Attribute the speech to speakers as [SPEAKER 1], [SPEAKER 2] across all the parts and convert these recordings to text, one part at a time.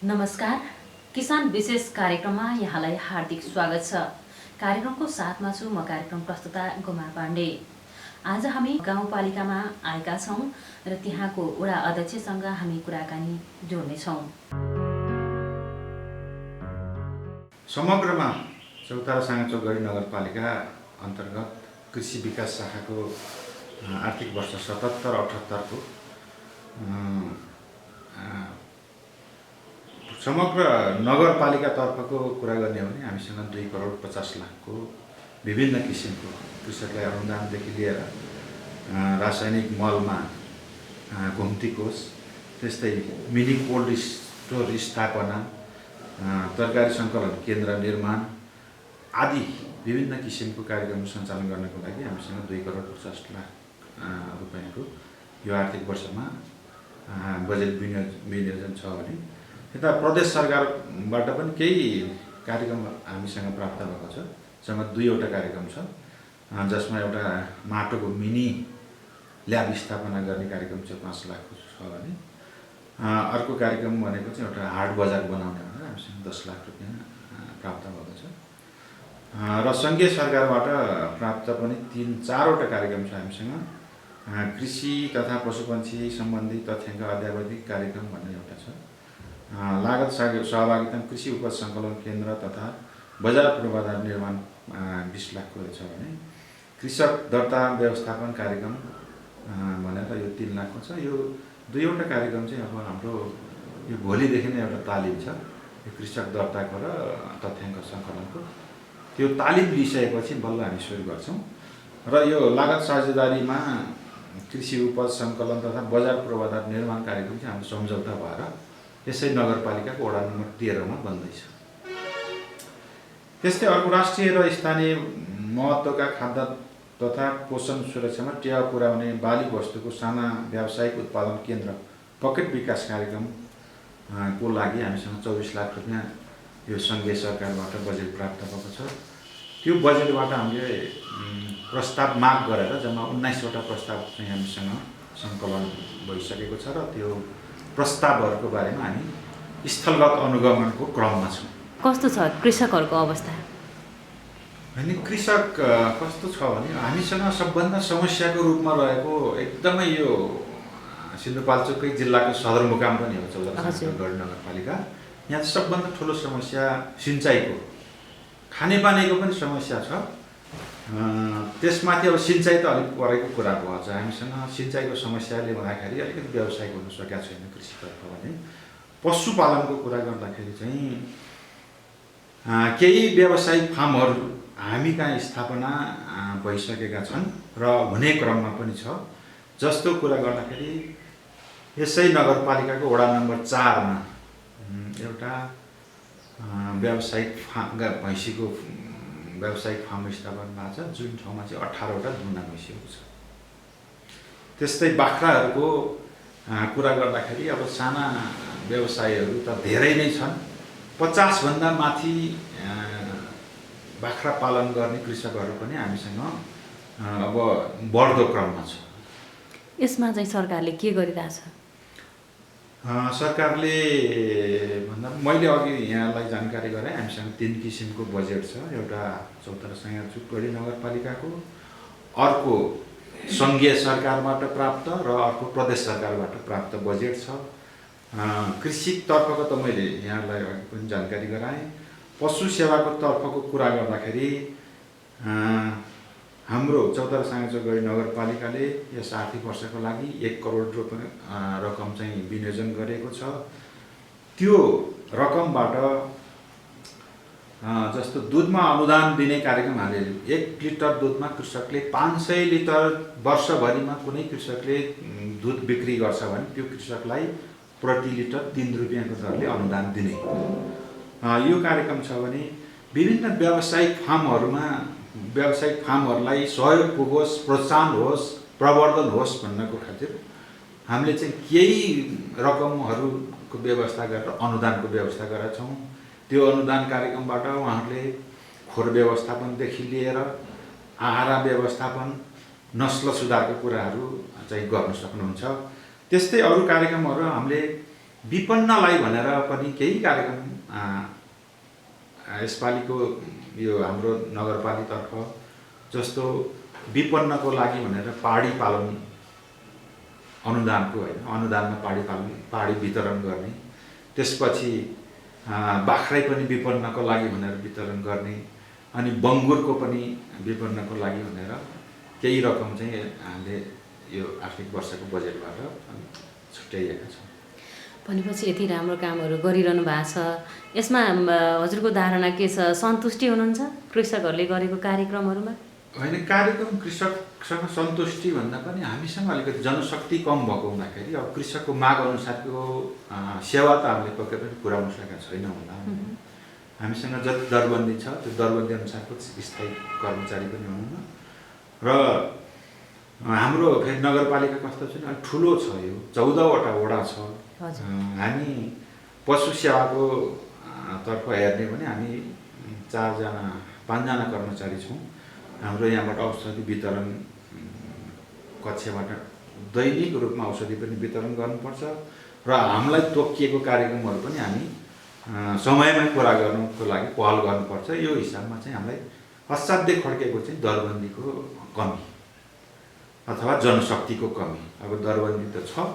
[SPEAKER 1] नमस्कार। किसान विशेष कार्यक्रममा यहाँलाई हार्दिक स्वागत छ। कार्यक्रमको साथमा छु म कार्यक्रम प्रस्तुता गोमा पाण्डे। आज हामी गाउँपालिकामा आएका छौँ र त्यहाँको वडा अध्यक्षसँग हामी कुराकानी जोड्नेछौँ।
[SPEAKER 2] समग्रमा चौतारा साङचोकगढी नगरपालिका अन्तर्गत कृषि विकास शाखाको आर्थिक वर्ष 77-78 को समग्र नगरपालिकातर्फको कुरा गर्ने हो भने हामीसँग 2,50,00,000 को विभिन्न किसिमको कृषकलाई अनुदानदेखि लिएर रासायनिक मलमा घुम्ती कोष, त्यस्तै मिनी कोल्ड स्टोर स्थापना, तरकारी सङ्कलन केन्द्र निर्माण आदि विभिन्न किसिमको कार्यक्रम सञ्चालन गर्नको लागि हामीसँग 2,50,00,000 रुपैयाँको यो आर्थिक वर्षमा बजेट विनियोजन छ भने यता प्रदेश सरकारबाट पनि केही कार्यक्रम हामीसँग प्राप्त भएको छ। सँग 2वटा कार्यक्रम छ, जसमा एउटा माटोको मिनी ल्याब स्थापना गर्ने कार्यक्रम चाहिँ 5 लाख छ भने अर्को कार्यक्रम भनेको चाहिँ एउटा हाट बजार बनाउने भनेर हामीसँग 10 लाख रुपैयाँ प्राप्त भएको छ। र सङ्घीय सरकारबाट प्राप्त पनि 3-4वटा कार्यक्रम छ हामीसँग। कृषि तथा पशुपन्छी सम्बन्धी तथ्याङ्क अद्यावधिक कार्यक्रम भन्ने एउटा छ। लागत सहभागिता कृषि उपज सङ्कलन केन्द्र तथा बजार पूर्वाधार निर्माण 20 लाख को छ भने कृषक दर्ता व्यवस्थापन कार्यक्रम भनेर यो 3 लाख को छ। यो 2वटा कार्यक्रम चाहिँ अब हाम्रो यो भोलिदेखि नै एउटा तालिम छ, यो कृषक दर्ताको र तथ्याङ्क सङ्कलनको। त्यो तालिम लिइसकेपछि बल्ल हामी सुरु गर्छौँ। र यो लागत साझेदारीमा कृषि उपज सङ्कलन तथा बजार पूर्वाधार निर्माण कार्यक्रम चाहिँ हाम्रो सम्झौता भएर यसै नगरपालिकाको वडा नम्बर 13 मा बन्दैछ। त्यस्तै अर्को राष्ट्रिय र स्थानीय महत्त्वका खाद्य तथा पोषण सुरक्षामा टेवा पुर्याउने बाली वस्तुको साना व्यावसायिक उत्पादन केन्द्र पकेट विकास कार्यक्रम को लागि हामीसँग 24 लाख रुपैयाँ यो सङ्घीय सरकारबाट बजेट प्राप्त भएको छ। त्यो बजेटबाट हामीले प्रस्ताव माग गरेर जम्मा 19वटा प्रस्ताव चाहिँ हामीसँग सङ्कलन भइसकेको छ र त्यो प्रस्तावहरूको बारेमा हामी स्थलगत अनुगमनको क्रममा छौँ।
[SPEAKER 1] कस्तो छ कृषकहरूको अवस्था?
[SPEAKER 2] अनि कृषक कस्तो छ भने हामीसँग सबभन्दा समस्याको रूपमा रहेको एकदमै यो सिन्धुपाल्चोककै जिल्लाको सदरमुकाम पनि हो चौतारा साङचोकगढी नगरपालिका। यहाँ सबभन्दा ठुलो समस्या सिँचाइको, खानेपानीको पनि समस्या छ। त्यसमाथि अब सिँचाइ त अलिक परेको कुरा भयो। हामीसँग सिँचाइको समस्याले गर्दाखेरि अलिकति व्यावसायिक हुन सकेका छैन कृषितर्फ भने। पशुपालनको कुरा गर्दाखेरि चाहिँ केही व्यावसायिक फार्महरू हामी कहाँ स्थापना भइसकेका छन् र हुने क्रममा पनि छ। जस्तो कुरा गर्दाखेरि यसै नगरपालिकाको वडा नम्बर 4 मा एउटा व्यावसायिक भैँसीको व्यावसायिक फार्म स्थापना भएको छ, जुन ठाउँमा चाहिँ 18वटा दुहुना भइसकेको छ। त्यस्तै बाख्राहरूको कुरा गर्दाखेरि अब साना व्यवसायहरू त धेरै नै छन्। 50 भन्दा माथि बाख्रा पालन गर्ने कृषकहरू पनि हामीसँग अब बढ्दो क्रममा छ।
[SPEAKER 1] यसमा चाहिँ सरकारले के गरिरहेछ?
[SPEAKER 2] सरकारले भन्दा मैले अघि यहाँलाई जानकारी गराएँ, हामीसँग 3 किसिमको बजेट छ। एउटा चौतारा साङचोकगढी नगरपालिकाको, अर्को सङ्घीय सरकारबाट प्राप्त र अर्को प्रदेश सरकारबाट प्राप्त बजेट छ। कृषितर्फको त मैले यहाँलाई अघि पनि जानकारी गराएँ। पशु सेवाको तर्फको कुरा गर्दाखेरि हाम्रो चौतारा साङचोकगढी नगरपालिकाले यस आर्थिक वर्षको लागि 1 करोड रुपैयाँ रकम चाहिँ विनियोजन गरेको छ। त्यो रकमबाट जस्तो दुधमा अनुदान दिने कार्यक्रम हामीले 1 लिटर दुधमा कृषकले 500 लिटर वर्षभरिमा कुनै कृषकले दुध बिक्री गर्छ भने त्यो कृषकलाई प्रति लिटर 3 रुपैयाँको दरले अनुदान दिने यो कार्यक्रम छ भने विभिन्न व्यावसायिक फार्महरूलाई सहयोग पुगोस्, प्रोत्साहन होस्, प्रवर्धन होस् भन्नको खातिर हामीले चाहिँ केही रकमहरूको व्यवस्था गरेर अनुदानको व्यवस्था गरेका छौँ। त्यो अनुदान कार्यक्रमबाट उहाँहरूले खोर व्यवस्थापनदेखि लिएर आहारा व्यवस्थापन, नस्ल सुधारको कुराहरू चाहिँ गर्न सक्नुहुन्छ। त्यस्तै अरू कार्यक्रमहरू हामीले विपन्नलाई भनेर पनि केही कार्यक्रम यसपालिको यो हाम्रो नगरपालिकातर्फ जस्तो विपन्नको लागि भनेर पहाडी पालन अनुदानको होइन अनुदानमा पहाडी वितरण गर्ने, त्यसपछि बाख्रै पनि विपन्नको लागि भनेर वितरण गर्ने, अनि बङ्गुरको पनि विपन्नको लागि भनेर केही रकम चाहिँ हामीले यो आर्थिक वर्षको बजेटबाट छुट्याइएका छौँ।
[SPEAKER 1] भनेपछि यति राम्रो कामहरू गरिरहनु भएको छ। यसमा हजुरको धारणा के छ? सन्तुष्टि हुनुहुन्छ कृषकहरूले गरेको कार्यक्रमहरूमा?
[SPEAKER 2] होइन, कार्यक्रम कृषकसँग सन्तुष्टि भन्दा पनि हामीसँग अलिकति जनशक्ति कम भएको हुँदाखेरि अब कृषकको माग अनुसारको सेवा त हामीले पक्कै पनि पुर्याउन सकेका छैनौँ होला। हामीसँग जति दरबन्दी छ त्यो दरबन्दी अनुसारको स्थायी कर्मचारी पनि हुनुहुन्न र हाम्रो फेरि नगरपालिका कस्तो छ भने ठुलो छ, यो 14वटा वडा छ। हामी पशु सेवाको तर्फ हेर्ने भने हामी 5जना कर्मचारी छौँ। हाम्रो यहाँबाट औषधि वितरण कक्षबाट दैनिक रूपमा औषधि पनि वितरण गर्नुपर्छ र हामीलाई तोकिएको कार्यक्रमहरू पनि हामी समयमै पुरा गर्नुको लागि पहल गर्नुपर्छ। यो हिसाबमा चाहिँ हामीलाई असाध्यै खड्केको चाहिँ दरबन्दीको कमी अथवा जनशक्तिको कमी। अब दरबन्दी त छ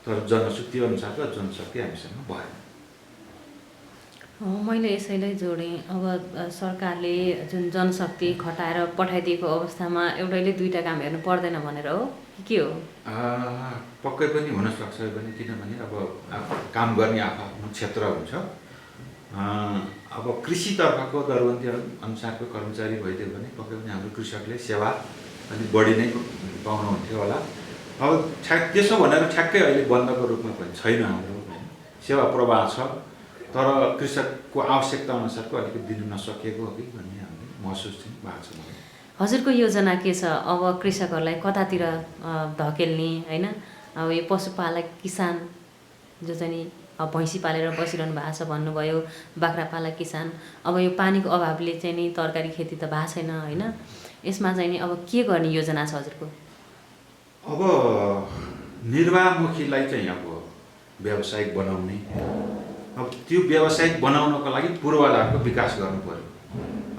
[SPEAKER 2] तर जनशक्ति अनुसारको जनशक्ति हामीसँग भएन।
[SPEAKER 1] मैले यसैलाई जोडेँ। अब सरकारले जुन जनशक्ति खटाएर पठाइदिएको अवस्थामा एउटैले दुईवटा काम हेर्नु पर्दैन भनेर हो के हो?
[SPEAKER 2] पक्कै पनि हुनसक्छ पनि, किनभने अब काम गर्ने आफ्नो क्षेत्र हुन्छ। अब कृषितर्फको दरबन्दी अनुसारको कर्मचारी भइदियो भने पक्कै पनि हाम्रो कृषकले सेवा अलिक बढी नै पाउनुहुन्थ्यो होला। अब त्यसो भनेर ठ्याक्कै अहिले बन्दको रूपमा पनि छैन, हाम्रो सेवा प्रवाह छ तर कृषकको आवश्यकता अनुसारको अलिकति दिन नसकिएको हो कि भन्ने हामीले महसुस चाहिँ भएको छ।
[SPEAKER 1] हजुरको योजना के छ अब कृषकहरूलाई कतातिर धकेल्ने होइन? अब यो पशुपालक किसान जो चाहिँ नि भैँसी पालेर बसिरहनु भएको छ भन्नुभयो, बाख्रा पालक किसान, अब यो पानीको अभावले चाहिँ नि तरकारी खेती त भएको छैन होइन? यसमा चाहिँ नि अब के गर्ने योजना छ हजुरको?
[SPEAKER 2] अब निर्वाहमुखीलाई चाहिँ अब व्यावसायिक बनाउने, अब त्यो व्यावसायिक बनाउनको लागि पूर्वाधारको विकास गर्नु पर्यो।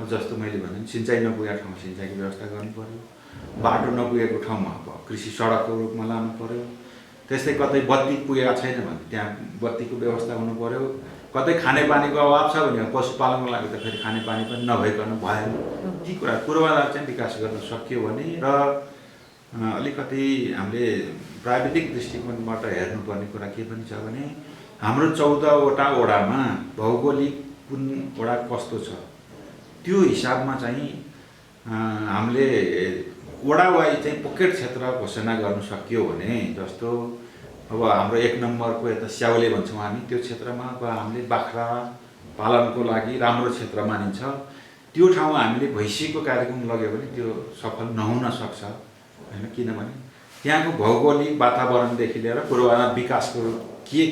[SPEAKER 2] अब जस्तो मैले भने सिँचाइ नपुगेको ठाउँमा सिँचाइको व्यवस्था गर्नु पर्यो, बाटो नपुगेको ठाउँमा अब कृषि सडकको रूपमा लानु पर्यो, त्यस्तै कतै बत्ती पुगेका छैन भने त्यहाँ बत्तीको व्यवस्था हुनु पर्यो, कतै खानेपानीको अभाव छ भने पशुपालनको लागि त फेरि खानेपानी पनि नभइकन भएन। ती कुरा पूर्वाधार चाहिँ विकास गर्न सकियो भने र अलिकति हामीले प्राविधिक दृष्टिकोणबाट हेर्नुपर्ने कुरा के पनि छ भने हाम्रो 14वटा वडामा भौगोलिक कुन वडा कस्तो छ त्यो हिसाबमा चाहिँ हामीले वडा वाइज चाहिँ पकेट क्षेत्र घोषणा गर्न सकियो भने, जस्तो अब हाम्रो 1 नम्बरको यता स्याउले भन्छौँ हामी, त्यो क्षेत्रमा अब हामीले बाख्रा पालनको लागि राम्रो क्षेत्र मानिन्छ। त्यो ठाउँमा हामीले भैँसीको कार्यक्रम लग्यो भने त्यो सफल नहुन सक्छ होइन, किनभने त्यहाँको भौगोलिक वातावरणदेखि लिएर पूर्वाधार विकासको के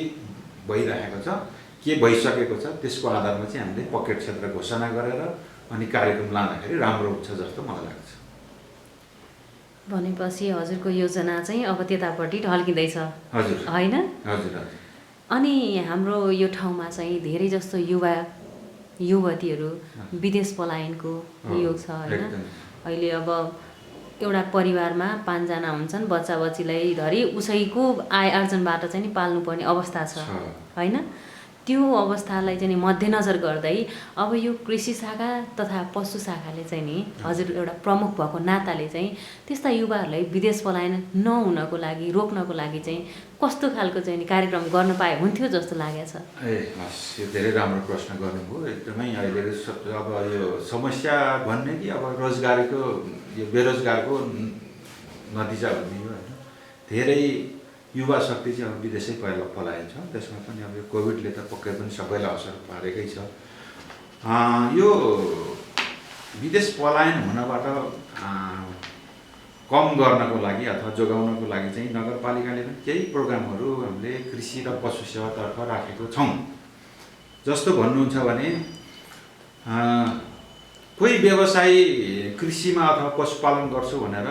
[SPEAKER 2] भइरहेको छ, के भइसकेको छ, त्यसको आधारमा चाहिँ हामीले पकेट क्षेत्र घोषणा गरेर अनि कार्यक्रम लाँदाखेरि राम्रो हुन्छ जस्तो मलाई लाग्छ।
[SPEAKER 1] भनेपछि हजुरको योजना चाहिँ अब त्यतापट्टि ढल्किँदैछ होइन?
[SPEAKER 2] हजुर।
[SPEAKER 1] अनि हाम्रो यो ठाउँमा चाहिँ धेरै जस्तो युवतीहरू विदेश पलायनको योग छ होइन? अहिले अब एउटा परिवारमा 5 जना हुन्छन्, बच्चा बच्चीलाई धरि उसैको आय आर्जनबाट चाहिँ नि पाल्नुपर्ने अवस्था छ होइन? त्यो अवस्थालाई चाहिँ नि मध्यनजर गर्दै अब यो कृषि शाखा तथा पशु शाखाले चाहिँ नि हजुर एउटा प्रमुख भएको नाताले चाहिँ त्यस्ता युवाहरूलाई विदेश पलायन नहुनको लागि रोक्नको लागि चाहिँ कस्तो खालको चाहिँ नि कार्यक्रम गर्न पाए हुन्थ्यो जस्तो लागेको छ?
[SPEAKER 2] हस्, यो धेरै राम्रो प्रश्न गर्नुभयो। एकदमै अहिले अब यो समस्या भन्ने कि अब रोजगारीको यो बेरोजगारको नतिजा भन्ने हो होइन? धेरै युवा शक्ति चाहिँ अब विदेशै पलाइन्छ। त्यसमा पनि अब यो कोभिडले त पक्कै पनि सबैलाई असर पारेकै छ। यो विदेश पलायन हुनबाट कम गर्नको लागि अथवा जोगाउनको लागि चाहिँ नगरपालिकाले पनि केही प्रोग्रामहरू हामीले कृषि र पशु सेवातर्फ राखेको छौँ। जस्तो भन्नुहुन्छ भने कोही व्यवसायी कृषिमा अथवा पशुपालन गर्छु भनेर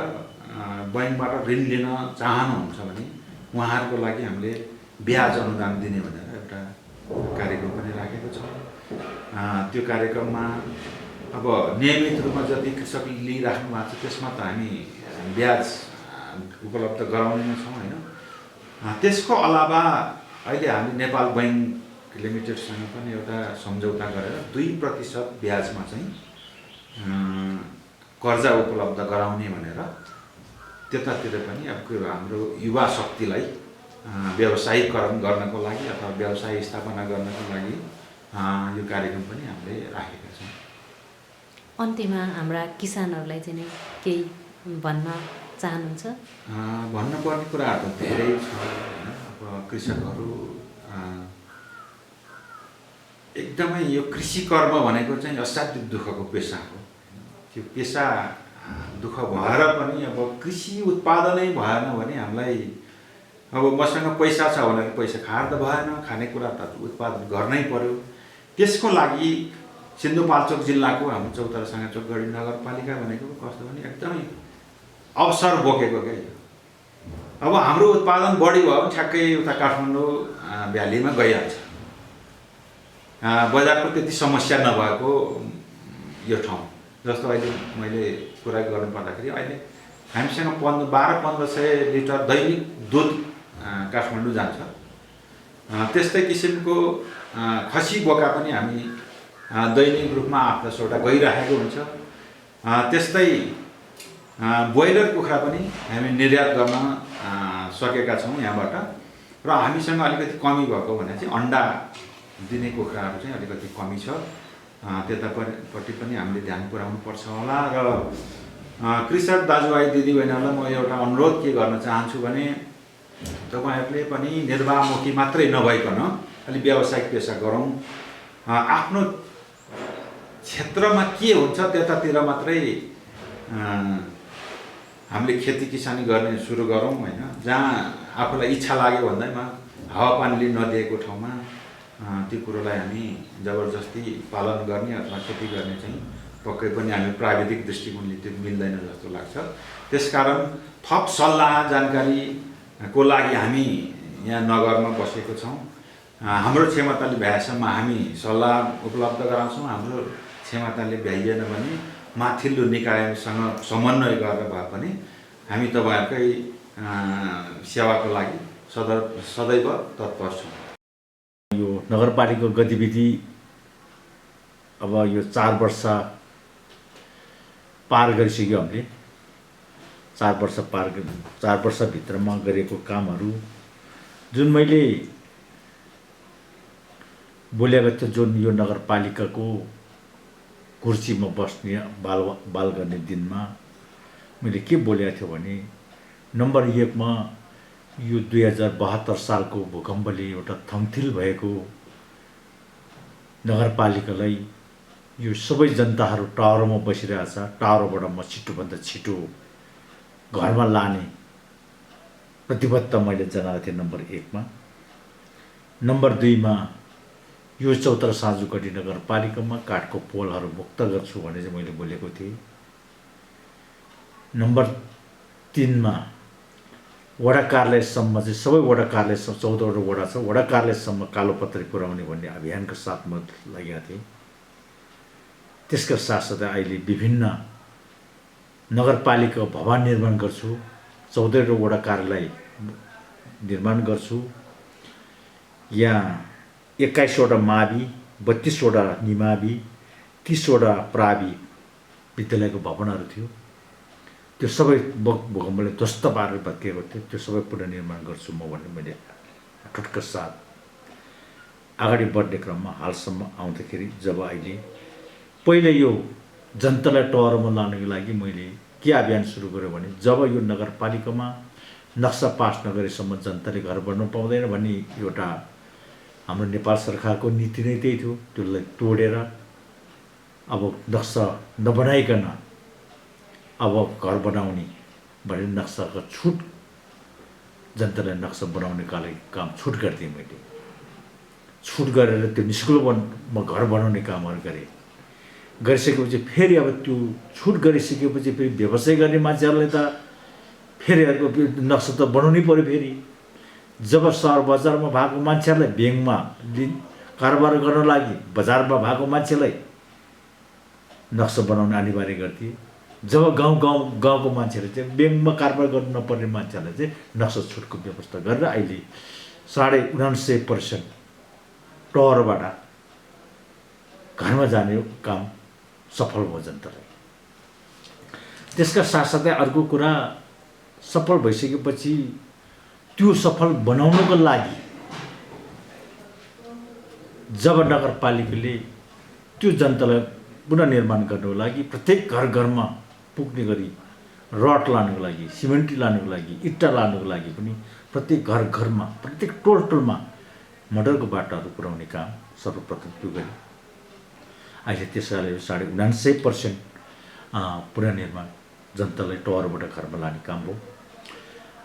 [SPEAKER 2] बैङ्कबाट ऋण लिन चाहनुहुन्छ भने उहाँहरूको लागि हामीले ब्याज अनुदान दिने भनेर एउटा कार्यक्रम पनि राखेको छौँ। त्यो कार्यक्रममा अब नियमित रूपमा जति कृषकले लिइराख्नु भएको छ त्यसमा त हामी ब्याज उपलब्ध गराउने नै छौँ होइन। त्यसको अलावा अहिले हामी नेपाल बैङ्क लिमिटेडसँग पनि एउटा सम्झौता गरेर 2% ब्याजमा चाहिँ कर्जा उपलब्ध गराउने भनेर त्यतातिर पनि अब हाम्रो युवा शक्तिलाई व्यावसायिकरण गर्नको लागि अथवा व्यवसाय स्थापना गर्नको लागि यो कार्यक्रम पनि हामीले राखेका छौँ।
[SPEAKER 1] अन्त्यमा हाम्रा किसानहरूलाई चाहिँ केही भन्न चाहनुहुन्छ?
[SPEAKER 2] भन्नुपर्ने कुराहरू त धेरै छ होइन। अब कृषकहरू एकदमै यो कृषि कर्म भनेको चाहिँ असाध्य दुःखको पेसा हो। त्यो पेसा दुःख भएर पनि अब कृषि उत्पादनै भएन भने हामीलाई अब मसँग पैसा छ भने पैसा खाएर त भएन, खानेकुरा त उत्पादन गर्नै पर्यो। त्यसको लागि सिन्धुपाल्चोक जिल्लाको हाम्रो चौतारा साँगाचोकगढी नगरपालिका भनेको कस्तो भने एकदमै अवसर बोकेको क्या। अब हाम्रो उत्पादन बढी भयो भने ठ्याक्कै उता काठमाडौँ भ्यालीमा गइहाल्छ। बजारको त्यति समस्या नभएको यो ठाउँ जस्तो अहिले मैले कुरा गर्नु पर्दाखेरि अहिले हामीसँग 1200-1500 लिटर दैनिक दुध काठमाडौँ जान्छ। त्यस्तै किसिमको खसी बोका पनि हामी दैनिक रूपमा 8-10वटा गइरहेको हुन्छ। त्यस्तै ब्रोइलर कुखुरा पनि हामी निर्यात गर्न सकेका छौँ यहाँबाट। र हामीसँग अलिकति कमी भएको भने चाहिँ अन्डा दिने कुखुराहरू चाहिँ अलिकति कमी छ। त्यतापट्टि पनि हामीले ध्यान पुर्याउनु पर्छ होला। र कृषक दाजुभाइ दिदीबहिनीहरूलाई म एउटा अनुरोध के गर्न चाहन्छु भने तपाईँहरूले पनि निर्वाहमुखी मात्रै नभइकन अलिक व्यावसायिक पेसा गरौँ। आफ्नो क्षेत्रमा के हुन्छ त्यतातिर मात्रै हामीले खेती किसानी गर्ने सुरु गरौँ होइन। जहाँ आफूलाई इच्छा लाग्यो भन्दैमा हावापानीले नदिएको ठाउँमा त्यो कुरोलाई हामी जबरजस्ती पालन गर्ने अथवा खेती गर्ने चाहिँ पक्कै पनि हामी प्राविधिक दृष्टिकोणले त्यो मिल्दैन जस्तो लाग्छ। त्यसकारण थप सल्लाह जानकारीको लागि हामी यहाँ नगरमा बसेको छौँ। हाम्रो क्षमताले भ्याएसम्म हामी सल्लाह उपलब्ध गराउँछौँ। हाम्रो क्षमताले भ्याइएन भने माथिल्लो निकायसँग समन्वय गरेर भए पनि हामी तपाईँहरूकै सेवाको लागि सदैव तत्पर छौँ।
[SPEAKER 3] यो नगरपालिकाको गतिविधि अब यो 4 वर्ष पार गरिसक्यो हामीले। 4 वर्षभित्रमा गरेको कामहरू जुन मैले बोलेको थियो, जुन यो नगरपालिकाको कुर्सीमा बस्ने बाल गर्ने दिनमा मैले के बोलेको थियो भने नम्बर 1 मा यो 2072 सालको भूकम्पले एउटा थङथिल भएको नगरपालिकालाई यो सबै जनताहरू टावरमा बसिरहेछ, टावरबाट म छिटोभन्दा छिटो घरमा लाने प्रतिबद्धता मैले जनाएको थिएँ नम्बर 1 मा। नम्बर 2 मा यो चौतारा साँझुकटी नगरपालिकामा काठको पोलहरू मुक्त गर्छु भने चाहिँ मैले बोलेको थिएँ। नम्बर 3 मा वडा कार्यालयसम्म चाहिँ सबै वडा कार्यालय 14वटा वडा छ, वडा कार्यालयसम्म कालोपत्री पुर्याउने भन्ने अभियानको साथमा लागेका थिएँ। त्यसका साथसाथै अहिले विभिन्न नगरपालिका भवन निर्माण गर्छु, 14वटा वडा कार्यालय निर्माण गर्छु। यहाँ 21वटा मावि, 32वटा निमावि, 30वटा प्रावि विद्यालयको भवनहरू थियो। त्यो सबै भूकम्पले ध्वस्त पारेर भत्किएको थियो। त्यो सबै पुनर्निर्माण गर्छु म भन्ने मैले अटुटका साथ अगाडि बढ्ने क्रममा हालसम्म आउँदाखेरि जब अहिले पहिले यो जनतालाई टहरमा लानको लागि मैले के अभियान सुरु गरेँ भने जब यो नगरपालिकामा नक्सा पास नगरेसम्म जनताले घर बढ्न पाउँदैन भन्ने एउटा हाम्रो नेपाल सरकारको नीति नै त्यही थियो। त्यसलाई तोडेर अब नक्सा नबनाइकन अब घर बनाउने भन्ने नक्साको छुट, जनतालाई नक्सा बनाउने काम छुट गरिदिएँ मैले। छुट गरेर त्यो निस्कुलमा घर बनाउने कामहरू गरेँ। गरिसकेपछि फेरि अब त्यो छुट गरिसकेपछि फेरि व्यवसाय गर्ने मान्छेहरूलाई त फेरि अर्को नक्सा त बनाउनै पऱ्यो। फेरि जब सहर बजारमा भएको मान्छेहरूलाई ब्याङ्कमा कारोबार गर्न लागि बजारमा भएको मान्छेलाई नक्सा बनाउन अनिवार्य गर्थे। जब गाउँको मान्छेले चाहिँ ब्याङ्कमा कारोबार गर्नु नपर्ने मान्छेहरूलाई चाहिँ नक्सा छुटको व्यवस्था गरेर अहिले 99.5% टहरबाट घरमा जाने काम सफल भयो जनतालाई। त्यसका साथसाथै अर्को कुरा, सफल भइसकेपछि त्यो सफल बनाउनको लागि जब नगरपालिकाले त्यो जनतालाई पुनर्निर्माण गर्नको लागि प्रत्येक घरमा पुग्ने गरी रड लानुको लागि, सिमेन्ट लानुको लागि, इट्टा लानुको लागि पनि प्रत्येक घरमा प्रत्येक टोलमा मोटरको बाटाहरू पुर्याउने काम सर्वप्रथम त्यो गरे। अहिले त्यसैले 99.5% पुनर्निर्माण जनतालाई टहरबाट घरमा लाने काम हो।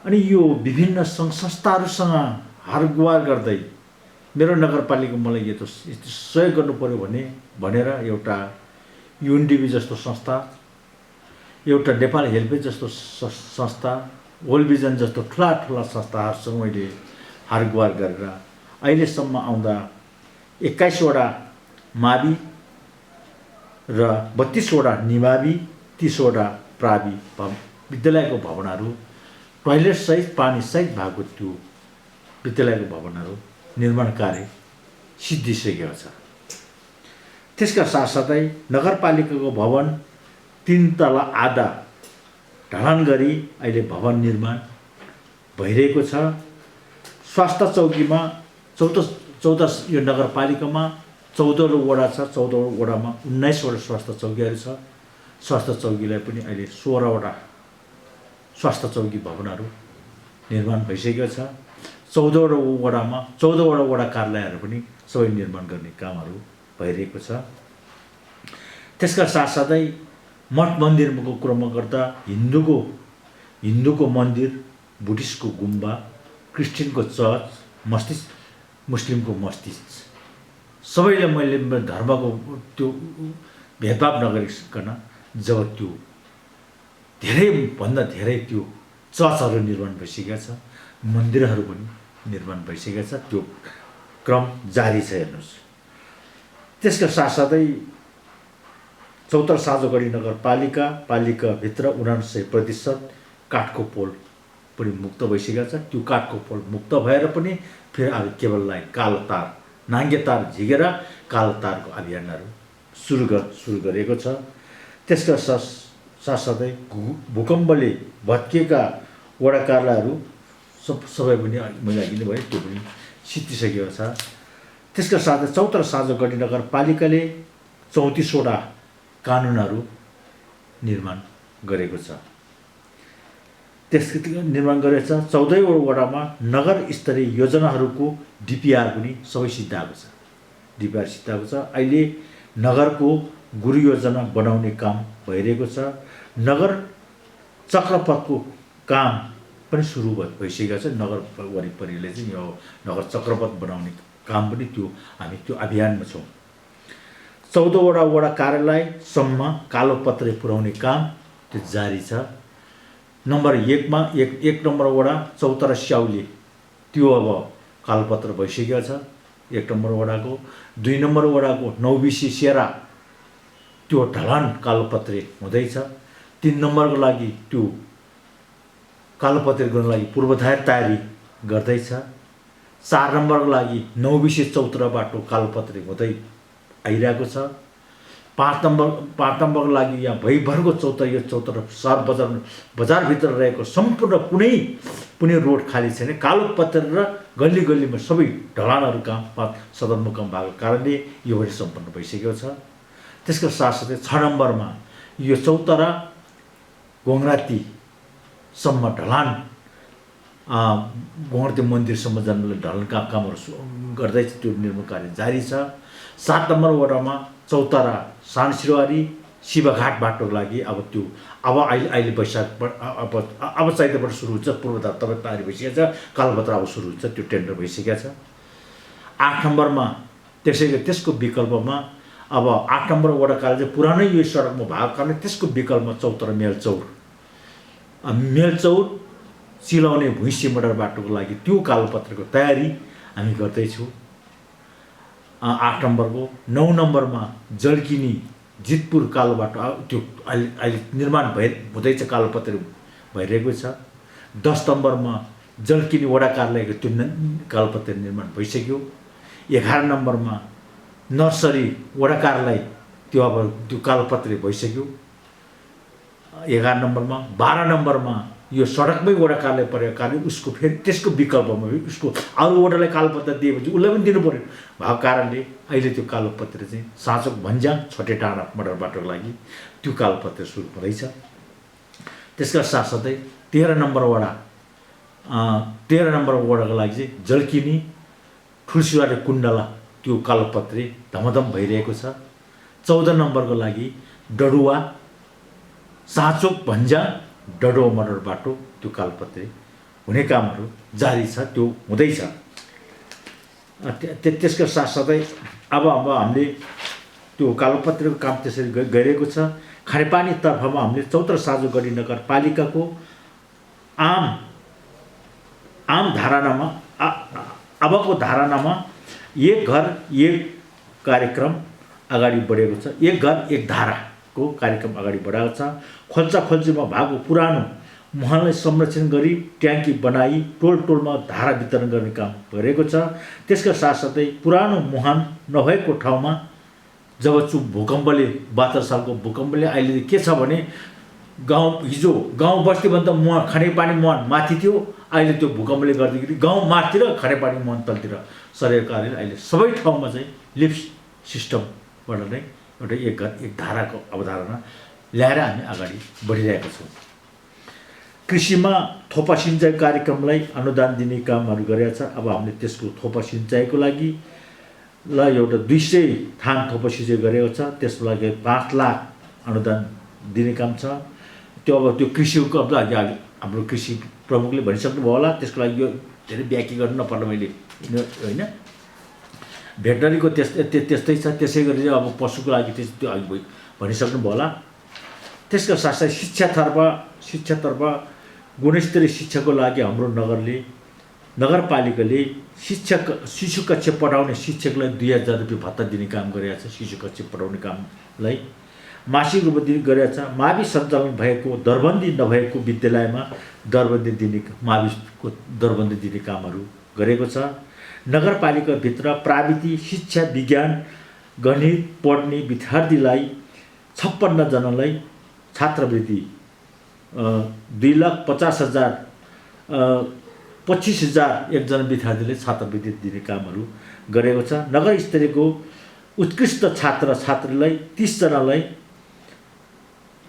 [SPEAKER 3] अनि यो विभिन्न सङ्घ संस्थाहरूसँग हारगुहार गर्दै मेरो नगरपालिका मलाई यो सहयोग गर्नु पर्यो भनेर एउटा युएनडिपी जस्तो संस्था, एउटा नेपाल हेल्पेज जस्तो संस्था, वर्ल्ड भिजन जस्तो ठुला संस्थाहरूसँग मैले हारगुहार गरेर अहिलेसम्म आउँदा 21वटा मावि र 32वटा निमावि, 30वटा प्रावि विद्यालयको भवनहरू टोयलेट सहित पानी सहित भएको त्यो विद्यालयको भवनहरू निर्माण कार्य सिद्धिसकेको छ। त्यसका साथसाथै नगरपालिकाको भवन 3 तला आधा ढलान गरी अहिले भवन निर्माण भइरहेको छ। स्वास्थ्य चौकीमा 14 यो नगरपालिकामा 14 वडा छ। 14 वडामा 19वटा स्वास्थ्य चौकीहरू छ। स्वास्थ्य चौकीलाई पनि अहिले 16वटा स्वास्थ्य चौकी भवनहरू निर्माण भइसकेको छ। 14वटा वडामा 14वटा वडा कार्यालयहरू पनि सबै निर्माण गर्ने कामहरू भइरहेको छ। त्यसका साथसाथै मठ मन्दिरको कुरामा गर्दा हिन्दूको मन्दिर, बुद्धिस्टको गुम्बा, क्रिस्चियनको चर्च, मुस्लिमको मस्जिद सबैले मैले धर्मको त्यो भेदभाव नगरिकन जब त्यो धेरैभन्दा धेरै त्यो चर्चहरू निर्माण भइसकेका छ, मन्दिरहरू पनि निर्माण भइसकेका छ, त्यो क्रम जारी छ। हेर्नुहोस्, त्यसका साथसाथै चौतारा साँझोगढी नगरपालिकाभित्र 99% काठको पोल पनि मुक्त भइसकेका छ। त्यो काठको पोल मुक्त भएर पनि फेरि अब केबल लाइन, कालो तार, नाङ्गे तार झिकेर कालो तारको अभियानहरू सुरु गरेको छ। त्यसका साथसाथै भूकम्पले भत्किएका वडा कार्यालयहरू सबै पनि मैले अघि नै भने त्यो पनि सिद्धिसकेको छ। त्यसका साथै चौतारा साँझोगढी नगरपालिकाले 34वटा कानुनहरू निर्माण गरेको छ। निर्माण गरेको छ। 14 वडामा नगर स्तरीय योजनाहरूको डिपिआर पनि सबै सिद्धाएको छ। अहिले नगरको गुरु योजना बनाउने काम भइरहेको छ। नगर चक्रपथको काम पनि सुरु भइसकेको छ। नगर वरिपरिले चाहिँ यो नगर चक्रपथ बनाउने काम पनि हामी त्यो अभियानमा छौँ। 14वटा वडा कार्यालयसम्म कालोपत्रे पुर्याउने काम त्यो जारी छ। नम्बर 1मा एक नम्बर वडा चौतारा स्याउली त्यो अब कालोपत्र भइसकेको छ 1 नम्बर वडाको। 2 नम्बर वडाको 9 बिसी सेरा त्यो ढलान कालोपत्रे हुँदैछ। 3 नम्बरको लागि त्यो कालोपत्रे गर्नको लागि पूर्वधार तयारी गर्दैछ। 4 नम्बरको लागि 9 बिसी चौतारा बाटो कालोपत्रे हुँदै आइरहेको छ। 5 नम्बरको लागि यहाँ भइभरको चौतारा सहर बजारभित्र रहेको सम्पूर्ण कुनै रोड खाली छैन। कालोपत्रे र गल्लीमा सबै ढलानहरू काम सदरमुकाम भएको कारणले यो पनि सम्पन्न भइसकेको छ। त्यसको साथसाथै 6 नम्बरमा यो चौतारा गोङरातीसम्म ढलान, गोङराती मन्दिरसम्म जानुलाई ढलान कामहरू गर्दैछ, त्यो निर्माण कार्य जारी छ। 7 नम्बर वडामा चौतारा सानसिरवारी शिवघाट बाटोको लागि अब अहिले वैशाख अब चैतबाट सुरु हुन्छ। पूर्वधार तपाईँ तयारी भइसकेको छ। कालोपत्र अब सुरु हुन्छ, त्यो टेन्डर भइसकेको छ। 8 नम्बरमा त्यसको विकल्पमा अब 8 नम्बर वडा कार्यालय चाहिँ पुरानै यो सडकमा भएको कारणले त्यसको विकल्पमा चौतारा मेलचौर चिलाउने भुइँसी मोटर बाटोको लागि त्यो कालोपत्रको तयारी हामी गर्दैछौँ। 8 नम्बरको। 9 नम्बरमा जलकिनी जितपुर कालो बाटो त्यो अहिले निर्माण हुँदैछ, कालोपत्र भइरहेको छ। 10 नम्बरमा जलकिनी वडा कार्यालयको त्यो कालोपत्र निर्माण भइसक्यो। 11 नम्बरमा नर्सरी वडा कार्यालय त्यो कालोपत्र भइसक्यो 11 नम्बरमा। 12 नम्बरमा यो सडकमै वडा कार्यालय परेको कारणले उसको फेरि त्यसको विकल्पमा उसको अरू वडालाई कालोपत्र दिएपछि उसलाई पनि दिनु पर्यो भएको कारणले अहिले त्यो कालोपत्र चाहिँ साँचोक भन्ज्याङ छोटे टाढा मोटर बाटोको लागि त्यो कालोपत्र सुरु हुँदैछ। त्यसका साथसाथै 13 नम्बर वडाको लागि चाहिँ जलकिनी ठुलसिवारे कुण्डला त्यो कालोपत्र धमधम भइरहेको छ। 14 नम्बरको लागि डडुवा साँचोक भन्ज्याङ डडुवा मोटर बाटो त्यो कालोपत्र हुने कामहरू जारी छ, त्यो हुँदैछ। त्यसका साथसाथै अब हामीले त्यो कालोपत्रको काम त्यसरी गरिरहेको छ। खानेपानी तर्फमा हामीले चौतारा साँझगढी नगरपालिकाको आम धारणामा अबको धारणामा एक घर एक कार्यक्रम अगाडि बढेको छ। एक घर एक धाराको कार्यक्रम अगाडि बढाएको छ। खोल्चाखोल्चीमा भएको पुरानो मुहानलाई संरक्षण गरी ट्याङ्की बनाई टोलमा धारा वितरण गर्ने काम गरिएको छ। त्यसका साथसाथै पुरानो मुहान नभएको ठाउँमा जब भूकम्पले 72 सालको भूकम्पले अहिले के छ भने हिजो गाउँ बस्तीभन्दा मुहान खानेपानी मुहान माथि थियो, अहिले त्यो भूकम्पले गर्दाखेरि गाउँ माथि र खानेपानी मुहान तलतिर सरेको कारणले अहिले सबै ठाउँमा चाहिँ लिफ्ट सिस्टमबाट नै एउटा एक घर एक धाराको अवधारणा ल्याएर हामी अगाडि बढिरहेका छौँ। कृषिमा थोपा सिँचाइ कार्यक्रमलाई अनुदान दिने कामहरू गरेका छ। अब हामीले त्यसको थोपा सिँचाइको लागि एउटा 200 थान थोपा सिँचाइ गरेको छ। त्यसको लागि 5 लाख अनुदान दिने काम छ। त्यो अब त्यो कृषिको हाम्रो कृषि प्रमुखले भनिसक्नुभयो होला, त्यसको लागि यो धेरै व्याख्या गर्नु नपर्ला मैले होइन। भेटनरीको त्यस्तै छ। त्यसै गरी चाहिँ अब पशुको लागि त्यो अघि भनिसक्नुभयो होला। त्यसका साथसाथै शिक्षातर्फ गुणस्तरीय शिक्षाको लागि हाम्रो नगरपालिकाले शिशु कक्षा पढाउने शिक्षकलाई 2000 रुपियाँ भत्ता दिने काम गरेको छ। शिशु कक्षा पढाउने कामलाई मासिक रूपमा दिने गरेको छ। मावि सञ्चालन भएको दरबन्दी नभएको विद्यालयमा माविको दरबन्दी दिने कामहरू गरेको छ। नगरपालिकाभित्र प्राविधिक शिक्षा विज्ञान गणित पढ्ने विद्यार्थीलाई 56 जनालाई छात्रवृत्ति 2,50,000 25,000 एकजना विद्यार्थीले छात्रवृत्ति दिने कामहरू गरेको छ। नगर स्तरीयको उत्कृष्ट छात्रलाई 30 जनालाई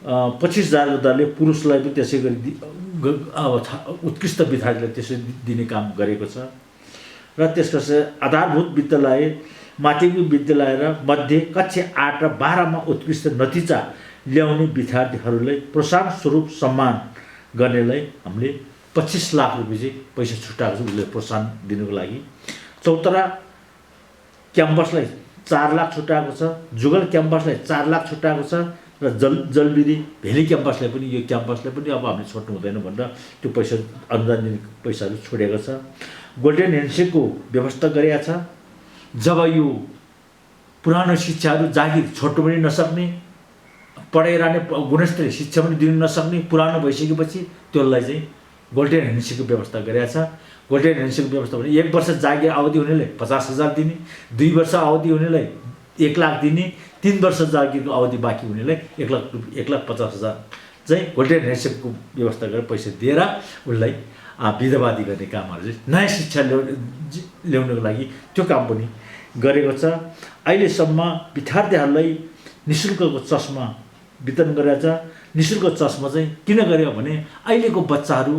[SPEAKER 3] 25,000 दरले पुरुषलाई पनि त्यसै गरी उत्कृष्ट विद्यार्थीलाई त्यसरी दिने काम गरेको छ। र त्यसका आधारभूत विद्यालय माध्यमिक विद्यालय र मध्ये कक्षा 8 र 12 मा उत्कृष्ट नतिजा ल्याउने विद्यार्थीहरूलाई प्रोत्साहन स्वरूप सम्मान गर्नेलाई हामीले 25 लाख रुपियाँ चाहिँ पैसा छुट्याएको छ उसले प्रोत्साहन दिनुको लागि। चौतारा क्याम्पसलाई 4 लाख छुट्याएको छ। जुगल क्याम्पसलाई 4 लाख छुट्याएको छ र जलविधि भेली क्याम्पसलाई पनि यो क्याम्पसलाई पनि अब हामीले छोड्नु हुँदैन भनेर त्यो पैसा अनुदान दिने पैसाहरू छोडेको छ। गोल्डन ह्यान्डसेकको व्यवस्था गरेका छ। जब यो पुरानो शिक्षाहरू जागिर छोड्नु पनि नसक्ने, पढाइरहने गुणस्तरीय शिक्षा पनि दिनु नसक्ने पुरानो भइसकेपछि त्यसलाई चाहिँ गोल्डन ह्यान्डसेकको व्यवस्था गरेका छ। गोल्डन ह्यान्डसेकको व्यवस्था भने 1 वर्ष जागिर अवधि हुनेलाई 50,000 दिने, 2 वर्ष अवधि हुनेलाई 1 लाख दिने, 3 वर्ष जागिरको अवधि बाँकी हुनेलाई 1,50,000 चाहिँ गोल्डन ह्यान्डसेकको व्यवस्था गरेर पैसा दिएर उसलाई विधवादी गर्ने कामहरू चाहिँ नयाँ शिक्षा ल्याउनको लागि त्यो काम पनि गरेको छ। अहिलेसम्म विद्यार्थीहरूलाई निःशुल्कको चस्मा वितरण गरेको छ। निःशुल्क चस्मा चाहिँ किन गर्यो भने अहिलेको बच्चाहरू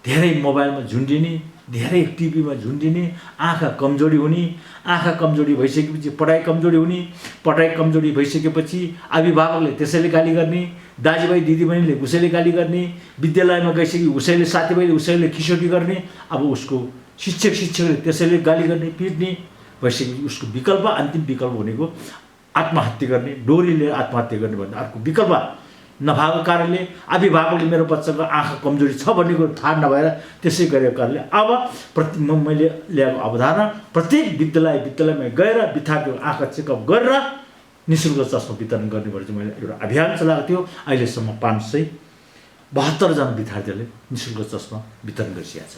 [SPEAKER 3] धेरै मोबाइलमा झुन्डिने, धेरै टिभीमा झुन्डिने, आँखा कमजोरी हुने, आँखा कमजोरी भइसकेपछि पढाइ कमजोरी हुने, पढाइ कमजोरी भइसकेपछि अभिभावकले त्यसैले गाली गर्ने, दाजुभाइ दिदीबहिनीले उसैले गाली गर्ने, विद्यालयमा गइसके उसैले साथीभाइले उसैले खिसोटी गर्ने, अब उसको शिक्षकले त्यसैले गाली गर्ने पिट्ने भइसकेपछि उसको विकल्प अन्तिम विकल्प भनेको आत्महत्या गर्ने, डोरी लिएर आत्महत्या गर्ने भन्दा अर्को विकल्प नभएको कारणले अभिभावकले मेरो बच्चाको आँखा कमजोरी छ भन्ने कुरो थाहा नभएर त्यसै गरेको कारणले अब मैले ल्याएको अवधारणा प्रत्येक विद्यालयमा गएर विद्यार्थीको आँखा चेकअप गरेर निःशुल्क चस्मा वितरण गर्ने भनेर मैले एउटा अभियान चलाएको थियो। अहिलेसम्म 572 जना विद्यार्थीहरूले निःशुल्क चस्मा वितरण गरिसकेका छ।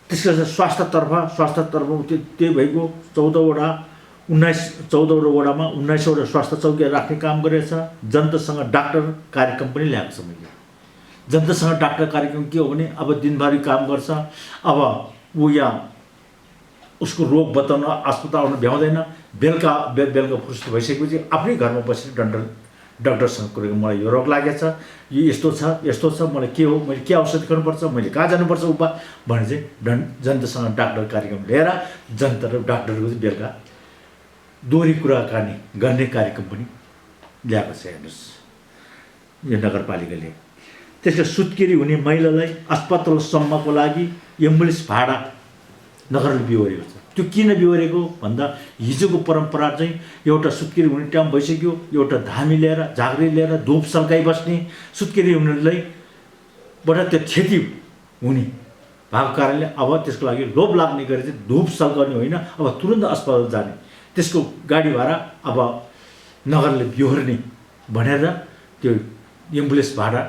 [SPEAKER 3] त्यसको स्वास्थ्यतर्फ त्यही भइगयो 14वटा वडामा 19वटा स्वास्थ्य चौकी राख्ने काम गरेछ। जनतासँग डाक्टर कार्यक्रम पनि ल्याएको छ मैले। जनतासँग डाक्टर कार्यक्रम के हो भने अब दिनभरि काम गर्छ, अब ऊ यहाँ उसको रोग बताउन अस्पतालमा भ्याउँदैन, बेलुका फुर्सद भइसकेपछि आफ्नै घरमा बसेर डाक्टरसँग कुरेको मलाई यो रोग लागेको छ, यो यस्तो छ, मलाई के हो, मैले के औषधि गर्नुपर्छ, मैले कहाँ जानुपर्छ भने चाहिँ जनतासँग डाक्टर कार्यक्रम लिएर जनता र डाक्टरको चाहिँ बेलुका दोहोरी कुराकानी गर्ने कार्यक्रम पनि ल्याएको छ। हेर्नुहोस् यो नगरपालिकाले। त्यसले सुत्केरी हुने महिलालाई अस्पतालसम्मको लागि एम्बुलेन्स भाडा नगरले बिहोरेको छ। त्यो किन बिहोरेको भन्दा हिजोको परम्परा चाहिँ एउटा सुत्केरी हुने टाइम भइसक्यो, एउटा धामी लिएर झाँक्री लिएर धूप सल्काइ बस्ने, सुत्केरी हुनेलाई बाट त्यो क्षति हुने भएको कारणले अब त्यसको लागि लोभ लाग्ने गरी चाहिँ धूप सल्काउने होइन, अब तुरन्त अस्पताल जाने, त्यसको गाडी भाडा अब नगरले बिहोर्ने भनेर त्यो एम्बुलेन्स भाडा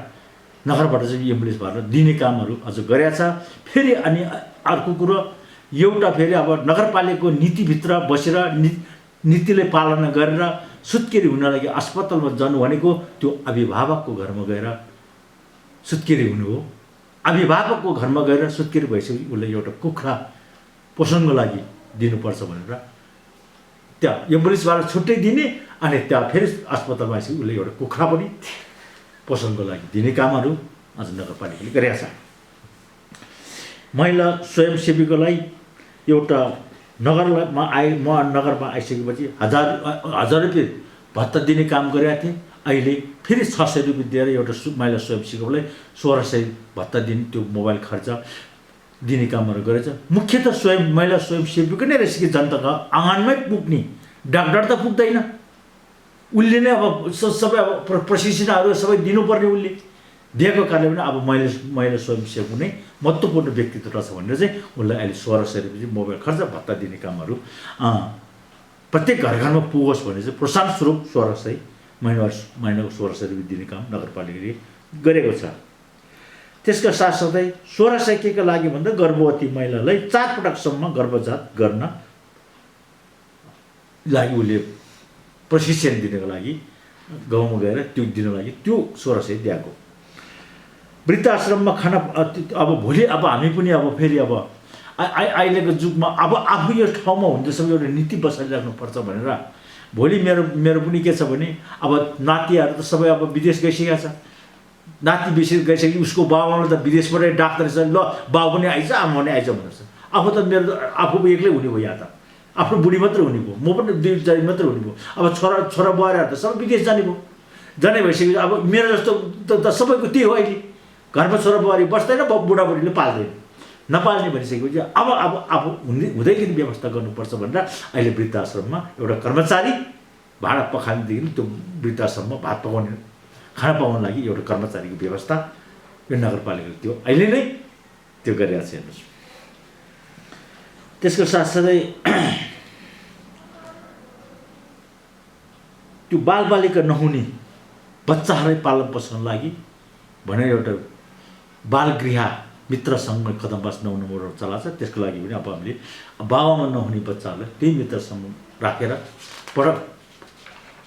[SPEAKER 3] नगरबाट चाहिँ एम्बुलेन्स भाडा दिने कामहरू अझ गरेका छ। फेरि अनि अर्को कुरो एउटा फेरि अब नगरपालिकाको नीतिभित्र बसेर नीतिले पालना गरेर सुत्केरी हुन लागि अस्पतालमा जानु भनेको त्यो अभिभावकको घरमा गएर सुत्केरी हुनु हो। अभिभावकको घरमा गएर सुत्केरी भइसकेपछि उसलाई एउटा कुखुरा पोषणको लागि दिनुपर्छ भनेर त्यहाँ एम्बुलेन्सबाट छुट्टै दिने, अनि त्यहाँ फेरि अस्पतालमा आइसकेपछि उसले एउटा कुखुरा पनि पोषणको लागि दिने कामहरू आज नगरपालिकाले गरेका छ। महिला स्वयंसेवीकोलाई एउटा नगरमा नगरमा आइसकेपछि 1000 रुपियाँ भत्ता दिने काम गरेका थिएँ। अहिले फेरि 600 रुपियाँ दिएर एउटा महिला स्वयंसेवीकोलाई 1600 भत्ता दिने त्यो मोबाइल खर्च दिने कामहरू गरेछ। मुख्यतः महिला स्वयंसेवीको नै रहेछ कि जनताको आँगनमै पुग्ने, डाक्टर त पुग्दैन, उसले नै अब सबै अब प्रशिक्षणहरू सबै दिनुपर्ने उसले दिएको कारणले पनि अब महिला स्वयंसेवक नै महत्त्वपूर्ण व्यक्तित्व रहेछ भनेर चाहिँ उसलाई अहिले 1600 रुपियाँ मोबाइल खर्च भत्ता दिने कामहरू प्रत्येक घरमा पुगोस् भने चाहिँ प्रोत्साहन स्वरूप 1600 महिनाको 1600 रुपियाँ दिने काम नगरपालिकाले गरेको छ। त्यसका साथसाथै 1600 के का लागि भन्दा गर्भवती महिलालाई 4 पटकसम्म गर्भजात गर्न लागि उसले प्रशिक्षण दिनको लागि गाउँमा गएर त्यो दिनको लागि त्यो 1600 दिएको। वृद्धाश्रममा खाना अब भोलि अब हामी पनि अब फेरि अब अहिलेको जुगमा अब आफू यो ठाउँमा हुँदैसम्म एउटा नीति बसाइराख्नुपर्छ भनेर भोलि मेरो पनि के छ भने अब नातिहरू त सबै अब विदेश गइसकेका छ। नाति विदेश गइसकेपछि उसको बाबुआमाले त विदेशबाटै डाक्टर छ, ल बाबु पनि आइज आमा पनि आइज भनेर। आफू त मेरो आफू एक्लै हुने भयो, या त आफ्नो बुढी मात्रै हुने भयो, म पनि 2 जना मात्रै हुने भयो। अब छोरा बुहारीहरू त सबै विदेश जाने भयो। जाने भइसकेपछि अब मेरो जस्तो त सबैको त्यही हो। अहिले घरमा छोरा बुहारी बस्दैन, बुढाबुढीले पाल्दैन, नपाल्ने भनिसकेपछि अब आफू हुँदैखेरि व्यवस्था गर्नुपर्छ भनेर अहिले वृद्धाश्रममा एउटा कर्मचारी भाडा पखाल्नेदेखि त्यो वृद्धाश्रममा भात पकाउने खाना पकाउन लागि एउटा कर्मचारीको व्यवस्था यो नगरपालिकाले त्यो अहिले नै त्यो गरिरहेको छ। हेर्नुहोस् त्यसको साथसाथै त्यो बालबालिका नहुने बच्चाहरूलाई पालन पोषण लागि भनेर एउटा बालगृह मित्र सङ्घ कदमबास 9 नम्बर चलाएको छ। त्यसको लागि पनि अब हामीले बाबामा नहुने बच्चाहरूलाई त्यही मित्र सङ्घ राखेर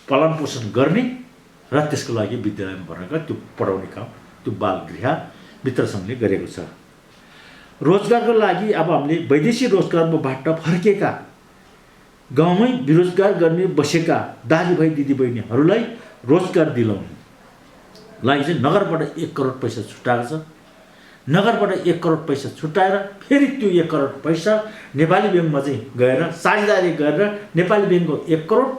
[SPEAKER 3] पालन पोषण गर्ने र त्यसको लागि विद्यालयमा भर्ना त्यो पढाउने काम त्यो बालगृह मित्र सङ्घले गरेको छ। रोजगारको लागि अब हामीले वैदेशिक रोजगारबाट फर्केका गाउँमै बेरोजगार गर्ने बसेका दाजुभाइ दिदीबहिनीहरूलाई रोजगार दिलाउनु लागि चाहिँ नगरबाट 1 करोड पैसा छुट्याएको छ। नगरबाट 1 करोड पैसा छुट्याएर फेरि त्यो 1 करोड पैसा नेपाली ब्याङ्कमा चाहिँ गएर साझेदारी गरेर नेपाली ब्याङ्कको 1 करोड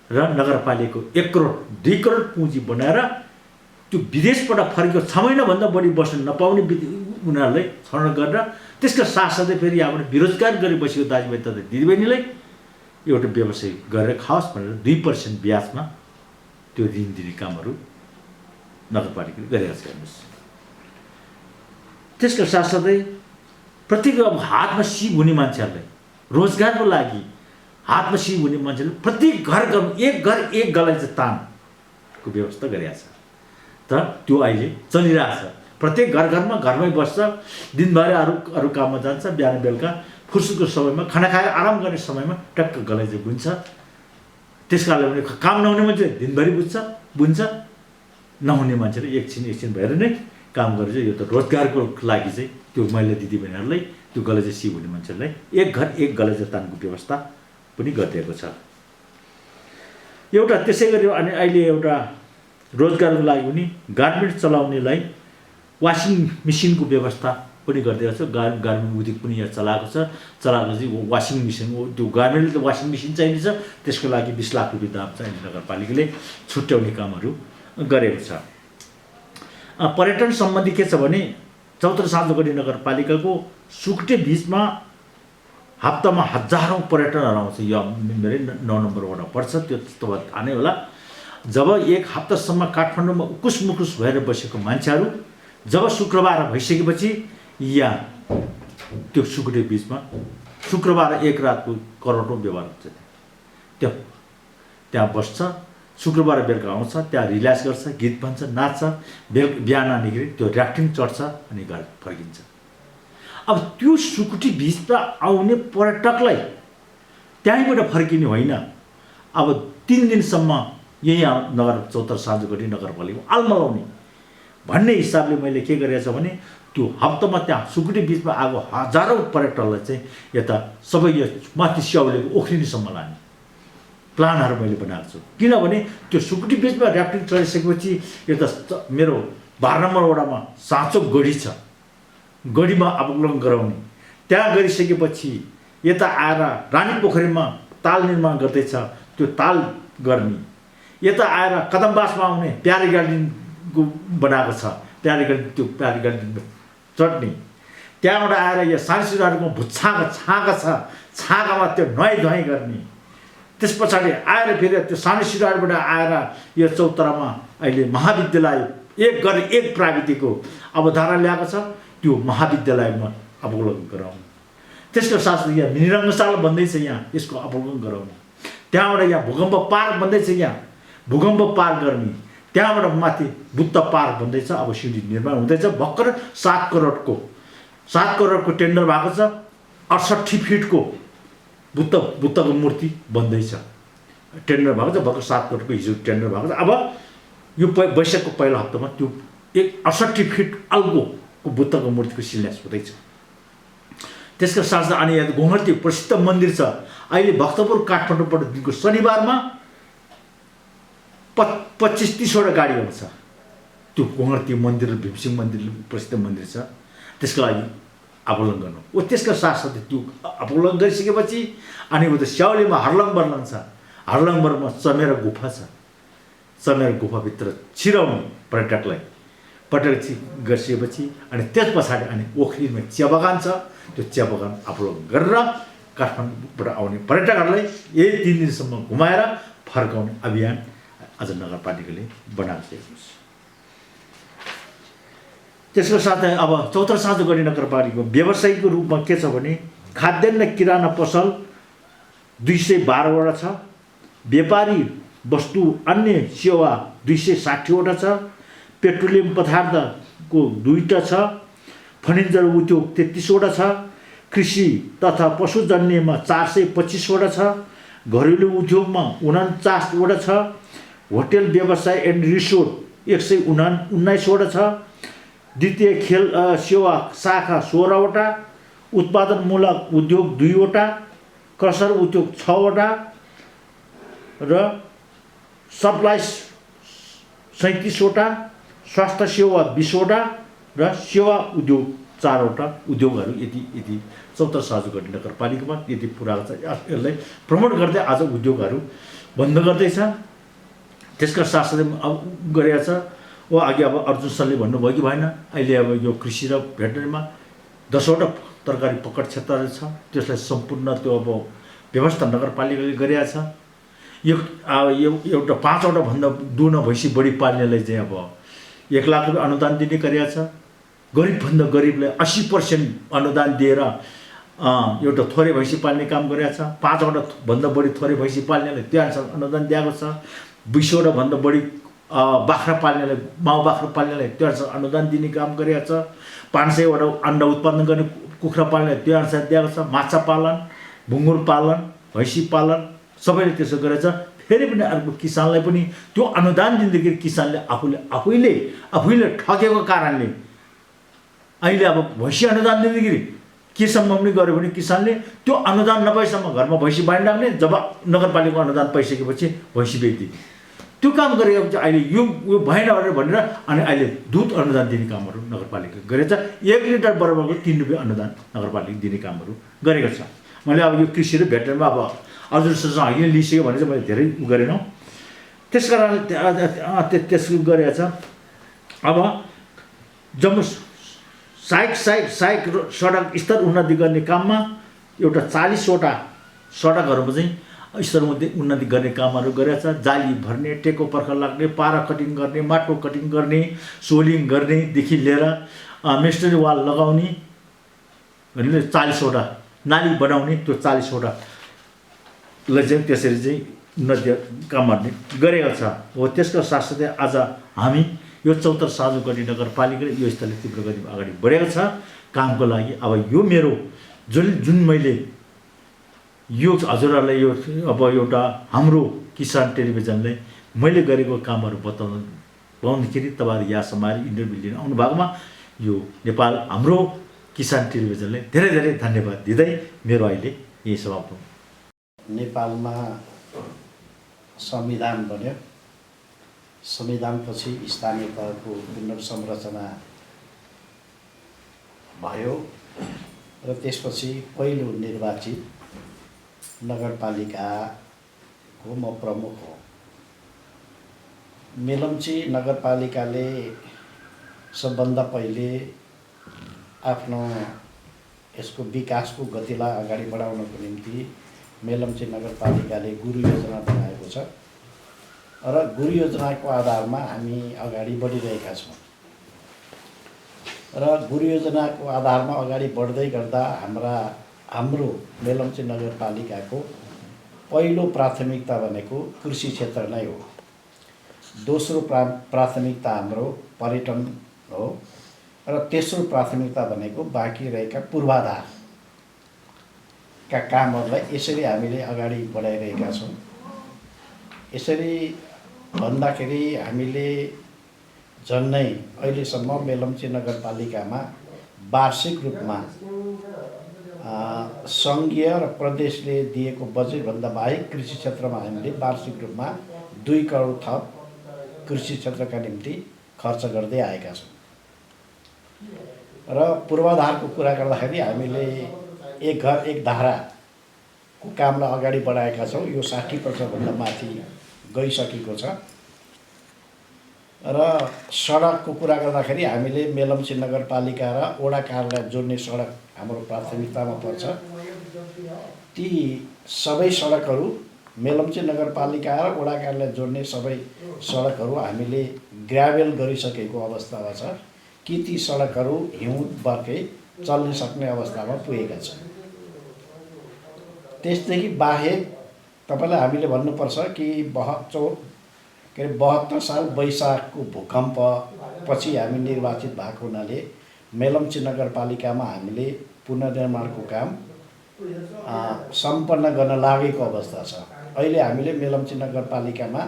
[SPEAKER 3] र नगरपालिकाको 1 करोड 2 करोड पुँजी बनाएर त्यो विदेशबाट फर्केको 6 महिनाभन्दा बढी बस्न नपाउने उनीहरूलाई छनौट गरेर त्यसका साथसाथै फेरि अब बेरोजगार गरी बसेको दाजुभाइ तथा दिदीबहिनीलाई एउटा व्यवसाय गरेर खाओस् भनेर 2% ब्याजमा त्यो ऋण दिने कामहरू नगरपालिकाले गरिरहेको छ हेर्नुहोस्। त्यसका साथसाथै प्रत्येक अब हातमा सिप हुने मान्छेहरूलाई रोजगारको लागि हातमा सिप हुने मान्छेले प्रत्येक घर एक घर एक गलाई चाहिँ तानको व्यवस्था गरिरहेको छ। तर त्यो अहिले चलिरहेछ। प्रत्येक घरमै बस्छ, दिनभरि अरू काममा जान्छ, बिहान बेलुका फुर्सदको समयमा खाना खाएर आराम गर्ने समयमा टक्क गलाई चाहिँ बुन्छ। त्यस कारणले पनि काम नहुने मान्छे दिनभरि बुन्छ, नहुने मान्छेले एकछिन भएर नै काम गरेर यो त रोजगारको लागि चाहिँ त्यो महिला दिदीबहिनीहरूलाई त्यो गलैँचा सिप हुने मान्छेहरूलाई एक घर एक गलैँचा तानको व्यवस्था पनि गरिदिएको छ। एउटा त्यसै गरी अनि अहिले एउटा रोजगारको लागि पनि गार्मेन्ट चलाउनेलाई वासिङ मेसिनको व्यवस्था पनि गरिदिएको छ। गार्मेन्ट उद्योग पनि यहाँ चलाएको चाहिँ वासिङ मेसिन, त्यो गार्मेन्टले त वासिङ मेसिन चाहिन्छ, त्यसको लागि 20 लाख रुपियाँ दाम चाहिँ नगरपालिकाले छुट्याउने कामहरू गरेको छ। पर्यटन सम्बन्धी के छ भने चौतारा साँझोगढी नगरपालिकाको सुकुटे बिचमा हप्तामा हजारौँ पर्यटनहरू आउँछ। यो मेरै 9 नम्बर वडा पर्छ, त्यो तपाईँ थाहा नै होला। जब एक हप्तासम्म काठमाडौँमा उकुस मुकुस भएर बसेको मान्छेहरू जब शुक्रबार भइसकेपछि यहाँ त्यो सुकुटे बिचमा शुक्रबार एक रातको करोडौँ व्यवहार हुन्छ। त्यहाँ बस्छ, शुक्रबार बेलुका आउँछ, त्यहाँ रिल्याक्स गर्छ, गीत भन्छ, नाच्छ, बिहान निक्रि त्यो ऱ्याफ्टिङ चढ्छ अनि घर फर्किन्छ। अब त्यो सुकुटी बिचमा आउने पर्यटकलाई त्यहीँबाट फर्किने होइन, अब 3 दिनसम्म यही चौतारा साँझोगढी नगरपालिकामा आल्मलाउने भन्ने हिसाबले मैले के गरेको छ भने त्यो हप्तामा त्यहाँ सुकुटी बिचमा आएको हजारौँ पर्यटकलाई चाहिँ यता सबै यो माथि स्याउलेको ओखरिनीसम्म लाने प्लानहरू मैले बनाएको छु। किनभने त्यो सुकुटी बिचमा ऱ्याफ्टिङ चढिसकेपछि यता मेरो 12 नम्बर वडामा साँचो गढी छ, गढीमा अवलोकन गराउने, त्यहाँ गरिसकेपछि यता आएर रानी पोखरीमा ताल निर्माण गर्दैछ, त्यो ताल गर्ने, यता आएर कदमबासमा आउने प्यारी गार्डनको बनाएको छ, प्यारी गार्डन चट्नी, त्यहाँबाट आएर यो सानसिराहरूको भुच्छाको छाँगा छ, छाँगामा त्यो नुहाइ धुवाइ गर्ने, त्यस पछाडि आएर फेरि त्यो सानसिराबाट आएर यो चौतारामा अहिले महाविद्यालय एक गरी एक प्राविधिकको अवधारणा ल्याएको छ, त्यो महाविद्यालयमा अवलोकन गराउने, त्यसको साथै यहाँ मिनी रङ्गशाला बन्दैछ, यहाँ यसको अवलोकन गराउने, त्यहाँबाट यहाँ भूकम्प पार्क बन्दैछ, यहाँ भूकम्प पार्क गर्ने, त्यहाँबाट माथि बुद्ध पार्क बन्दैछ, अब सिँढी निर्माण हुँदैछ, भर्खर 7 करोडको टेन्डर भएको छ, 68 फिटको बुद्धको मूर्ति बन्दैछ, टेन्डर भएको छ, भर्खर 7 करोडको हिजो टेन्डर भएको छ। अब यो वैशाखको पहिलो हप्तामा त्यो 68 फिट अल्गोको बुद्धको मूर्तिको शिलान्यास हुँदैछ। त्यसका साथसाथै अनि यहाँ घोङ्गर्ती प्रसिद्ध मन्दिर छ, अहिले भक्तपुर काठमाडौँबाट दिनको शनिबारमा 25-30 वटा गाडी आउँछ। त्यो घोङ्गर्ती मन्दिर भीमसिंह मन्दिर प्रसिद्ध मन्दिर छ, त्यसको लागि अवलोकन गर्नु हो। त्यसका साथसाथै त्यो अवलोकन गरिसकेपछि अनि उता स्याउलीमा हर्लङबर्लङ छ, हर्लङबर्लङमा चमेरा गुफा छ, चमेरा गुफाभित्र छिराउने पर्यटकलाई गरिसकेपछि अनि त्यस पछाडि अनि ओखरीमा चिया बगान छ, त्यो चिया बगान अवलोकन गरेर काठमाडौँबाट आउने पर्यटकहरूलाई यही 3 दिनसम्म घुमाएर फर्काउने अभियान आज नगरपालिकाले बनाएको छ। त्यसको साथै अब चौतारा साँझोगढी नगरपालिकाको व्यवसायिकको रूपमा के छ भने खाद्यान्न किराना पसल 212 वटा छ, व्यापारी वस्तु अन्य सेवा 260 वटा छ, पेट्रोलियम पदार्थको 2टा छ, फर्निचर उद्योग 33 वटा छ, कृषि तथा पशुजन्यमा 425 वटा छ, घरेलु उद्योगमा 49 वटा छ, होटल व्यवसाय एन्ड रिसोर्ट 119 वटा छ, द्वितीय खेल सेवा शाखा 16 वटा, उत्पादनमूलक उद्योग 2 वटा, क्रसर उद्योग 6 वटा र सप्लाई 37 वटा, स्वास्थ्य सेवा 20 वटा र सेवा उद्योग 4 वटा उद्योगहरू यति चौतारा साँझोगढी नगरपालिकामा यति पुरा छ। यसलाई प्रमोट गर्दै आज उद्योगहरू बन्द गर्दैछ। त्यसका साथसाथै अब गरेको छ ओ अघि अब अर्जुन सरले भन्नुभयो कि भएन, अहिले अब यो कृषि र भेटनरीमा 10 वटा तरकारी पकड क्षेत्रहरू छ, त्यसलाई सम्पूर्ण त्यो अब व्यवस्था नगरपालिकाले गरिएको छ। एउटा 5वटा भन्दा दुना भैँसी बढी पाल्नेलाई चाहिँ अब 1 लाख रुपियाँ अनुदान दिने गरेको छ। गरिबभन्दा गरिबलाई 80% अनुदान दिएर एउटा थोरै भैँसी पाल्ने काम गरेको छ। 5वटा भन्दा बढी थोरै भैँसी पाल्नेलाई त्यो अनुसार अनुदान दिएको छ। 20वटा भन्दा बढी बाख्रा पाल्नेलाई माउ बाख्रा पाल्नेलाई त्यो अनुसार अनुदान दिने काम गरेको छ। 500वटा अन्डा उत्पादन गर्ने कुखुरा पाल्नेलाई त्यो अनुसार दिएको छ। माछा पालन, भुङ्गुर पालन, भैँसी पालन सबैले त्यसो गरेछ। फेरि पनि अर्को किसानलाई पनि त्यो अनुदान दिँदाखेरि किसानले आफैले ठगेको कारणले अहिले अब भैँसी अनुदान दिँदाखेरि केसम्म पनि गऱ्यो भने किसानले त्यो अनुदान नपाएसम्म घरमा भैँसी बाँडिराख्ने, जब नगरपालिकाको अनुदान पाइसकेपछि भैँसी बेच्दिने त्यो काम गरेको चाहिँ अहिले यो भएन भनेर अनि अहिले दुध अनुदान दिने कामहरू नगरपालिका गरेछ। 1 लिटर बराबरको 3 रुपियाँ अनुदान नगरपालिका दिने कामहरू गरेको छ। मैले अब यो कृषि र भेटरमा अब हजुरसँग अहिले लिइसक्यो भने चाहिँ मैले धेरै गरेनौँ। त्यस कारणले त्यसको गरेको छ। अब जम्मू सहायक सडक स्तर उन्नति गर्ने काममा एउटा 40वटा सडकहरूमा चाहिँ स्तर उन्नति गर्ने कामहरू गरेको छ। जाली भर्ने, टेको पर्खा लाग्ने, पारा कटिङ गर्ने, माटो कटिङ गर्ने, सोलिङ गर्नेदेखि लिएर मेस्टरी वाल लगाउने भने 40वटा नाली बनाउने, त्यो 40वटालाई चाहिँ त्यसरी चाहिँ उन्नति कामहरूले गरेको छ। हो त्यसको साथसाथै आज हामी यो चौतारा साँझुकटी नगरपालिकाले यो स्तरले तीव्र गतिमा अगाडि बढेको छ कामको लागि। अब यो मेरो जुन मैले यो हजुरहरूलाई यो अब एउटा हाम्रो किसान टेलिभिजनलाई मैले गरेको कामहरू बताउँदाखेरि तपाईँहरू यहाँसम्म इन्टरभ्यू लिन आउनु भएकोमा यो नेपाल हाम्रो किसान टेलिभिजनले धेरै धेरै धन्यवाद दिँदै मेरो अहिले यही समाप्त हो।
[SPEAKER 4] नेपालमा संविधान बन्यो। संविधानपछि स्थानीय तहको पुनर्संरचना भयो र त्यसपछि पहिलो निर्वाचित नगरपालिकाको म प्रमुख हो। मेलम्ची नगरपालिकाले सबभन्दा पहिले आफ्नो यसको विकासको गतिलाई अगाडि बढाउनको निम्ति मेलम्ची नगरपालिकाले गुरु योजना बनाएको छ र गुरु योजनाको आधारमा हामी अगाडि बढिरहेका छौँ। र गुरु योजनाको आधारमा अगाडि बढ्दै गर्दा हाम्रो मेलम्ची नगरपालिकाको पहिलो प्राथमिकता भनेको कृषि क्षेत्र नै हो। दोस्रो प्राथमिकता हाम्रो पर्यटन हो र तेस्रो प्राथमिकता भनेको बाँकी रहेका पूर्वाधारका कामहरूलाई यसरी हामीले अगाडि बढाइरहेका छौँ। यसरी भन्दाखेरि हामीले झन्नै अहिलेसम्म मेलम्ची नगरपालिकामा वार्षिक रूपमा सङ्घीय र प्रदेशले दिएको बजेटभन्दा बाहेक कृषि क्षेत्रमा हामीले वार्षिक रूपमा 2 करोड थप कृषि क्षेत्रका निम्ति खर्च गर्दै आएका छौँ। र पूर्वाधारको कुरा गर्दाखेरि हामीले एक घर एक धाराको कामलाई अगाडि बढाएका छौँ। यो 60% भन्दा माथि गइसकेको छ। र सडकको कुरा गर्दाखेरि हामीले मेलम्ची नगरपालिका र वडा कार्यालय जोड्ने सडक हाम्रो प्राथमिकतामा पर्छ। ती सबै सडकहरू मेलम्ची नगरपालिका र वडा कार्यालय जोड्ने सबै सडकहरू हामीले ग्राभेल गरिसकेको अवस्थामा छ कि ती सडकहरू हिउँ बर्खे चल्न सक्ने अवस्थामा पुगेका छन्। त्यसदेखि बाहेक तपाईँलाई हामीले भन्नुपर्छ कि 72 साल वैशाखको भूकम्प पछि हामी निर्वाचित भएको हुनाले मेलम्ची नगरपालिकामा हामीले पुनर्निर्माणको काम सम्पन्न गर्न लागेको अवस्था छ। अहिले हामीले मेलम्ची नगरपालिकामा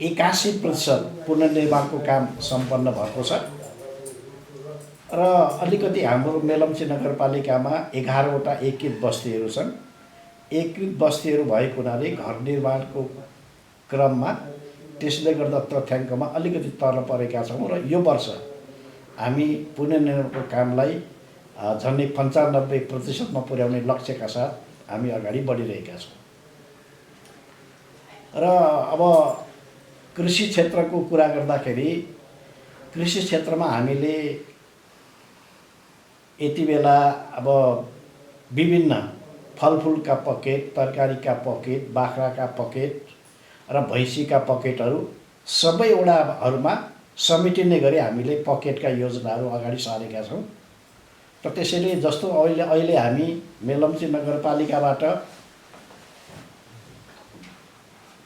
[SPEAKER 4] 81% पुनर्निर्माणको काम सम्पन्न भएको छ र अलिकति हाम्रो मेलम्ची नगरपालिकामा 11वटा एकीकृत बस्तीहरू छन्। एकीकृत बस्तीहरू भएको हुनाले घर निर्माणको क्रममा त्यसले गर्दा तथ्याङ्कमा अलिकति तल परेका छौँ र यो वर्ष हामी पुनर्निर्माणको कामलाई झन्डै 95%मा पुर्याउने लक्ष्यका साथ हामी अगाडि बढिरहेका छौँ। र अब कृषि क्षेत्रको कुरा गर्दाखेरि कृषि क्षेत्रमा हामीले यति बेला अब विभिन्न फलफुलका पकेट, तरकारीका पकेट, बाख्राका पकेट र भैँसीका पकेटहरू सबै वडाहरूमा समेटिने गरी हामीले पकेटका योजनाहरू अगाडि सारेका छौँ। र त्यसैले जस्तो अहिले हामी मेलम्ची नगरपालिकाबाट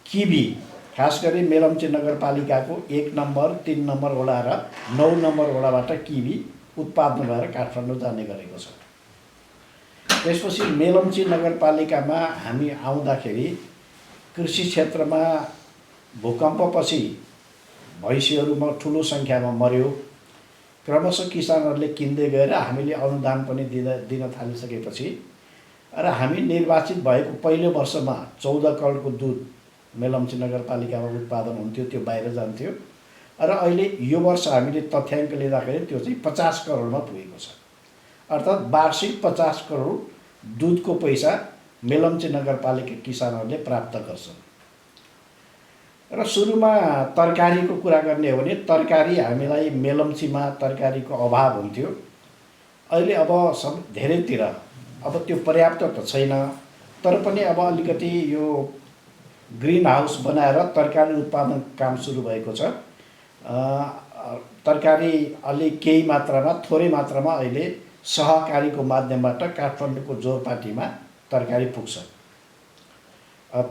[SPEAKER 4] किबी, खास गरी मेलम्ची नगरपालिकाको 1 नम्बर, 3 नम्बर वडा र 9 नम्बर वडाबाट किबी उत्पादन भएर काठमाडौँ जाने गरेको छ। त्यसपछि मेलम्ची नगरपालिकामा हामी आउँदाखेरि कृषि क्षेत्रमा भूकम्पपछि भैँसीहरूमा ठुलो सङ्ख्यामा मर्यो। क्रमशः किसानहरूले किन्दै गएर हामीले अनुदान पनि दिन थालिसकेपछि र हामी निर्वाचित भएको पहिलो वर्षमा 14 करोडको दुध मेलम्ची नगरपालिकामा उत्पादन हुन्थ्यो, त्यो बाहिर जान्थ्यो। र अहिले यो वर्ष हामीले तथ्याङ्क लिँदाखेरि त्यो चाहिँ 50 करोडमा पुगेको छ। अर्थात् वार्षिक 50 करोड दुधको पैसा मेलम्ची नगरपालिका किसानहरूले प्राप्त गर्छन्। र सुरुमा तरकारीको कुरा गर्ने हो भने तरकारी हामीलाई मेलम्चीमा तरकारीको अभाव हुन्थ्यो। अहिले अब धेरैतिर अब त्यो पर्याप्त त छैन, तर पनि अब अलिकति यो ग्रिन हाउस बनाएर तरकारी उत्पादन काम सुरु भएको छ। तरकारी अलि केही मात्रामा, थोरै मात्रामा अहिले सहकारीको माध्यमबाट काठमाडौँको जोरपाटीमा तरकारी पुग्छ,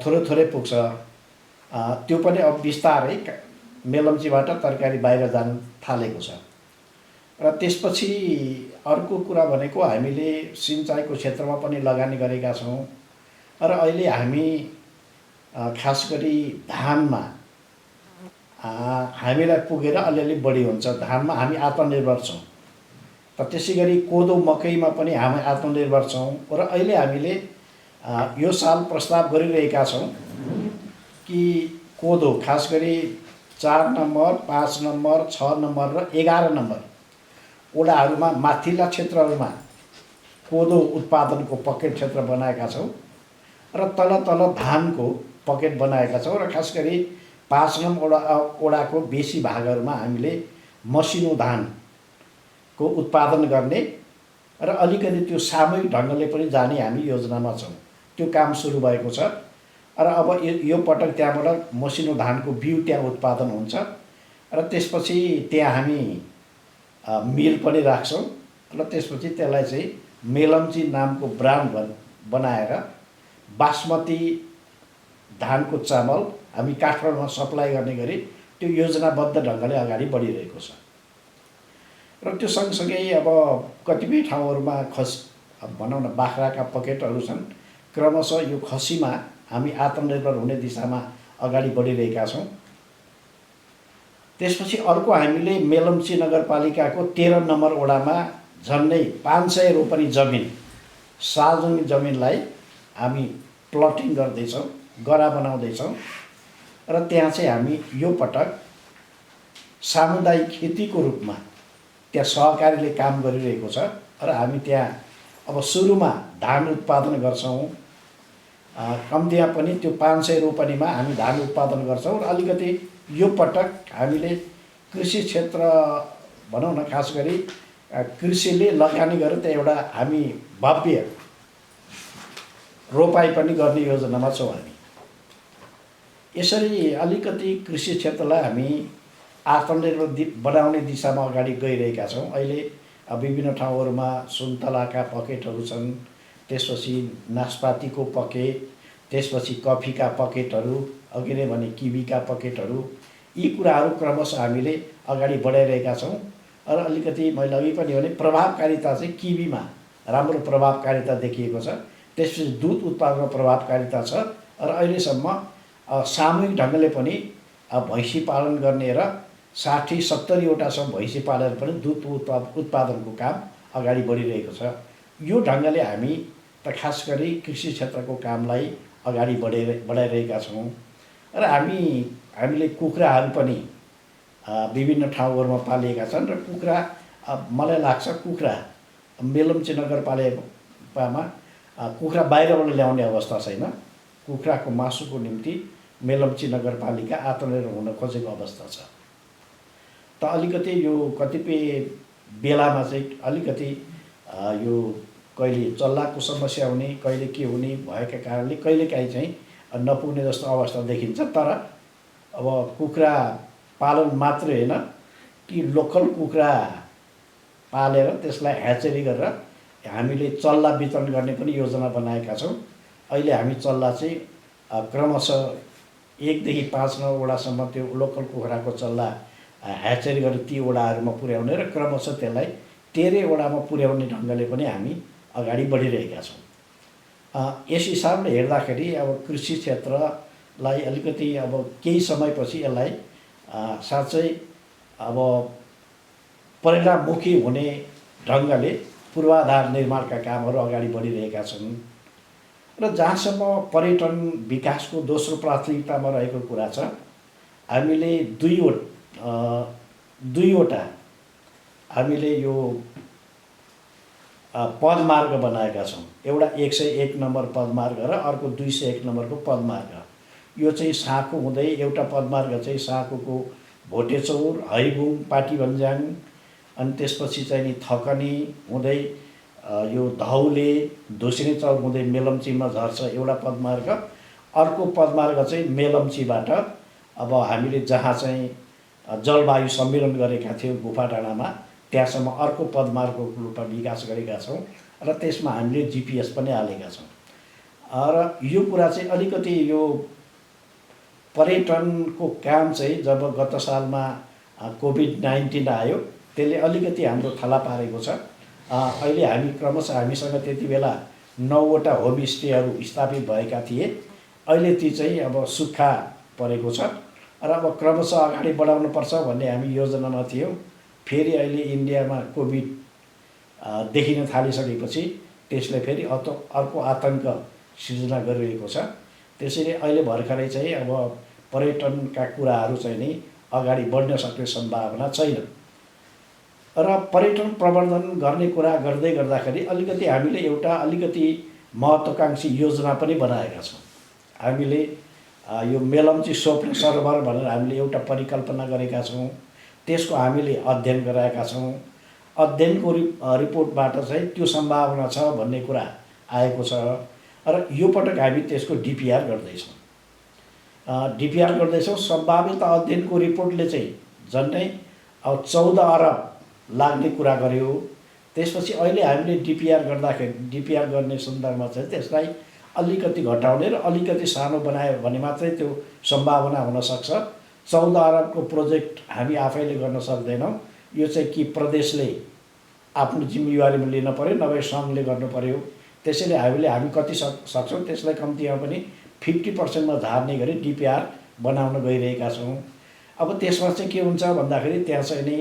[SPEAKER 4] थोरै पुग्छ। त्यो पनि अब बिस्तारै मेलम्चीबाट तरकारी बाहिर जान थालेको छ। र त्यसपछि अर्को कुरा भनेको हामीले सिँचाइको क्षेत्रमा पनि लगानी गरेका छौँ। र अहिले हामी खास गरी धानमा हामीलाई पुगेर अलिअलि बढी हुन्छ। धानमा हामी आत्मनिर्भर छौँ। र त्यसै गरी कोदो मकैमा पनि हामी आत्मनिर्भर छौँ। र अहिले हामीले यो साल प्रस्ताव गरिरहेका छौँ कि कोदो खास गरी 4 नम्बर, 5 नम्बर, 6 नम्बर र 11 नम्बर वडाहरूमा माथिल्ला क्षेत्रहरूमा कोदो उत्पादनको पकेट क्षेत्र बनाएका छौँ र तल धानको पकेट बनाएका छौँ। र खास गरी 5 नम्बर वडाको बेसी भागहरूमा हामीले मसिनो धानको उत्पादन गर्ने र अलिकति त्यो सामूहिक ढङ्गले पनि जाने हामी योजनामा छौँ। त्यो काम सुरु भएको छ। र अब यो पटक त्यहाँबाट मसिनो धानको बिउ त्यहाँ उत्पादन हुन्छ र त्यसपछि त्यहाँ हामी मिल पनि राख्छौँ। र त्यसपछि त्यसलाई चाहिँ मेलम्ची नामको ब्रान्ड बनाएर बासमती धानको चामल हामी काठमाडौँमा सप्लाई गर्ने गरी त्यो योजनाबद्ध ढङ्गले अगाडि बढिरहेको छ। र त्यो सँगसँगै अब कतिपय ठाउँहरूमा भनौँ न बाख्राका पकेटहरू छन्। क्रमशः यो खसीमा हामी आत्मनिर्भर हुने दिशामा अगाडि बढिरहेका छौँ। त्यसपछि अर्को हामीले मेलम्ची नगरपालिकाको 13 नम्बर वडामा झन्डै 500 रोपनी जमिन, सार्वजनिक जमिनलाई हामी प्लटिङ गर्दैछौँ, गरा बनाउँदैछौँ। र त्यहाँ चाहिँ हामी यो पटक सामुदायिक खेतीको रूपमा त्यहाँ सहकारीले काम गरिरहेको छ। र हामी त्यहाँ अब सुरुमा धान उत्पादन गर्छौँ। कम्तीमा पनि त्यो 500 रोपनीमा हामी धान उत्पादन गर्छौँ। र अलिकति यो पटक हामीले कृषि क्षेत्र भनौँ न, खास गरी कृषिले लगानी गरेर त्यहाँ एउटा हामी भव्य रोपाई पनि गर्ने योजनामा छौँ हामी। यसरी अलिकति कृषि क्षेत्रलाई हामी आत्मनिर्भर बनाउने दिशामा अगाडि गइरहेका छौँ। अहिले विभिन्न ठाउँहरूमा सुन्तलाका पकेटहरू छन्, त्यसपछि नास्पातीको पकेट, त्यसपछि कफीका पकेटहरू, अघि नै भने किवीका पकेटहरू, यी कुराहरू क्रमशः हामीले अगाडि बढाइरहेका छौँ। र अलिकति मैले अघि पनि भने प्रभावकारिता चाहिँ किवीमा राम्रो प्रभावकारिता देखिएको छ। त्यसपछि दुध उत्पादनमा प्रभावकारिता छ। र अहिलेसम्म सामूहिक ढङ्गले पनि भैँसी पालन गर्ने र 60-70 वटासम्म भैँसी पालेर पनि दुध उत्पादनको काम अगाडि बढिरहेको छ। यो ढङ्गले हामी त खास गरी कृषि क्षेत्रको कामलाई अगाडि बढाइरहेका छौँ। र हामीले कुखुराहरू पनि विभिन्न ठाउँहरूमा पालिएका छन्। र कुखुरा मलाई लाग्छ कुखुरा मेलम्ची नगरपालिकामा कुखुरा बाहिरबाट ल्याउने अवस्था छैन। कुखुराको मासुको निम्ति मेलम्ची नगरपालिका आत्मनिर्भर हुन खोजेको अवस्था छ। त अलिकति यो कतिपय बेलामा चाहिँ अलिकति यो कहिले चल्लाको समस्या हुने, कहिले के हुने भएका कारणले कहिलेकाहीँ चाहिँ नपुग्ने जस्तो अवस्था देखिन्छ। तर अब कुखुरा पालन मात्रै होइन, ती लोकल कुखुरा पालेर त्यसलाई ह्याचरी गरेर हामीले चल्ला वितरण गर्ने पनि योजना बनाएका छौँ। अहिले हामी चल्ला चाहिँ क्रमशः 1 देखि 5-9 वडासम्म त्यो लोकल कुखुराको चल्ला ह्याचरी गरेर ती वडाहरूमा पुर्याउने र क्रमशः त्यसलाई 13 वडामा पुर्याउने ढङ्गले पनि हामी अगाडि बढिरहेका छौँ। यस हिसाबले हेर्दाखेरि अब कृषि क्षेत्रलाई अलिकति अब केही समयपछि यसलाई साँच्चै अब परिणाममुखी हुने ढङ्गले पूर्वाधार निर्माणका कामहरू अगाडि बढिरहेका छन्। र जहाँसम्म पर्यटन विकासको दोस्रो प्राथमिकतामा रहेको कुरा छ, हामीले दुईवटा हामीले यो पदमार्ग बनाएका छौँ। एउटा 101 नम्बर पदमार्ग र अर्को 201 नम्बरको पदमार्ग। यो चाहिँ साँखु हुँदै एउटा पदमार्ग चाहिँ साँखुको भोटेचौर, हैबुङ, पाटीभन्ज्याङ, अनि त्यसपछि चाहिँ नि थकनी हुँदै यो धौले, धुसिनी चौर हुँदै मेलम्चीमा झर्छ एउटा पदमार्ग। अर्को पदमार्ग चाहिँ मेलम्चीबाट अब हामीले जहाँ चाहिँ जलवायु सम्मेलन गरेका थियौँ गुफा डाँडामा, त्यहाँसम्म अर्को पदमार्गको रूपमा विकास गरेका छौँ र त्यसमा हामीले GPS पनि हालेका छौँ। र यो कुरा चाहिँ अलिकति यो पर्यटनको काम चाहिँ जब गत सालमा कोभिड-19 आयो त्यसले अलिकति हाम्रो थला पारेको छ। अहिले हामी क्रमशः हामीसँग त्यति बेला 9वटा होमस्टेहरू स्थापित भएका थिए। अहिले ती चाहिँ अब सुक्खा परेको छ र अब क्रमशः अगाडि बढाउनुपर्छ भन्ने हामी योजनामा थियौँ। फेरि अहिले इन्डियामा कोभिड देखिन थालिसकेपछि त्यसले फेरि अर्को आतङ्क सिर्जना गरिरहेको छ। त्यसैले अहिले भर्खरै चाहिँ अब पर्यटनका कुराहरू चाहिँ नि अगाडि बढ्न सक्ने सम्भावना छैन। र पर्यटन प्रवर्धन गर्ने कुरा गर्दै गर्दाखेरि अलिकति हामीले एउटा अलिकति महत्त्वाकांक्षी योजना पनि बनाएका छौँ। हामीले यो मेलम्ची स्वप्न सरोवर भनेर हामीले एउटा परिकल्पना गरेका छौँ। त्यसको हामीले अध्ययन गराएका छौँ। अध्ययनको रिपोर्टबाट चाहिँ त्यो सम्भावना छ भन्ने कुरा आएको छ र यो पटक हामी त्यसको DPR गर्दैछौँ। सम्भावित अध्ययनको रिपोर्टले चाहिँ झन्डै अब 14 अरब लाग्ने कुरा गर्यो। त्यसपछि अहिले हामीले DPR गर्ने सन्दर्भमा चाहिँ त्यसलाई अलिकति घटाउने र अलिकति सानो बनायो भने मात्रै त्यो सम्भावना हुनसक्छ। 14 अरबको प्रोजेक्ट हामी आफैले गर्न सक्दैनौँ। यो चाहिँ कि प्रदेशले आफ्नो जिम्मेवारीमा लिन पर्यो, नभए सङ्घले गर्नु पर्यो। त्यसैले हामी कति सक्छौँ त्यसलाई कम्तीमा पनि 50% मा झार्ने गरी DPR बनाउन गइरहेका छौँ। अब त्यसमा चाहिँ के हुन्छ भन्दाखेरि त्यहाँ चाहिँ नि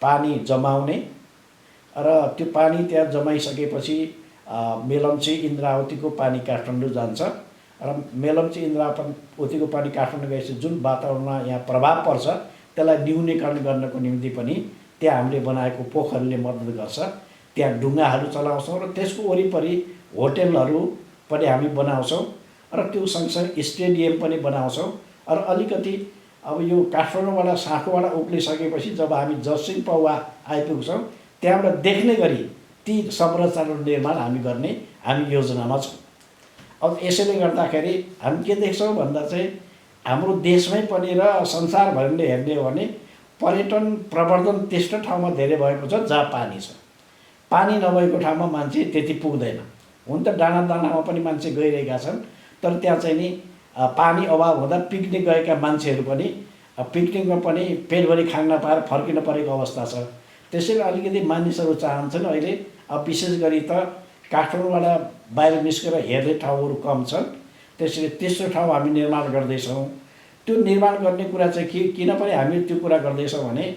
[SPEAKER 4] पानी जमाउने र त्यो पानी त्यहाँ जमाइसकेपछि मेलम्ची इन्द्रावतीको पानी काठमाडौँ जान्छ र मेलम्ची इन्द्रावतीको पानी काठमाडौँ गएपछि जुन वातावरणमा यहाँ प्रभाव पर्छ त्यसलाई न्यूनीकरण गर्नको निम्ति पनि त्यहाँ हामीले बनाएको पोखरीले मद्दत गर्छ। त्यहाँ ढुङ्गाहरू चलाउँछौँ र त्यसको वरिपरि होटेलहरू पनि हामी बनाउँछौँ र त्यो सँगसँगै स्टेडियम पनि बनाउँछौँ। र अलिकति अब यो काठमाडौँबाट साँखुबाट उक्लिसकेपछि जब हामी जसिङ पौवा आइपुग्छौँ त्यहाँबाट देख्ने गरी ती संरचनाहरू निर्माण हामी योजनामा छौँ। अब यसैले गर्दाखेरि हामी के देख्छौँ भन्दा चाहिँ हाम्रो देशमै पनि र संसारभरिले हेर्ने हो भने पर्यटन प्रवर्धन त्यस्तो ठाउँमा धेरै भएको छ जहाँ पानी छ। पानी नभएको ठाउँमा मान्छे त्यति पुग्दैन। हुन त डाँडामा पनि मान्छे गइरहेका छन्, तर त्यहाँ चाहिँ नि पानी अभाव हुँदा पिकनिक गएका मान्छेहरू पनि पिकनिकमा पनि पेटभरि खान नपाएर फर्किन परेको अवस्था छ। त्यसैले अलिकति मानिसहरू चाहन्छन् अहिले अब विशेष गरी त काठमाडौँबाट बाहिर निस्केर हेर्ने ठाउँहरू कम छन्। त्यसैले तेस्रो ठाउँ हामी निर्माण गर्दैछौँ। त्यो निर्माण गर्ने कुरा चाहिँ किन पनि हामी त्यो कुरा गर्दैछौँ भने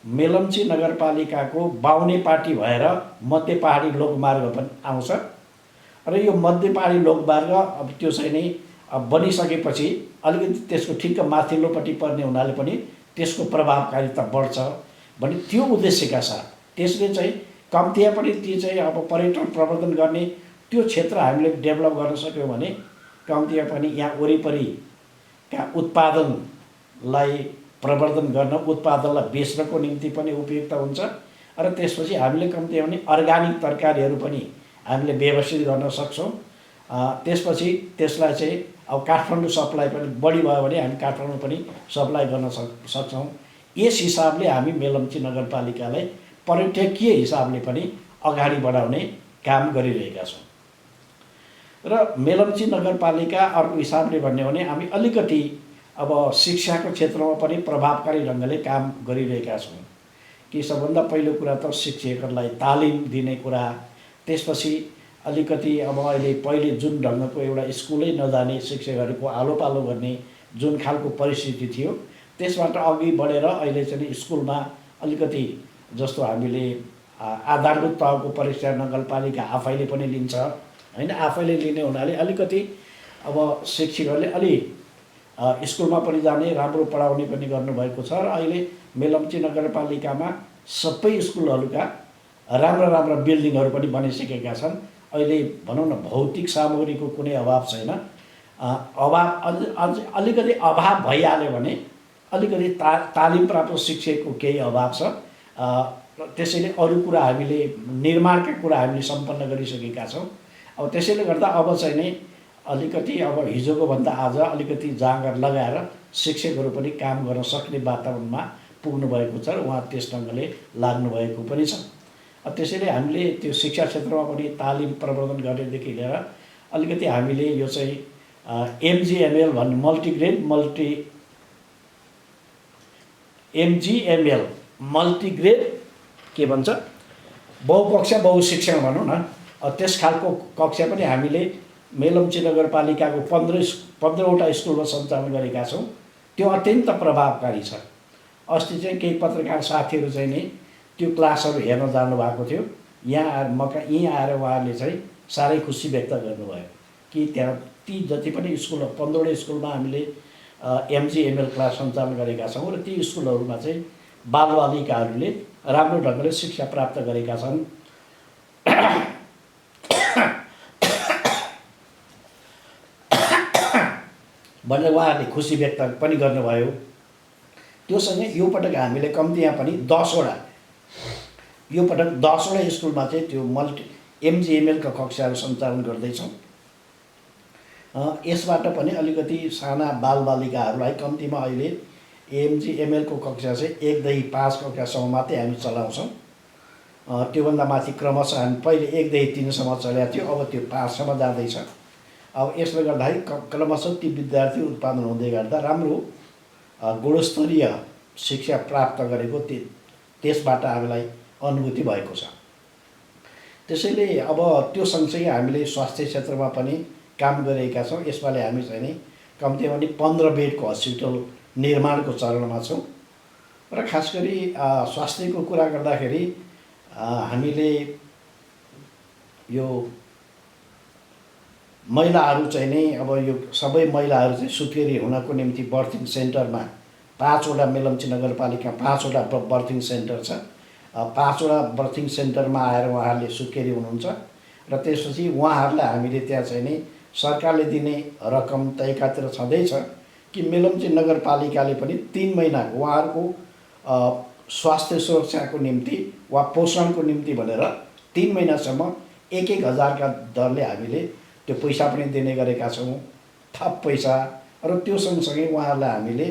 [SPEAKER 4] मेलम्ची नगरपालिकाको बाहुने पाटी भएर मध्य पहाडी लोकमार्ग पनि आउँछ र यो मध्य पहाडी लोकमार्ग अब त्यो चाहिँ नि बनिसकेपछि अलिकति त्यसको ठिक्क माथिल्लोपट्टि पर्ने हुनाले पनि त्यसको प्रभावकारिता बढ्छ भन्ने त्यो उद्देश्यका साथ त्यसले चाहिँ कम्तीमा पनि ती चाहिँ अब पर्यटन प्रवर्धन गर्ने त्यो क्षेत्र हामीले डेभलप गर्न सक्यौँ भने कम्तीमा पनि यहाँ वरिपरिका उत्पादनलाई प्रवर्धन गर्न, उत्पादनलाई बेच्नको निम्ति पनि उपयुक्त हुन्छ र त्यसपछि हामीले कम्ती भने अर्ग्यानिक तरकारीहरू पनि हामीले व्यवस्थित गर्न सक्छौँ। त्यसपछि त्यसलाई चाहिँ अब काठमाडौँ सप्लाई पनि बढी भयो भने हामी काठमाडौँ पनि सप्लाई गर्न सक्छौँ। यस हिसाबले हामी मेलम्ची नगरपालिकालाई पर्यटकीय हिसाबले पनि अगाडि बढाउने काम गरिरहेका छौँ। र मेलम्ची नगरपालिका अर्को हिसाबले भन्यो भने हामी अलिकति अब शिक्षाको क्षेत्रमा पनि प्रभावकारी ढङ्गले काम गरिरहेका छौँ। कि सबभन्दा पहिलो कुरा त शिक्षकहरूलाई तालिम दिने कुरा, त्यसपछि अलिकति अब अहिले पहिले जुन ढङ्गको एउटा स्कुलै नजाने शिक्षकहरूको आलो पालो गर्ने जुन खालको परिस्थिति थियो, त्यसबाट अघि बढेर अहिले चाहिँ स्कुलमा अलिकति जस्तो हामीले आधारभूत तहको परीक्षा नगरपालिका आफैले पनि लिन्छ होइन। आफैले लिने हुनाले अलिकति अब शिक्षकहरूले अलि स्कुलमा पनि जाने, राम्रो पढाउने पनि गर्नुभएको छ। र अहिले मेलम्ची नगरपालिकामा सबै स्कुलहरूका राम्रा बिल्डिङहरू पनि बनिसकेका छन्। अहिले भनौँ न भौतिक सामग्रीको कुनै अभाव छैन। अलिकति अभाव भइहाल्यो भने अलिकति तालिम प्राप्त शिक्षकको केही अभाव छ। त्यसैले अरू कुरा हामीले निर्माणका कुरा हामीले सम्पन्न गरिसकेका छौँ। अब त्यसैले गर्दा अब चाहिँ नै अलिकति अब हिजोको भन्दा आज अलिकति जाँगर लगाएर शिक्षकहरू पनि काम गर्न सक्ने वातावरणमा पुग्नु भएको छ र उहाँ त्यस ढङ्गले लाग्नु भएको पनि छ। त्यसैले हामीले त्यो शिक्षा क्षेत्रमा पनि तालिम प्रवर्धन गर्नेदेखि लिएर अलिकति हामीले यो चाहिँ एमजिएमएल भन्ने मल्टिग्रेड के भन्छ बहुकक्षा बहुशिक्षण भनौँ न, त्यस खालको कक्षा पनि हामीले मेलम्ची नगरपालिकाको 15वटा स्कुलमा सञ्चालन गरेका छौँ। त्यो अत्यन्त प्रभावकारी छ। अस्ति चाहिँ केही पत्रकार साथीहरू चाहिँ नि त्यो क्लासहरू हेर्न जानुभएको थियो। यहाँ आएर उहाँहरूले चाहिँ साह्रै खुसी व्यक्त गर्नुभयो कि त्यहाँ ती जति पनि स्कुल 15वटा स्कुलमा हामीले एमजिएमएल क्लास सञ्चालन गरेका छौँ र ती स्कुलहरूमा चाहिँ बालबालिकाहरूले राम्रो ढङ्गले शिक्षा प्राप्त गरेका छन् भनेर उहाँहरूले खुसी व्यक्त पनि गर्नुभयो। त्योसँगै यो पटक हामीले कम्तीमा पनि 10वटा स्कुलमा चाहिँ त्यो एमजिएमएलका कक्षाहरू सञ्चालन गर्दैछौँ। यसबाट पनि अलिकति साना बालबालिकाहरूलाई कम्तीमा अहिले एमजिएमएलको कक्षा चाहिँ 1 देखि 5 कक्षासम्म मात्रै हामी चलाउँछौँ। त्योभन्दा माथि क्रमशः हामी पहिले 1 देखि 3सम्म चलेको थियो, अब त्यो 5सम्म जाँदैछ। अब यसले गर्दाखेरि क्रमशः ती विद्यार्थी उत्पादन हुँदै गर्दा राम्रो गुणस्तरीय शिक्षा प्राप्त गरेको त्यसबाट हामीलाई अनुभूति भएको छ। त्यसैले अब त्यो सँगसँगै हामीले स्वास्थ्य क्षेत्रमा पनि काम गरिरहेका छौँ। यसपालि हामी चाहिँ नि कम्तीमा पनि 15 बेडको हस्पिटल निर्माणको चरणमा छौँ। र खास गरी स्वास्थ्यको कुरा गर्दाखेरि हामीले यो महिलाहरू चाहिँ नै अब यो सबै महिलाहरू चाहिँ सुत्केरी हुनको निम्ति बर्थिङ सेन्टरमा 5वटा मेलम्ची नगरपालिका 5वटा बर्थिङ सेन्टर छ। 5वटा बर्थिङ सेन्टरमा आएर उहाँहरूले सुत्केरी हुनुहुन्छ र त्यसपछि उहाँहरूलाई हामीले त्यहाँ चाहिँ नि सरकारले दिने रकम त एकातिर छँदैछ कि मेलम्ची नगरपालिकाले पनि 3 महिना उहाँहरूको स्वास्थ्य सुरक्षाको निम्ति वा पोषणको निम्ति भनेर 3 महिनासम्म 1-1 हजारका दरले हामीले त्यो पैसा पनि दिने गरेका छौँ, थप पैसा। र त्यो सँगसँगै उहाँहरूलाई हामीले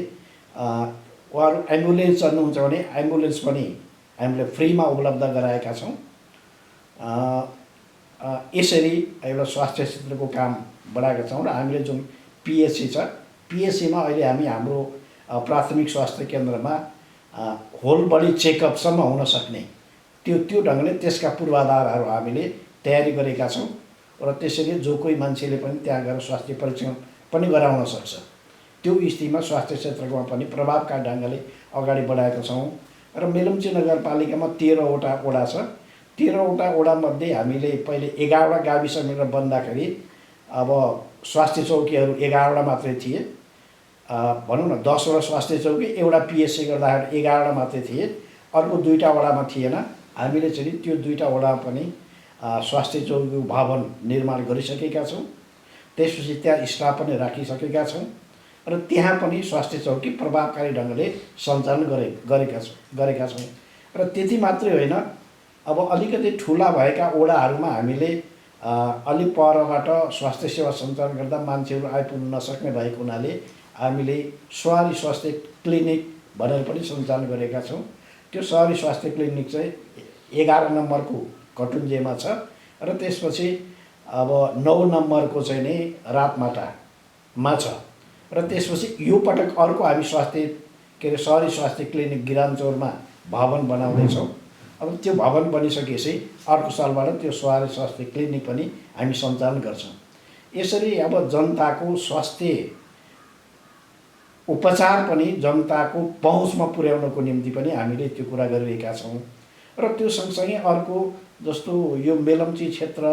[SPEAKER 4] उहाँहरू एम्बुलेन्स चढ्नुहुन्छ भने एम्बुलेन्स पनि हामीले फ्रीमा उपलब्ध गराएका छौँ। यसरी एउटा स्वास्थ्य क्षेत्रको काम बढाएका छौँ। र हामीले जुन पिएचसी छ, पिएचसीमा अहिले हामी हाम्रो प्राथमिक स्वास्थ्य केन्द्रमा होल बडी चेकअपसम्म हुन सक्ने त्यो ढङ्गले त्यसका पूर्वाधारहरू हामीले तयारी गरेका छौँ। र त्यसैले जो कोही मान्छेले पनि त्यहाँ गएर स्वास्थ्य परीक्षण पनि गराउन सक्छ। त्यो स्थितिमा स्वास्थ्य क्षेत्रमा पनि प्रभावकारी ढङ्गले अगाडि बढाएका छौँ। र मेलम्ची नगरपालिकामा 13वटा वडा छ। 13वटा वडामध्ये हामीले पहिले 11वटा गाविस मिलेर बन्दाखेरि अब स्वास्थ्य चौकीहरू 11वटा मात्रै थिए। भनौँ न 10वटा स्वास्थ्य चौकी, एउटा पिएचसी गर्दाखेरि 11वटा मात्रै थिए। अर्को 2टा वडामा थिएन। हामीले चाहिँ त्यो 2टा वडामा पनि स्वास्थ्य चौकीको भवन निर्माण गरिसकेका छौँ। त्यसपछि त्यहाँ स्टाफ पनि राखिसकेका छौँ र त्यहाँ पनि स्वास्थ्य चौकी प्रभावकारी ढङ्गले सञ्चालन गरेका छौँ। र त्यति मात्रै होइन, अब अलिकति ठुला भएका वडाहरूमा हामीले अलि परबाट स्वास्थ्य सेवा सञ्चालन गर्दा मान्छेहरू आइपुग्न नसक्ने भएको हुनाले हामीले सहरी स्वास्थ्य क्लिनिक भनेर पनि सञ्चालन गरेका छौँ। त्यो सहरी स्वास्थ्य क्लिनिक चाहिँ 11 नम्बरको कटुन्जेमा छ र त्यसपछि अब 9 नम्बरको चाहिँ नि रातमाटामा छ र त्यसपछि यो पटक अर्को हामी सहरी स्वास्थ्य क्लिनिक गिरानचौरमा भवन बनाउँदैछौँ। अब त्यो भवन बनिसकेपछि अर्को सालबाट त्यो सहरी स्वास्थ्य क्लिनिक पनि हामी सञ्चालन गर्छौँ। यसरी अब जनताको स्वास्थ्य उपचार पनि जनताको पहुँचमा पुर्याउनको निम्ति पनि हामीले त्यो कुरा गरिरहेका छौँ। र त्यो सँगसँगै अर्को जस्तो यो मेलम्ची क्षेत्र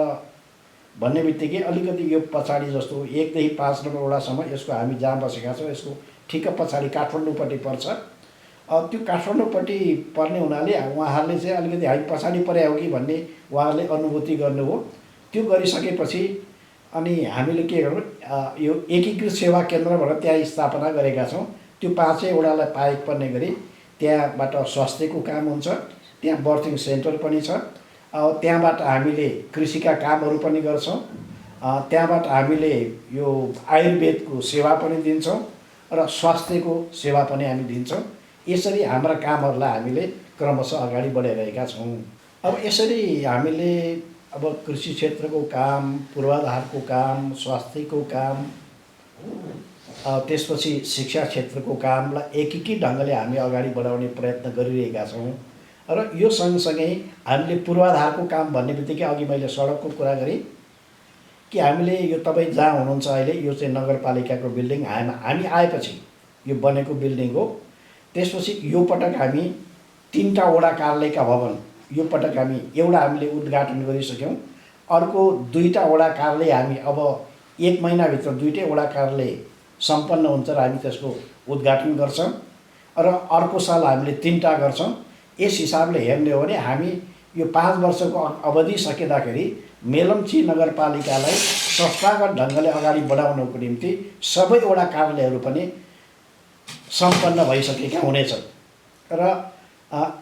[SPEAKER 4] भन्ने बित्तिकै अलिकति यो पछाडि जस्तो 1 देखि 5 नम्बर वडासम्म यसको हामी जहाँ बसेका छौँ यसको ठिक्क पछाडि काठमाडौँपट्टि पर्छ। त्यो काठमाडौँपट्टि पर्ने हुनाले उहाँहरूले चाहिँ अलिकति हामी पछाडि परे हो कि भन्ने उहाँहरूले अनुभूति गर्नुभयो। त्यो गरिसकेपछि अनि हामीले के गर्यौँ यो एकीकृत सेवा केन्द्र भनेर त्यहाँ स्थापना गरेका छौँ। त्यो 5 वडालाई पाएक पर्ने गरी त्यहाँबाट स्वास्थ्यको काम हुन्छ, त्यहाँ बर्थिङ सेन्टर पनि छ, त्यहाँबाट हामीले कृषिका कामहरू पनि गर्छौँ, त्यहाँबाट हामीले यो आयुर्वेदको सेवा पनि दिन्छौँ र स्वास्थ्यको सेवा पनि हामी दिन्छौँ। यसरी हाम्रा कामहरूलाई हामीले क्रमशः अगाडि बढाइरहेका छौँ। अब यसरी हामीले अब कृषि क्षेत्रको काम, पूर्वाधारको काम, स्वास्थ्यको काम, त्यसपछि शिक्षा क्षेत्रको कामलाई एकीकृत ढङ्गले हामी अगाडि बढाउने प्रयत्न गरिरहेका छौँ। र यो सँगसँगै हामीले पूर्वाधारको काम भन्ने बित्तिकै अघि मैले सडकको कुरा गरेँ कि हामीले यो तपाईँ जहाँ हुनुहुन्छ अहिले यो चाहिँ नगरपालिकाको बिल्डिङ हामी आएपछि यो बनेको बिल्डिङ हो। त्यसपछि यो पटक हामी 3टा वडा कार्यालयका भवन यो पटक एउटा हामीले उद्घाटन गरिसक्यौँ। अर्को 2टा वडा कार्यालय हामी अब 1 महिनाभित्र 2टै वडा कार्यालय सम्पन्न हुन्छ र हामी त्यसको उद्घाटन गर्छौँ र अर्को साल हामीले 3टा गर्छौँ। यस हिसाबले हेर्ने हो भने हामी यो 5 वर्षको अवधि सकिँदाखेरि मेलम्ची नगरपालिकालाई संस्थागत ढङ्गले अगाडि बढाउनको निम्ति सबै वडा कार्यालयहरू पनि सम्पन्न भइसकेका हुनेछन् र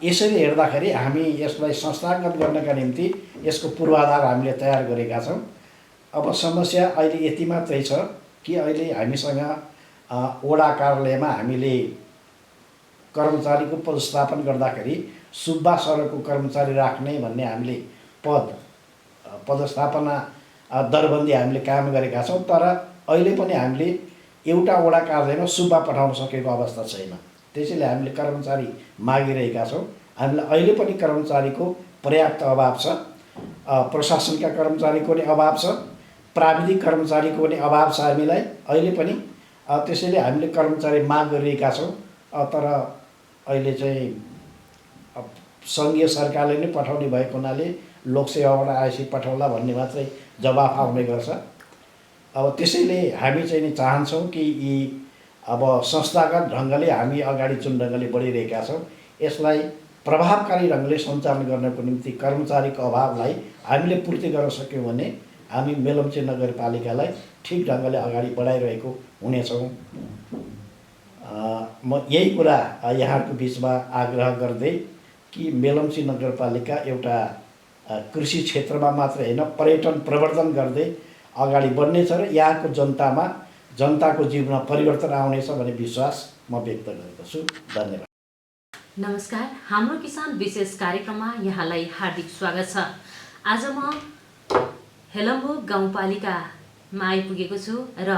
[SPEAKER 4] यसरी हेर्दाखेरि हामी यसलाई संस्थागत गर्नका निम्ति यसको पूर्वाधार हामीले तयार गरेका छौँ। अब समस्या अहिले यति मात्रै छ कि अहिले हामीसँग वडा कार्यालयमा हामीले कर्मचारीको पदस्थापन गर्दाखेरि सुब्बा सरको कर्मचारी राख्ने भन्ने हामीले पदस्थापना दरबन्दी हामीले काम गरेका छौँ। तर अहिले पनि हामीले एउटा वडा कार्यालयमा सुब्बा पठाउन सकेको अवस्था छैन। त्यसैले हामीले कर्मचारी मागिरहेका छौँ। हामीलाई अहिले पनि कर्मचारीको पर्याप्त अभाव छ, प्रशासनका कर्मचारीको पनि अभाव छ, प्राविधिक कर्मचारीको पनि अभाव छ हामीलाई अहिले पनि। त्यसैले हामीले कर्मचारी माग गरिरहेका छौँ। तर अहिले चाहिँ सङ्घीय सरकारले नै पठाउने भएको हुनाले लोकसेवाबाट आएपछि पठाउला भन्ने मात्रै जवाफ आउने गर्छ। अब त्यसैले हामी चाहिँ नि चाहन्छौँ कि यी अब संस्थागत ढङ्गले हामी अगाडि जुन ढङ्गले बढिरहेका छौँ यसलाई प्रभावकारी ढङ्गले सञ्चालन गर्नको निम्ति कर्मचारीको अभावलाई हामीले पूर्ति गर्न सक्यौँ भने हामी मेलम्ची नगरपालिकालाई ठिक ढङ्गले अगाडि बढाइरहेको हुनेछौँ। म यही कुरा यहाँहरूको बिचमा आग्रह गर्दै कि मेलम्ची नगरपालिका एउटा कृषि क्षेत्रमा मात्र होइन पर्यटन प्रवर्धन गर्दै अगाडि बढ्नेछ र यहाँको जनताको जीवनमा परिवर्तन आउनेछ भन्ने विश्वास म व्यक्त गर्दछु। धन्यवाद।
[SPEAKER 1] नमस्कार, हाम्रो किसान विशेष कार्यक्रममा यहाँलाई हार्दिक स्वागत छ। आज म हेलम्बु गाउँपालिकामा आइपुगेको छु र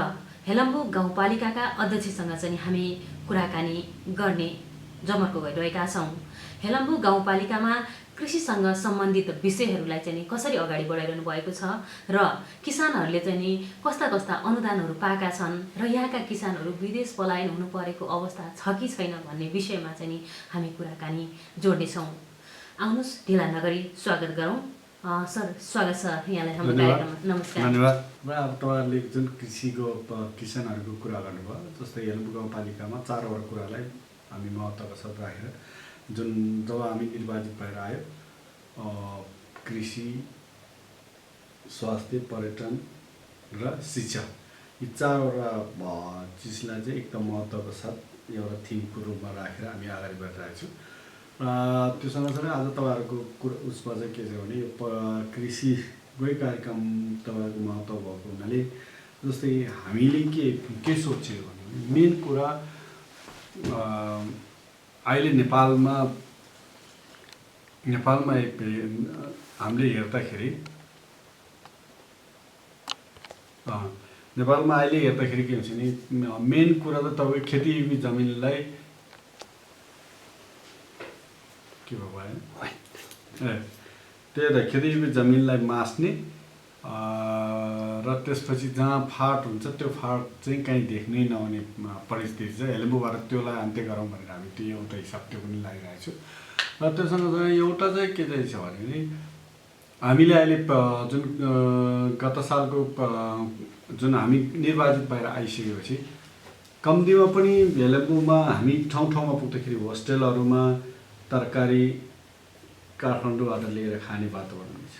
[SPEAKER 1] हेलम्बु गाउँपालिकाका अध्यक्षसँग चाहिँ हामी कुराकानी गर्ने जमर्को गरिरहेका छौँ। हेलम्बु गाउँपालिकामा कृषिसँग सम्बन्धित विषयहरूलाई चाहिँ कसरी अगाडि बढाइरहनु भएको छ र किसानहरूले चाहिँ कस्ता कस्ता अनुदानहरू पाएका छन् र यहाँका किसानहरू विदेश पलायन हुनु परेको अवस्था छ कि छैन भन्ने विषयमा चाहिँ हामी कुराकानी जोड्नेछौँ। आउनुहोस् ढिला नगरी स्वागत गरौँ। सर, स्वागत छ यहाँलाई हाम्रो कार्यक्रममा। नमस्कार।
[SPEAKER 5] धन्यवाद। र अब तपाईँहरूले जुन किसानहरूको कुरा गर्नुभयो, जस्तै हेलम्बु गाउँपालिकामा 4वटा कुरालाई हामी महत्त्वका साथ राखेर जुन जब हामी निर्वाचित भएर आयो कृषि, स्वास्थ्य, पर्यटन र शिक्षा यी 4वटा चिजलाई चाहिँ एकदम महत्त्वका साथ एउटा थिमको रूपमा राखेर हामी अगाडि बढिरहेको छौँ। त्यो सँगसँगै आज तपाईँहरूको कुरा उसमा चाहिँ के छ भने यो कृषिकै कार्यक्रम तपाईँहरूको महत्त्व भएको हुनाले जस्तै हामीले के सोच्यो भने मेन कुरा अहिले नेपालमा हामीले हेर्दाखेरि नेपालमा अहिले हेर्दाखेरि के हुन्छ भने मेन कुरा त तपाईँको खेतीयोग्य जमिनलाई के भयो त्यही त खेतीयोग्य जमिनलाई मास्ने र त्यसपछि जहाँ फाँट हुन्छ त्यो फाँट चाहिँ कहीँ देख्नै नहुने परिस्थिति छ। हेलेम्बुबाट त्योलाई अन्त्य गरौँ भनेर हामी त्यो एउटा हिसाब त्यो पनि लागिरहेको छु। र त्योसँग एउटा चाहिँ के चाहिँ छ भने हामीले अहिले जुन गत सालको जुन हामी निर्वाचित भएर आइसकेपछि कम्तीमा पनि हेलेम्बुमा हामी ठाउँ ठाउँमा पुग्दाखेरि होस्टेलहरूमा तरकारी काठमाडौँबाट लिएर खाने वातावरण हुन्छ।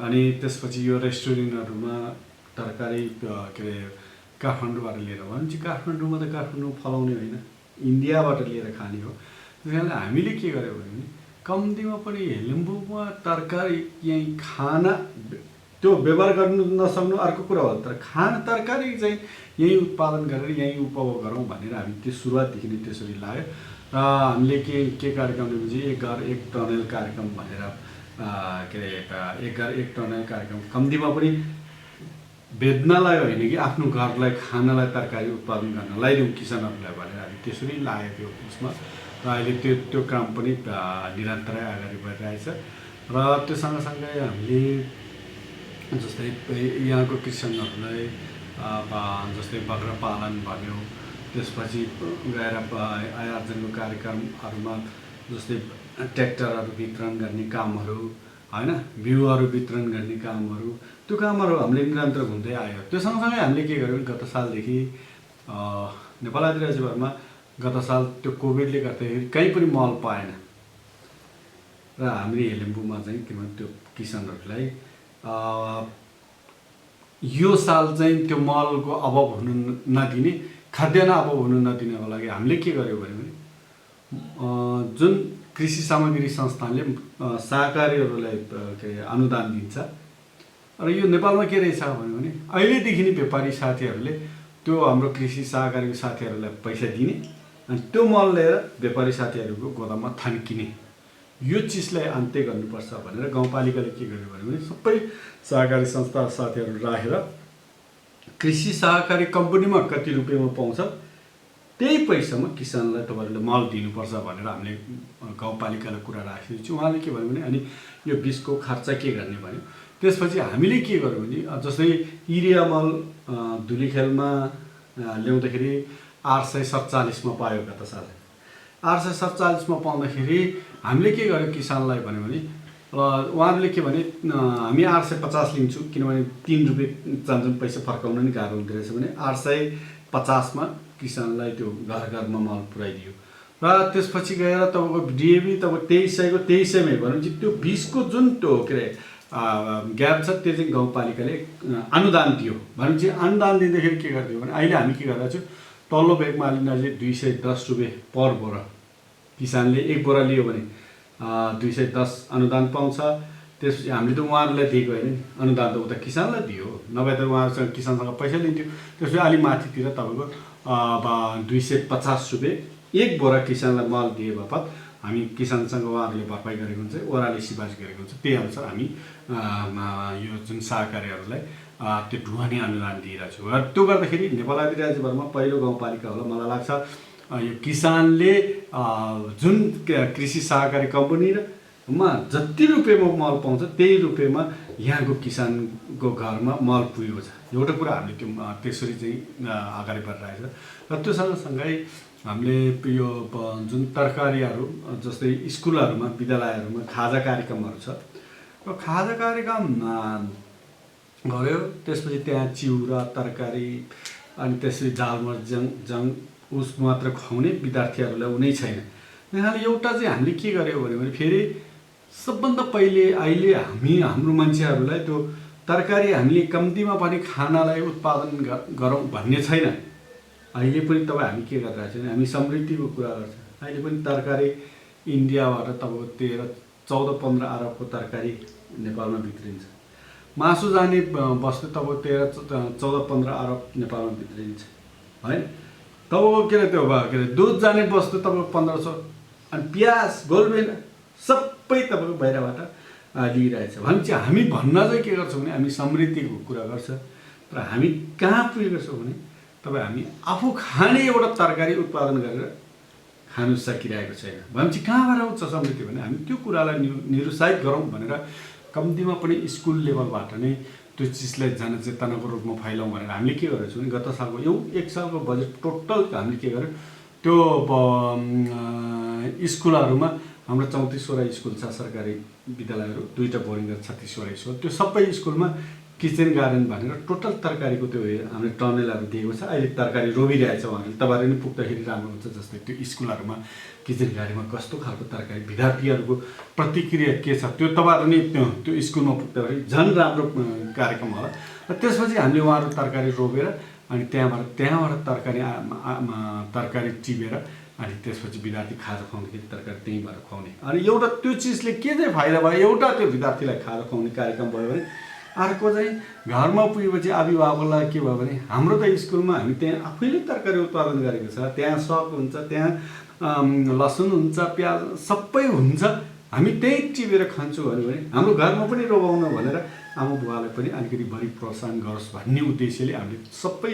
[SPEAKER 5] अनि त्यसपछि यो रेस्टुरेन्टहरूमा तरकारी के अरे काठमाडौँबाट लिएर भनेपछि काठमाडौँमा त काठमाडौँ फलाउने होइन, इन्डियाबाट लिएर खाने हो। त्यस कारणले हामीले के गर्यो भने कम्तीमा पनि हेलेम्बुमा तरकारी यहीँ खाना त्यो व्यवहार गर्नु नसक्नु अर्को कुरा हो, तर तरकारी चाहिँ यहीँ उत्पादन गरेर यहीँ उपभोग गरौँ भनेर हामी त्यो सुरुवातदेखि नै त्यसरी लाग्यो। र हामीले के कार्यक्रम भनेपछि एक घर एक टनल कार्यक्रम भनेर के अरे एक घर एक टनल कार्यक्रम कम्तीमा पनि बेच्नलाई होइन कि आफ्नो घरलाई खानलाई तरकारी उत्पादन गर्नलाई दिउँ किसानहरूलाई भनेर हामी त्यसरी लागेको थियो उसमा। र अहिले त्यो काम पनि निरन्तरै अगाडि बढिरहेछ। र त्यो सँगसँगै हामीले जस्तै यहाँको किसानहरूलाई जस्तै बाख्रा पालन भन्यो, त्यसपछि गएर आय आर्जनको कार्यक्रमहरूमा जस्तै ट्र्याक्टरहरू वितरण गर्ने कामहरू होइन, बिउहरू वितरण गर्ने कामहरू, त्यो कामहरू हामीले निरन्तर हुँदै आयो। त्यो सँगसँगै हामीले के गर्यौँ गत सालदेखि नेपाल आदिवासीभरमा गत साल त्यो कोभिडले गर्दाखेरि कहीँ पनि मल पाएन र हामीले हेलेम्बुमा चाहिँ किनभने त्यो किसानहरूलाई यो साल चाहिँ त्यो मलको अभाव हुनु नदिने, खाद्यान्न अभाव हुनु नदिनको लागि हामीले के गर्यौँ भने जुन कृषि सामग्री संस्थानले सहकारीहरूलाई के अरे अनुदान दिन्छ र यो नेपालमा के रहेछ भने अहिलेदेखि नै व्यापारी साथीहरूले त्यो हाम्रो कृषि सहकारीको साथीहरूलाई पैसा दिने अनि त्यो मल लिएर व्यापारी साथीहरूको गोदाममा थन्किने, यो चिजलाई अन्त्य गर्नुपर्छ भनेर गाउँपालिकाले के गर्यो भने सबै सहकारी संस्था साथीहरू राखेर कृषि सहकारी कम्पनीमा कति रुपियाँमा पाउँछ त्यही पैसामा किसानलाई तपाईँहरूले मल दिनुपर्छ भनेर हामीले गाउँपालिकालाई कुरा राखेको छु। उहाँले के भन्यो भने अनि यो बिचको खर्च के गर्ने भन्यो। त्यसपछि हामीले के गर्यौँ भने जस्तै युरिया मल धुलीखेलमा ल्याउँदाखेरि 847 पायो गत साल। 847 पाउँदाखेरि हामीले के गर्यो किसानलाई भन्यो भने उहाँहरूले के भने हामी 850 लिन्छौँ किनभने 3 रुपियाँ चान्जुन पैसा फर्काउन नि गाह्रो हुँदो रहेछ भने 850 किसानलाई त्यो घर घरमा मल पुऱ्याइदियो। र त्यसपछि गएर तपाईँको डिएबी तपाईँ 2300 को 2300 भनेपछि त्यो 20 को जुन त्यो के अरे ग्याप छ त्यो चाहिँ गाउँपालिकाले अनुदान दियो। भनेपछि अनुदान दिँदाखेरि के गरिदियो भने अहिले हामी के गरिरहेको छौँ तल्लो ब्यागमा लिँदा चाहिँ 210 रुपियाँ पर बोरा, किसानले एक बोरा लियो भने 210 अनुदान पाउँछ। त्यसपछि हामीले त उहाँहरूलाई दिएको होइन, अनुदान त उता किसानलाई दियो, नभए त उहाँहरूसँग किसानसँग पैसा लिन्थ्यो। त्यसपछि अलि माथितिर तपाईँको 250 रुपियाँ एक बोरा किसानलाई मल दिए बापत हामी किसानसँग उहाँहरूले भरपाई गरेको हुन्छ, ओह्राले सिफारिस गरेको हुन्छ, त्यही अनुसार हामी यो जुन सहकारीहरूलाई त्यो ढुवानी अनुदान दिइरहेको छु। र त्यो गर्दाखेरि नेपाल आदिवासीभरमा पहिलो गाउँपालिका होला मलाई लाग्छ यो किसानले जुन कृषि सहकारी कम्पनीमा जति रुपियाँमा मल पाउँछ त्यही रुपियाँमा यहाँको किसानको घरमा मल पुगेको छ। एउटा कुरा हामीले त्यो त्यसरी चाहिँ अगाडि बढिरहेछ। र त्यो सँगसँगै हामीले यो जुन तरकारीहरू जस्तै स्कुलहरूमा विद्यालयहरूमा खाजा कार्यक्रमहरू छ र खाजा कार्यक्रम गऱ्यो। त्यसपछि त्यहाँ चिउरा तरकारी अनि त्यसपछि झालमुरी जङ उस मात्र खुवाउने विद्यार्थीहरूलाई उनी छैन। त्यहाँले एउटा चाहिँ हामीले के गर्यो भने फेरि सबभन्दा पहिले अहिले हाम्रो मान्छेहरूलाई त्यो तरकारी हामीले कम्तीमा पनि खानालाई उत्पादन गरौँ भन्ने छैन। अहिले पनि तपाईँ हामी के गरिरहेको छौँ भने हामी समृद्धिको कुरा गर्छौँ। अहिले पनि तरकारी इन्डियाबाट तपाईँको 14-15 अरबको तरकारी नेपालमा भित्रिन्छ। मासु जाने वस्तु तपाईँको 14-15 अरब नेपालमा भित्रिन्छ होइन। तपाईँको के अरे त्यो के अरे दुध जाने वस्तु तपाईँको 1500, अनि प्याज गोलबेन सबै तपाईँको बाहिरबाट लिइरहेछ। भनेपछि हामी भन्न चाहिँ के गर्छौँ भने हामी समृद्धिको कुरा गर्छ, तर हामी कहाँ पुगेको छौँ भने तपाईँ हामी आफू खाने एउटा तरकारी उत्पादन गरेर खानु सकिरहेको छैन। भनेपछि कहाँबाट आउँछ समृद्धि भने हामी त्यो कुरालाई निरुत्साहित गरौँ भनेर कम्तीमा पनि स्कुल लेभलबाट नै त्यो चिजलाई जनचेतनाको रूपमा फैलाउँ भनेर हामीले के गरेको छौँ भने गत सालको एक सालको बजेट टोटल हामीले के गर्यो, त्यो स्कुलहरूमा हाम्रो 34वटा स्कुल छ सरकारी विद्यालयहरू, 2टा बोर्डिङ र 36वटा स्कुल। त्यो सबै स्कुलमा किचन गार्डन भनेर टोटल तरकारीको त्यो हामीले टनेलहरू दिएको छ। अहिले तरकारी रोपिरहेछ उहाँहरूले, तपाईँहरू नि पुग्दाखेरि राम्रो हुन्छ। जस्तै त्यो स्कुलहरूमा किचन गार्डनमा कस्तो खालको तरकारी, विद्यार्थीहरूको प्रतिक्रिया के छ त्यो तपाईँहरू नि त्यो स्कुलमा पुग्दाखेरि झन् राम्रो कार्यक्रम होला। र त्यसपछि हामीले उहाँहरू तरकारी रोपेर अनि त्यहाँबाट तरकारी टिपेर अनि त्यसपछि विद्यार्थी खाजा खुवाउँदाखेरि तरकारी त्यहीँबाट खुवाउने। अनि एउटा त्यो चिजले के चाहिँ फाइदा भयो, एउटा त्यो विद्यार्थीलाई खाजा खुवाउने कार्यक्रम भयो भने अर्को चाहिँ घरमा पुगेपछि अभिभावकलाई के भयो भने हाम्रो त स्कुलमा हामी त्यहाँ आफैले तरकारी उत्पादन गरेको छ, त्यहाँ सक हुन्छ, त्यहाँ लसुन हुन्छ, प्याज सबै हुन्छ, हामी त्यही टिपेर खान्छौँ भने हाम्रो घरमा पनि रोपाउन भनेर आमा बुवालाई पनि अलिकति बढी प्रोत्साहन गरोस् भन्ने उद्देश्यले हामीले सबै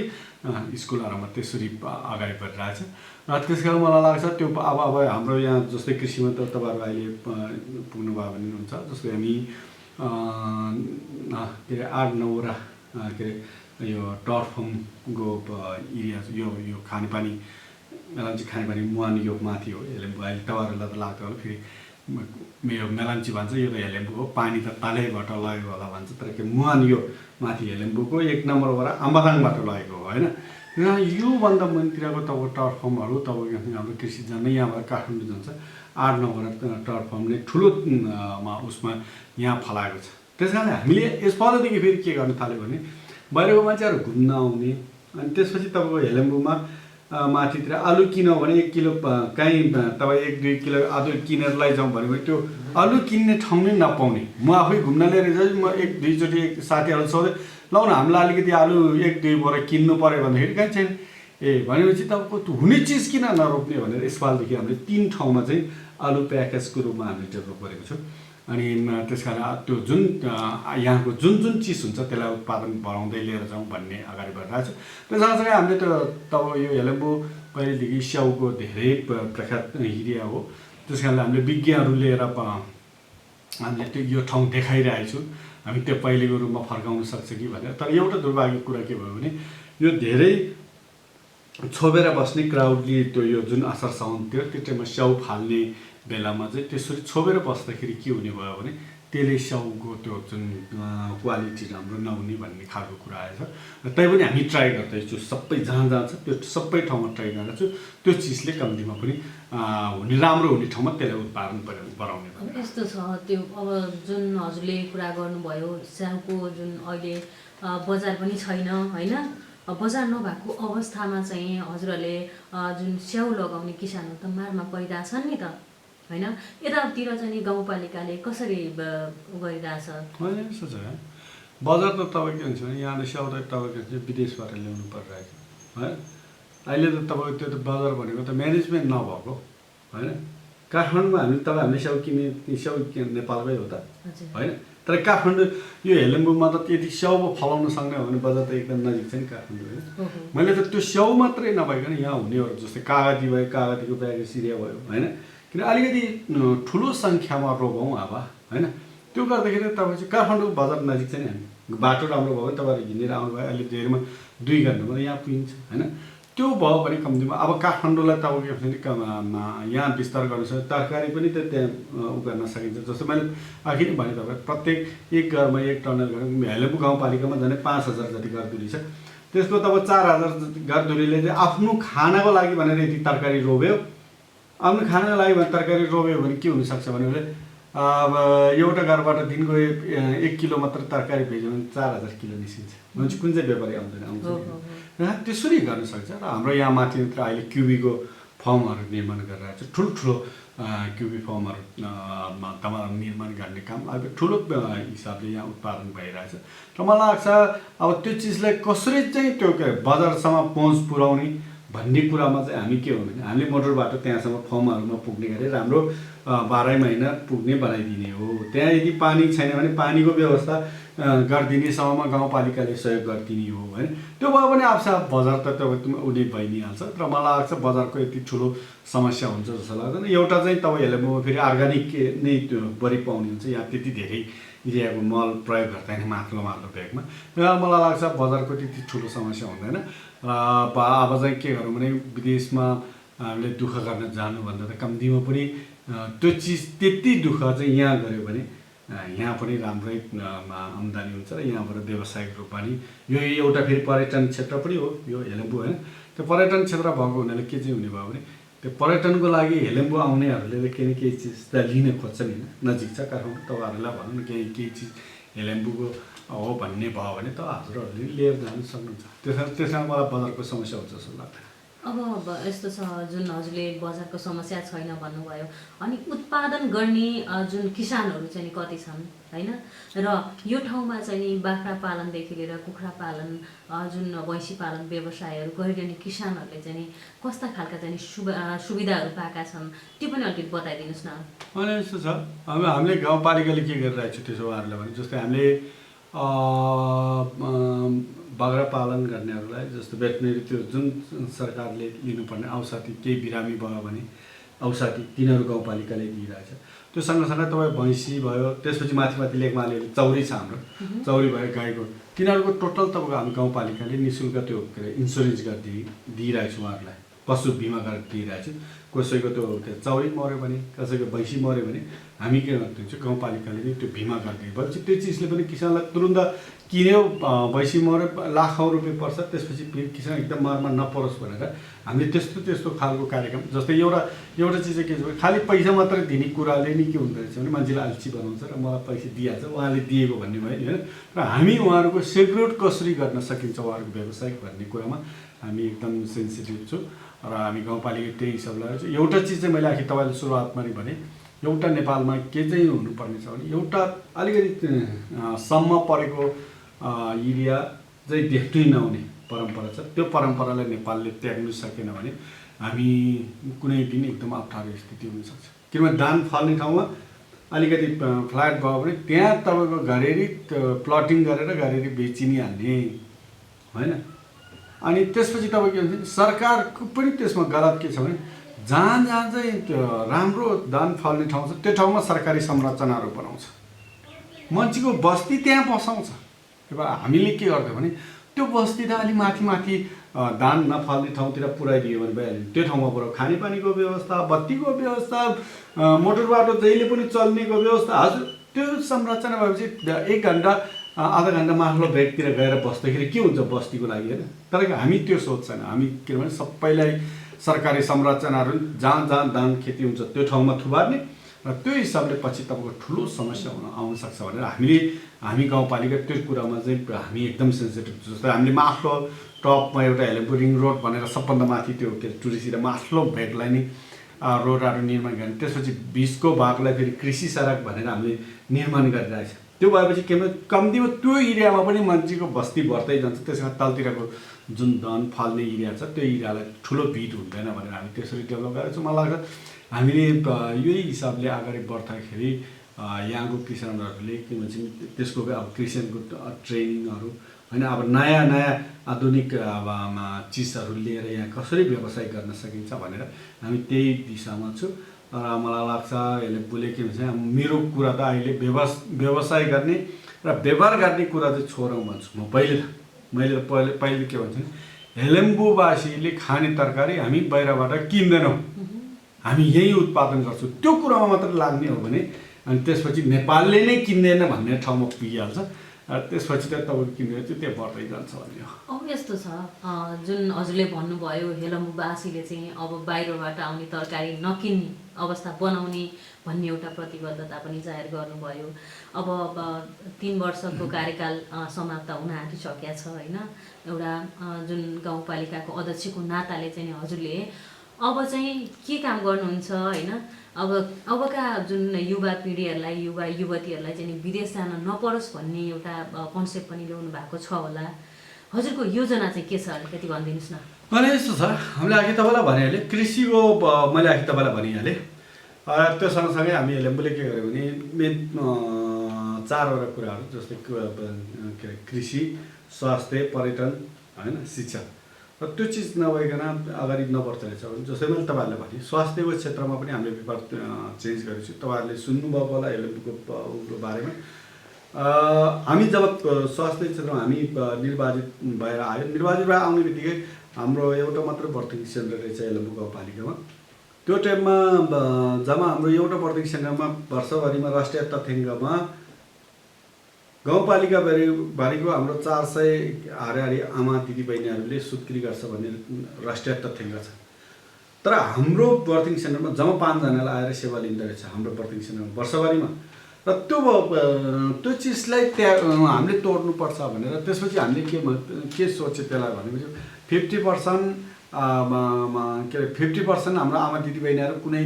[SPEAKER 5] स्कुलहरूमा त्यसरी अगाडि बढिरहेछ। र त्यस कारण मलाई लाग्छ त्यो अब हाम्रो यहाँ जस्तै कृषिमा त तपाईँहरू अहिले पुग्नुभयो भने हुन्छ। जस्तै हामी के अरे 8-9वटा के अरे यो टर्फमको एरिया यो खानेपानी मेलान्ची खानेपानी मुहान यो माथि हो हेलेम्बू। अहिले तपाईँहरूलाई त लाग्छ होला, फेरि यो मेलान्ची भन्छ, यो त हेलेम्बू हो, पानी त तालैबाट लगेको होला भन्छ, तर के मुहान यो माथि हेलेम्बूको 1 नम्बरबाट आम्बादाङबाट लगेको हो होइन। र योभन्दा मुनितिरको तपाईँको टर्फमहरू तपाईँको हाम्रो कृषि जाने यहाँबाट काठमाडौँ जान्छ 8-9वटा टर्फमले ठुलो उसमा यहाँ फलाएको छ। त्यस कारणले हामीले यसपालिदेखि फेरि के गर्न थाल्यो भने बाहिरको मान्छेहरू घुम्न आउने, अनि त्यसपछि तपाईँको हेलेम्बूमा माथितिर आलु किन्यो भने 1 किलो कहीँ तपाईँ 1-2 किलो आलु किनेर लैजाउँ भने त्यो आलु किन्ने ठाउँ नै नपाउने। म आफै घुम्न लिएर जाँछु, म 1-2चोटि साथीहरू सोधेँ ल न हामीलाई अलिकति आलु 1-2 बोरा किन्नु पऱ्यो भन्दाखेरि कहीँ छैन। भनेपछि तपाईँको हुने चिज किन नरोप्ने भनेर यसपालिदेखि हामीले 3 ठाउँमा चाहिँ आलु प्याकेजको रूपमा हामीले डेभलप गरेको छौँ। अनि त्यस कारण त्यो जुन यहाँको जुन चिज हुन्छ त्यसलाई उत्पादन बढाउँदै लिएर जाउँ भन्ने अगाडि बढिरहेको छ। त्यस सँगसँगै हामीले त तपाईँ यो हेलेम्बू पहिलेदेखि स्याउको धेरै प्रख्यात एरिया हो। त्यस कारणले हामीले विज्ञहरू लिएर हामीले त्यो यो ठाउँ देखाइरहेको छु, हामी त्यो पहिलेको रूपमा फर्काउन सक्छ कि भनेर। तर एउटा दुर्भाग्यको कुरा के भयो भने यो धेरै छोपेर बस्ने क्राउडले त्यो यो जुन असार साउन थियो त्यो टाइममा स्याउ फाल्ने बेलामा चाहिँ त्यसरी छोपेर बस्दाखेरि के हुने भयो भने त्यसले स्याउको त्यो जुन क्वालिटी राम्रो नहुने भन्ने खालको कुरा आएछ। र तैपनि हामी ट्राई गर्दैछु, सबै जहाँ छ त्यो सबै ठाउँमा ट्राई गरेको छु, त्यो चिजले कम्तीमा पनि हुने राम्रो हुने ठाउँमा त्यसलाई उत्पादन बढाउने।
[SPEAKER 1] यस्तो छ त्यो अब जुन हजुरले कुरा गर्नुभयो स्याउको जुन अहिले बजार पनि छैन होइन, बजार नभएको अवस्थामा चाहिँ हजुरहरूले जुन स्याउ लगाउने किसानहरू त मारमा पैदा छन् नि त होइन। यतातिर चाहिँ गाउँपालिकाले कसरी गरिरहेछ?
[SPEAKER 5] होइन यस्तो छ बजार त तपाईँ के हुन्छ भने यहाँले स्याउ त तपाईँको विदेशबाट ल्याउनु परिरहेछ होइन। अहिले त तपाईँको त्यो त बजार भनेको त म्यानेजमेन्ट नभएको होइन। काठमाडौँमा हामीले स्याउ नेपालमै हो त होइन, तर काठमाडौँ यो हेलेम्बूमा त यदि स्याउ फलाउन सक्ने हो भने बजार त एकदम नजिक छ नि काठमाडौँ होइन। मैले त त्यो स्याउ मात्रै नभइकन यहाँ हुनेहरू जस्तै कागती भयो, कागतीको प्याकेज सिरिया भयो होइन, किन अलिकति ठुलो सङ्ख्यामा रोपौँ अब होइन। त्यो गर्दाखेरि तपाईँ चाहिँ काठमाडौँ बजार नजिक छ नि, हामी बाटो राम्रो भयो भने तपाईँहरू हिँडेर आउनुभयो, अहिले धेरैमा 2 घन्टामा यहाँ पुगिन्छ होइन। त्यो भयो भने कम्तीमा अब काठमाडौँलाई तपाईँको के भन्छ यहाँ विस्तार गर्न सक्छ, तरकारी पनि त त्यहाँ उगार्न सकिन्छ। जस्तो मैले अघि नै भने तपाईँ प्रत्येक 1 घरमा 1 टनल गरेर हेलेम्बू गाउँपालिकामा झन् 5000 जति घरधुरी छ, त्यसको तपाईँ 4000 घरधुरीले चाहिँ आफ्नो खानाको लागि भनेर यति तरकारी रोप्यो। आफ्नो खानाको लागि भने तरकारी रोप्यो भने के हुनसक्छ भने अब एउटा घरबाट दिनको 1 किलो मात्र तरकारी भेज्यो भने 4000 किलो निस्किन्छ। भनेपछि कुन चाहिँ व्यापारी आउँछ त्यसरी गर्न सक्छ। र हाम्रो यहाँ माथि अहिले क्युबीको फर्महरू निर्माण गरिरहेको छ। ठुल्ठुलो क्युबी फर्महरू तमाम निर्माण गर्ने काम अब ठुलो हिसाबले यहाँ उत्पादन भइरहेछ। र मलाई लाग्छ अब त्यो चिजलाई कसरी चाहिँ त्यो बजारसम्म पहुँच पुर्याउने भन्ने कुरामा चाहिँ हामी के हो भने हामीले मोटर बाटो त्यहाँसम्म फर्महरूमा पुग्ने गरी राम्रो 12 महिना पुग्ने बनाइदिने हो। त्यहाँ यदि पानी छैन भने पानीको व्यवस्था गरिदिने समयमा गाउँपालिकाले सहयोग गरिदिने हो होइन। त्यो भयो भने आफसाफ बजार त तपाईँ उनी भइ नै हाल्छ। तर मलाई लाग्छ बजारको यति ठुलो समस्या हुन्छ जस्तो लाग्दैन। एउटा चाहिँ तपाईँहरूले म फेरि अर्ग्यानिक नै त्यो बढी पाउने हुन्छ। यहाँ त्यति धेरै इरियाको मल प्रयोग गर्दैन माथिल्लो भेगमा। मलाई लाग्छ बजारको त्यति ठुलो समस्या हुँदैन। र अब चाहिँ के गरौँ भने विदेशमा हामीले दुःख गर्न जानुभन्दा त कम्तीमा पनि त्यो चिज त्यति दुःख चाहिँ यहाँ गऱ्यो भने यहाँ पनि राम्रै आम्दानी हुन्छ र यहाँबाट व्यावसायिक रूपमा नि यो एउटा फेरि पर्यटन क्षेत्र पनि हो यो हेलेम्बु होइन। त्यो पर्यटन क्षेत्र भएको हुनाले के चाहिँ हुने भयो भने त्यो पर्यटनको लागि हेलेम्बु आउनेहरूले केही न केही चिज त लिन खोज्छन् होइन। नजिक छ काठमाडौँ, तपाईँहरूलाई भनौँ न केही चिज हेलेम्बुको हो भन्ने भयो भने त हजुरहरूले लिएर जानु सक्नुहुन्छ। त्यसमा मलाई बजारको समस्या हुन्छ जस्तो लाग्दैन।
[SPEAKER 1] अब यस्तो छ जुन हजुरले बजारको समस्या छैन भन्नुभयो, अनि उत्पादन गर्ने जुन किसानहरू चाहिँ कति छन् होइन। र यो ठाउँमा चाहिँ बाख्रा पालनदेखि लिएर कुखुरा पालन जुन भैँसी पालन व्यवसायहरू गरिरहने किसानहरूले चाहिँ कस्ता खालका चाहिँ सुविधाहरू पाएका छन् त्यो पनि अलिकति बताइदिनुहोस् न।
[SPEAKER 5] अनि यस्तो छ अब हामीले गाउँपालिकाले के गरिरहेको छ त्यसो उहाँहरूलाई भने जस्तै हामीले बाख्रा पालन गर्नेहरूलाई जस्तो भेटनेरी त्यो जुन सरकारले लिनुपर्ने औषधि केही बिरामी भयो भने औषधि तिनीहरू गाउँपालिकाले दिइरहेछ। त्यो सँगसँगै तपाईँ भैँसी भयो, त्यसपछि माथि लेखमाले चौरी छ हाम्रो, चौरी भयो गाईको, तिनीहरूको टोटल तपाईँको हामी गाउँपालिकाले नि शुल्क त्यो के अरे इन्सुरेन्स दिइरहेको छु उहाँहरूलाई, पशु बिमा गरेर दिइरहेको छु। कसैको त्यो चौरी मऱ्यो भने कसैको भैँसी मऱ्यो भने हामी के गरिदिन्छौँ गाउँपालिकाले नै त्यो बिमा गरिदियो भनेपछि त्यो चिजले पनि किसानलाई तुरुन्त किन्यो भैँसी मऱ्यो लाखौँ रुपियाँ पर्छ, त्यसपछि फेरि किसान एकदम मारमा नपरोस् भनेर हामीले त्यस्तो खालको कार्यक्रम। जस्तै एउटा चिज चाहिँ के छ भने खालि पैसा मात्रै दिने कुराले नि के हुँदो रहेछ भने मान्छेलाई आल्छी बनाउँछ र मलाई पैसा दिइहाल्छ उहाँले दिएको भन्ने भयो नि होइन। र हामी उहाँहरूको सेक्युर कसरी गर्न सकिन्छ उहाँहरूको व्यवसायिक भन्ने कुरामा हामी एकदम सेन्सिटिभ छु र हामी गाउँपालिका त्यही हिसाब लगाएको छु। एउटा चिज चाहिँ मैले आखिर तपाईँले सुरुवातमा नि भने एउटा नेपालमा के चाहिँ हुनुपर्ने छ भने एउटा अलिकति सम्म परेको एरिया चाहिँ देख्नै नहुने परम्परा छ। त्यो परम्परालाई नेपालले त्याग्नु सकेन भने हामी कुनै दिन एकदम अप्ठ्यारो स्थिति हुनसक्छ। किनभने धान फल्ने ठाउँमा अलिकति फ्ल्याट भयो भने त्यहाँ तपाईँको घरेरी प्लटिङ गरेर घरेरी बेचि नै हाल्ने होइन। अनि त्यसपछि तपाईँको के भन्छ सरकारको पनि त्यसमा गलत के छ भने जहाँ चाहिँ त्यो राम्रो धान फल्ने ठाउँ छ त्यो ठाउँमा सरकारी संरचनाहरू बनाउँछ, मान्छेको बस्ती त्यहाँ बसाउँछ। अब हामीले के गर्थ्यौँ भने त्यो बस्ती त अलि माथि धान नफल्ने ठाउँतिर पुऱ्याइदियो भने भइहाल्यो। त्यो ठाउँमा बरु खानेपानीको व्यवस्था, बत्तीको व्यवस्था, मोटर बाटो जहिले पनि चल्नेको व्यवस्था, हजुर त्यो संरचना भएपछि 1 घन्टा आधा घन्टा माथिल्लो ब्रेकतिर गएर बस्दाखेरि के हुन्छ बस्तीको लागि होइन। तर हामी त्यो सोच्छौँ हामी किनभने सबैलाई सरकारी संरचनाहरू जहाँ धान खेती हुन्छ त्यो ठाउँमा थुपार्ने र त्यो हिसाबले पछि तपाईँको ठुलो समस्या आउन सक्छ भनेर हामी गाउँपालिका त्यो कुरामा चाहिँ हामी एकदम सेन्सिटिभ छु। जस्तै हामीले माथिल्लो टपमा एउटा हेलेम्बु रिङ रोड भनेर सबभन्दा माथि त्यो के टुरिस्ट माथिल्लो भेगलाई नै रोडहरू निर्माण गर्ने, त्यसपछि बिचको भागलाई फेरि कृषि सडक भनेर हामीले निर्माण गरिरहेछ। त्यो भएपछि के भन्छ कम्तीमा त्यो एरियामा पनि मान्छेको बस्ती बढ्दै जान्छ। त्यसमा तलतिरको जुन धान फाल्ने एरिया छ त्यो एरियालाई ठुलो भिड हुँदैन भनेर हामी त्यसरी डेभलप गरेको छौँ। मलाई लाग्छ हामीले यही हिसाबले अगाडि बढ्दाखेरि यहाँको किसानहरूले के भन्छ त्यसको अब कृषिको ट्रेनिङहरू होइन अब नयाँ आधुनिक अब चिजहरू लिएर यहाँ कसरी व्यवसाय गर्न सकिन्छ भनेर हामी त्यही दिशामा छु। र मलाई लाग्छ हेलेम्बुले के भन्छ मेरो कुरा त अहिले व्यवसाय गर्ने र व्यवहार गर्ने कुरा चाहिँ छोडौँ भन्छु म। मैले पहिले के भन्छु हेलेम्बुवासीले खाने तरकारी हामी बाहिरबाट किन्दैनौँ, हामी यही उत्पादन गर्छौँ त्यो कुरामा मात्र लाग्ने हो भने अनि त्यसपछि नेपालले नै किन्दैन भन्ने ठाउँमा पुगिहाल्छ। त्यसपछि त तपाईँको किनेर चाहिँ त्यो बढ्दै जान्छ भन्ने हो।
[SPEAKER 1] अब यस्तो छ जुन हजुरले भन्नुभयो हेलेम्बुवासीले चाहिँ अब बाहिरबाट आउने तरकारी नकिन्ने अवस्था बनाउने भन्ने एउटा प्रतिबद्धता पनि जाहेर गर्नुभयो। अब 3 वर्षको कार्यकाल समाप्त हुन आँटिसकेको छ होइन। एउटा जुन गाउँपालिकाको अध्यक्षको नाताले चाहिँ हजुरले अब चाहिँ के काम गर्नुहुन्छ होइन? अबका जुन युवा पिँढीहरूलाई, युवा युवतीहरूलाई चाहिँ विदेश जान नपरोस् भन्ने एउटा कन्सेप्ट पनि ल्याउनु भएको छ होला। हजुरको योजना चाहिँ के छ अलिकति भनिदिनुहोस् न।
[SPEAKER 5] अनि यस्तो छ, हामीले अघि तपाईँलाई भनिहालेँ, कृषिको मैले अघि तपाईँलाई भनिहालेँ। त्यो सँगसँगै हामी लेम्बुले के गर्यो भने मेन 4वटा कुराहरू जस्तै के अरे कृषि, स्वास्थ्य, पर्यटन होइन, शिक्षा, र त्यो चिज नभइकन अगाडि नबढ्दो रहेछ भने जस्तै मैले तपाईँहरूलाई भने स्वास्थ्यको क्षेत्रमा पनि हामीले पेपर चेन्ज गरेको छु। तपाईँहरूले सुन्नुभएको होला लेम्बुको बारेमा। हामी जब स्वास्थ्य क्षेत्रमा हामी निर्वाचित भएर आयो, निर्वाचित भएर आउने बित्तिकै हाम्रो एउटा मात्र बर्थिङ सेन्टर रहेछ लेम्बु गाउँपालिकामा। त्यो टाइममा जब हाम्रो एउटा बर्थिङ सेन्टरमा वर्षभरिमा राष्ट्रिय तथ्याङ्कमा गाउँपालिकाभरिको हाम्रो 400 हाराहारी आमा दिदीबहिनीहरूले सुत्केरी गर्छ भन्ने राष्ट्रिय तथ्याङ्क छ। तर हाम्रो बर्थिङ सेन्टरमा जम्मा 5 जनालाई आएर सेवा लिँदो रहेछ हाम्रो बर्थिङ सेन्टरमा वर्षभरिमा। र त्यो चिजलाई त्यहाँ हामीले तोड्नुपर्छ भनेर त्यसपछि हामीले के सोच्यो त्यसलाई भनेपछि 50% के अरे 50% हाम्रो आमा दिदीबहिनीहरू कुनै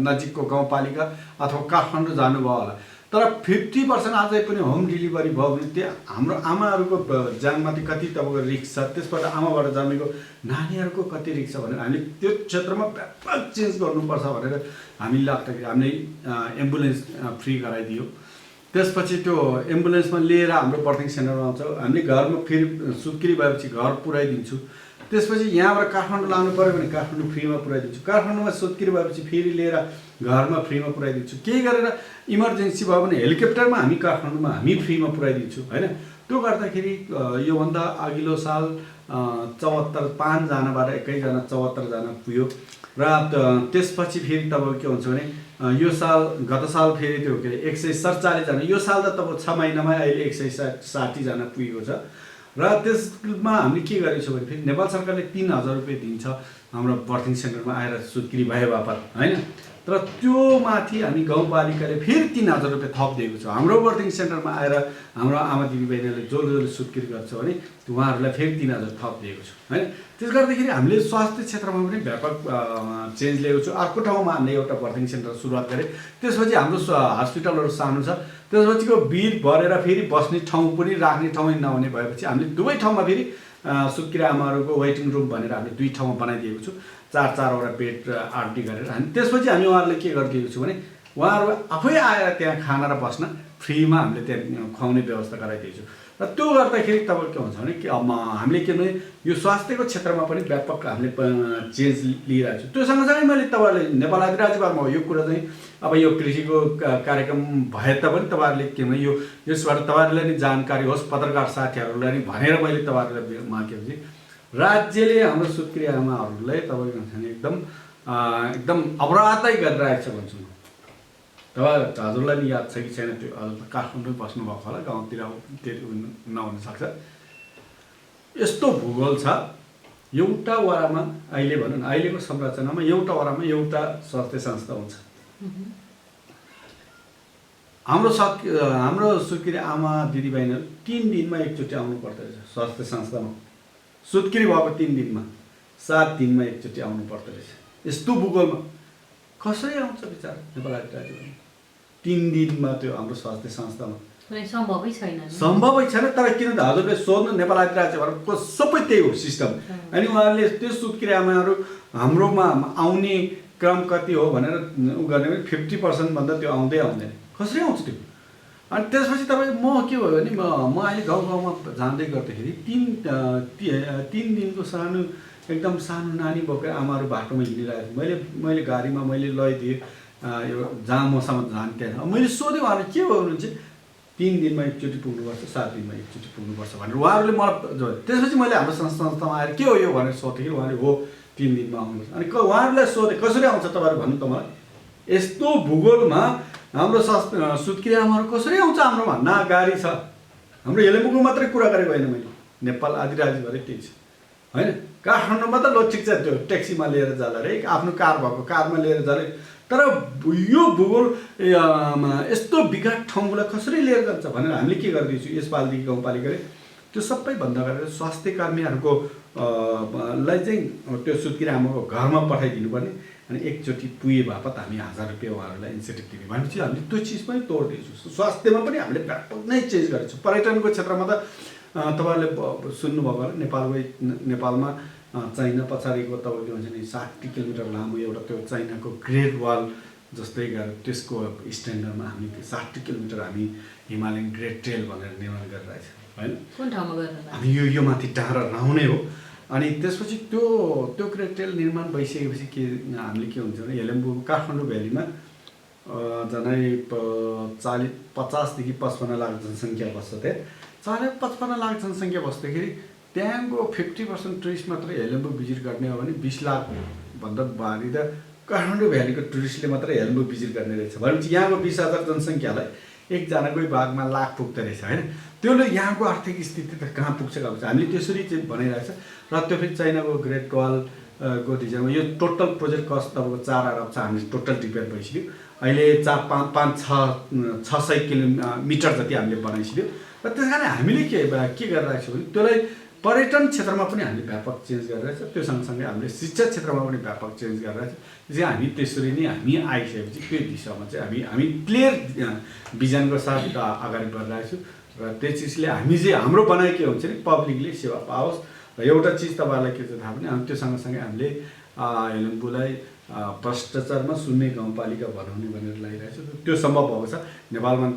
[SPEAKER 5] नजिकको गाउँपालिका अथवा काठमाडौँ जानुभयो होला। तर 50% अझै पनि होम डेलिभरी भयो भने त्यो हाम्रो आमाहरूको ज्यानमाथि कति तपाईँको रिस्क छ, त्यसबाट आमाबाट जन्मेको नानीहरूको कति रिस्क छ भनेर हामीले त्यो क्षेत्रमा व्यापक चेन्ज गर्नुपर्छ भनेर हामीले लाग्दाखेरि हामीले एम्बुलेन्स फ्री गराइदियो। त्यसपछि त्यो एम्बुलेन्समा लिएर हाम्रो बर्थिङ सेन्टरमा आउँछ, हामीले घरमा फेरि सुत्केरी भएपछि घर पुऱ्याइदिन्छु। त्यसपछि यहाँबाट काठमाडौँ लानु पऱ्यो भने काठमाडौँ फ्रीमा पुऱ्याइदिन्छु, काठमाडौँमा सुत्केरी भएपछि फेरि लिएर घरमा फ्रीमा पुऱ्याइदिन्छु, केही गरेर इमर्जेन्सी भयो भने हेलिकप्टरमा हामी काठमाडौँमा हामी फ्रीमा पुऱ्याइदिन्छु होइन। त्यो गर्दाखेरि योभन्दा अघिल्लो साल 5 जनाबाट 1 जना 74 जना पुग्यो। र त्यसपछि फेरि तपाईँको के हुन्छ भने यो साल गत साल फेरि त्यो के 147 जना, यो साल त तपाईँ 6 महिनामा अहिले 160 जना पुगेको छ। र त्यसमा हामीले के गरेको छौँ भने फेरि नेपाल सरकारले 3000 रुपियाँ दिन्छ हाम्रो बर्थिङ सेन्टरमा आएर सुत्केरी भए बापत होइन। तर त्यो माथि हामी गाउँपालिकाले फेरि 3000 रुपियाँ थप दिएको छ हाम्रो बर्थिङ सेन्टरमा आएर हाम्रो आमा दिदीबहिनीहरूले जसले सुत्केरी गर्छ भने उहाँहरूलाई फेरि 3000 थप दिएको छु होइन। त्यस गर्दाखेरि हामीले स्वास्थ्य क्षेत्रमा पनि व्यापक चेन्ज ल्याएको छु। अर्को ठाउँमा हामीले एउटा बर्थिङ सेन्टर सुरुवात गरेँ, त्यसपछि हाम्रो हस्पिटलहरू सानो छ, त्यसपछिको भिड भरेर फेरि बस्ने ठाउँ पनि राख्ने ठाउँ नहुने भएपछि हामीले दुवै ठाउँमा फेरि सुत्केरी आमाहरूको वेटिङ रुम भनेर हामीले 2 ठाउँमा बनाइदिएको छु, 4-4वटा बेड आरडी गरेर। अनि त्यसपछि हामी उहाँहरूले के गरिदिएको छु भने उहाँहरू आफै आएर त्यहाँ खाना र बस्न फ्रीमा हामीले त्यहाँ खुवाउने व्यवस्था गराइदिएको छु। र त्यो गर्दाखेरि तपाईँको के हुन्छ भने कि हामीले के भने यो स्वास्थ्यको क्षेत्रमा पनि व्यापक हामीले चेन्ज लिइरहेको छु। त्यो सँगसँगै मैले तपाईँहरूले नेपाल आदिवासीमा यो कुरा चाहिँ अब यो कृषिको कार्यक्रम भए तापनि तपाईँहरूले के भने यसबाट तपाईँहरूलाई नि जानकारी होस्, पत्रकार साथीहरूलाई नि भनेर मैले तपाईँहरूलाई मागेपछि राज्यले हाम्रो सुत्केरी आमाहरूलाई तपाईँको एकदम अपराधै गरिरहेको छ भन्छु म। हजुरलाई नि याद छ कि छैन, त्यो काठमाडौँ बस्नुभएको होला, गाउँतिर त्यति नहुनसक्छ। यस्तो भूगोल छ, एउटा वडामा अहिले भनौँ न अहिलेको संरचनामा एउटा वडामा एउटा स्वास्थ्य संस्था हुन्छ। हाम्रो सुत्केरी आमा दिदीबहिनीहरू 3 दिनमा एकचोटि आउनु पर्दो रहेछ स्वास्थ्य संस्थामा। सुत्केरी भएको 3 दिनमा, 7 दिनमा एकचोटि आउनु पर्दो रहेछ। यस्तो भूगोलमा कसरी आउँछ बिचारा नेपाल राज्यमा 3 दिनमा त्यो हाम्रो स्वास्थ्य संस्थामा?
[SPEAKER 1] सम्भवै छैन।
[SPEAKER 5] सम्भवै छैन। तर किन त हजुरले सोध्नु, नेपाल राज्यको सबै त्यही हो सिस्टम। अनि उहाँहरूले त्यो सुत्केरी आमाहरू हाम्रोमा आउने क्रम कति हो भनेर उ गर्ने भने 50% भन्दा त्यो आउँदै आउँदैन। कसरी आउँछ त्यो? अनि त्यसपछि तपाईँ म के भयो भने म अहिले गाउँमा जाँदै गर्दाखेरि 3 दिनको एकदम सानो नानी बोकेर आमाहरू बाटोमा हिँडिरहेको थिएँ। मैले गाडीमा मैले लैदिएँ यो जहाँ मसँग जान्थेन। मैले सोधेँ उहाँहरूले के भयो भने चाहिँ 3 दिनमा एकचोटि पुग्नुपर्छ, 7 दिनमा एकचोटि पुग्नुपर्छ भनेर उहाँहरूले मलाई। त्यसपछि मैले हाम्रो संस्थामा आएर के हो यो भनेर सोध्दाखेरि उहाँले हो 3 दिनमा आउनुपर्छ। अनि उहाँहरूलाई सोधेँ कसरी आउँछ तपाईँहरू भन्नु त मलाई? यस्तो भूगोलमा हाम्रो सुत्केरी आमाहरू कसरी आउँछ हाम्रोमा? न गाडी छ, हाम्रो हेलेम्बुको मात्रै कुरा गरेको होइन मैले, नेपाल आदिराज्यभरि त्यही छ होइन। काठमाडौँमा त ल ठिक छ, त्यो ट्याक्सीमा लिएर जाला रे, आफ्नो कार भएको कारमा लिएर जाले। तर यो भूगोल यस्तो विकट ठाउँलाई कसरी लिएर जान्छ भनेर हामीले के गरिदिन्छौँ यसपालिदेखि गाउँपालिकाले त्यो सबै बन्द गरेर स्वास्थ्य कर्मीहरूको लाई चाहिँ त्यो सुत्केरी आमाको घरमा पठाइदिनु पर्ने अनि एकचोटि पुगे बापत हामी 1000 रुपियाँ उहाँहरूलाई इन्सेन्टिभ दिने भनेपछि हामीले त्यो चिज पनि तोड्दैछौँ। स्वास्थ्यमा पनि हामीले व्यापक नै चेन्ज गरेको छौँ। पर्यटनको क्षेत्रमा त तपाईँहरूले सुन्नुभएको होला नेपालमा चाइना पछाडिको तपाईँले भन्छ नि 60 किलोमिटर लामो एउटा त्यो चाइनाको ग्रेट वाल जस्तै गरेर त्यसको स्ट्यान्डर्डमा हामी 60 किलोमिटर हामी हिमालयन ग्रेट ट्रेल भनेर निर्माण गरिरहेको छौँ होइन।
[SPEAKER 1] कुन ठाउँमा गर्नु
[SPEAKER 5] हामी यो माथि डाँडा राउनै हो। अनि त्यसपछि त्यो ग्रेट ट्रेल निर्माण भइसकेपछि के हामीले के हुन्छ भने हेलेम्बु काठमाडौँ भ्यालीमा झनै 50 देखि 55 लाख जनसङ्ख्या बस्छ। त्यहाँ 55 लाख जनसङ्ख्या बस्दाखेरि त्यहाँको 50% टुरिस्ट मात्रै हेलेम्बु भिजिट गर्ने हो भने 20 लाख भन्दा बढी त काठमाडौँ भ्यालीको टुरिस्टले मात्रै हेलेम्बु भिजिट गर्ने रहेछ भनेपछि यहाँको 20,000 जनसङ्ख्यालाई एकजनाकै भागमा लाख पुग्दो रहेछ होइन। त्यसले यहाँको आर्थिक स्थिति त कहाँ पुग्छ गएको छ। हामीले त्यसरी चाहिँ भनिरहेको छ। र त्यो फेरि चाइनाको ग्रेट वाल को डिजाइनमा यो टोटल प्रोजेक्ट कस्ट तपाईँको 4 अरब छ। हामीले टोटल डिपेयर भइसक्यो। अहिले 4-5-600 किलोमिटर जति हामीले बनाइसक्यो। र त्यस कारण हामीले के गरिरहेको छौँ भने त्यसलाई पर्यटन क्षेत्रमा पनि हामीले व्यापक चेन्ज गरिरहेछ। त्यो सँगसँगै हामीले शिक्षा क्षेत्रमा पनि व्यापक चेन्ज गरिरहेछ। चाहिँ हामी त्यसरी नै हामी आइसकेपछि त्यो दिशामा चाहिँ हामी क्लियर भिजनको साथ अगाडि बढिरहेको छौँ। र त्यो चिजले हामी चाहिँ हाम्रो बनाइ के हुन्छ नि पब्लिकले सेवा पाओस्। र एउटा चिज तपाईँहरूलाई के छ थाहा पनि हामी त्यो सँगसँगै हामीले हेलेम्बुलाई भ्रष्टाचारमा सुन्ने गाउँपालिका बनाउने भनेर लागिरहेको छ। त्यो सम्भव भएको छ। नेपालमा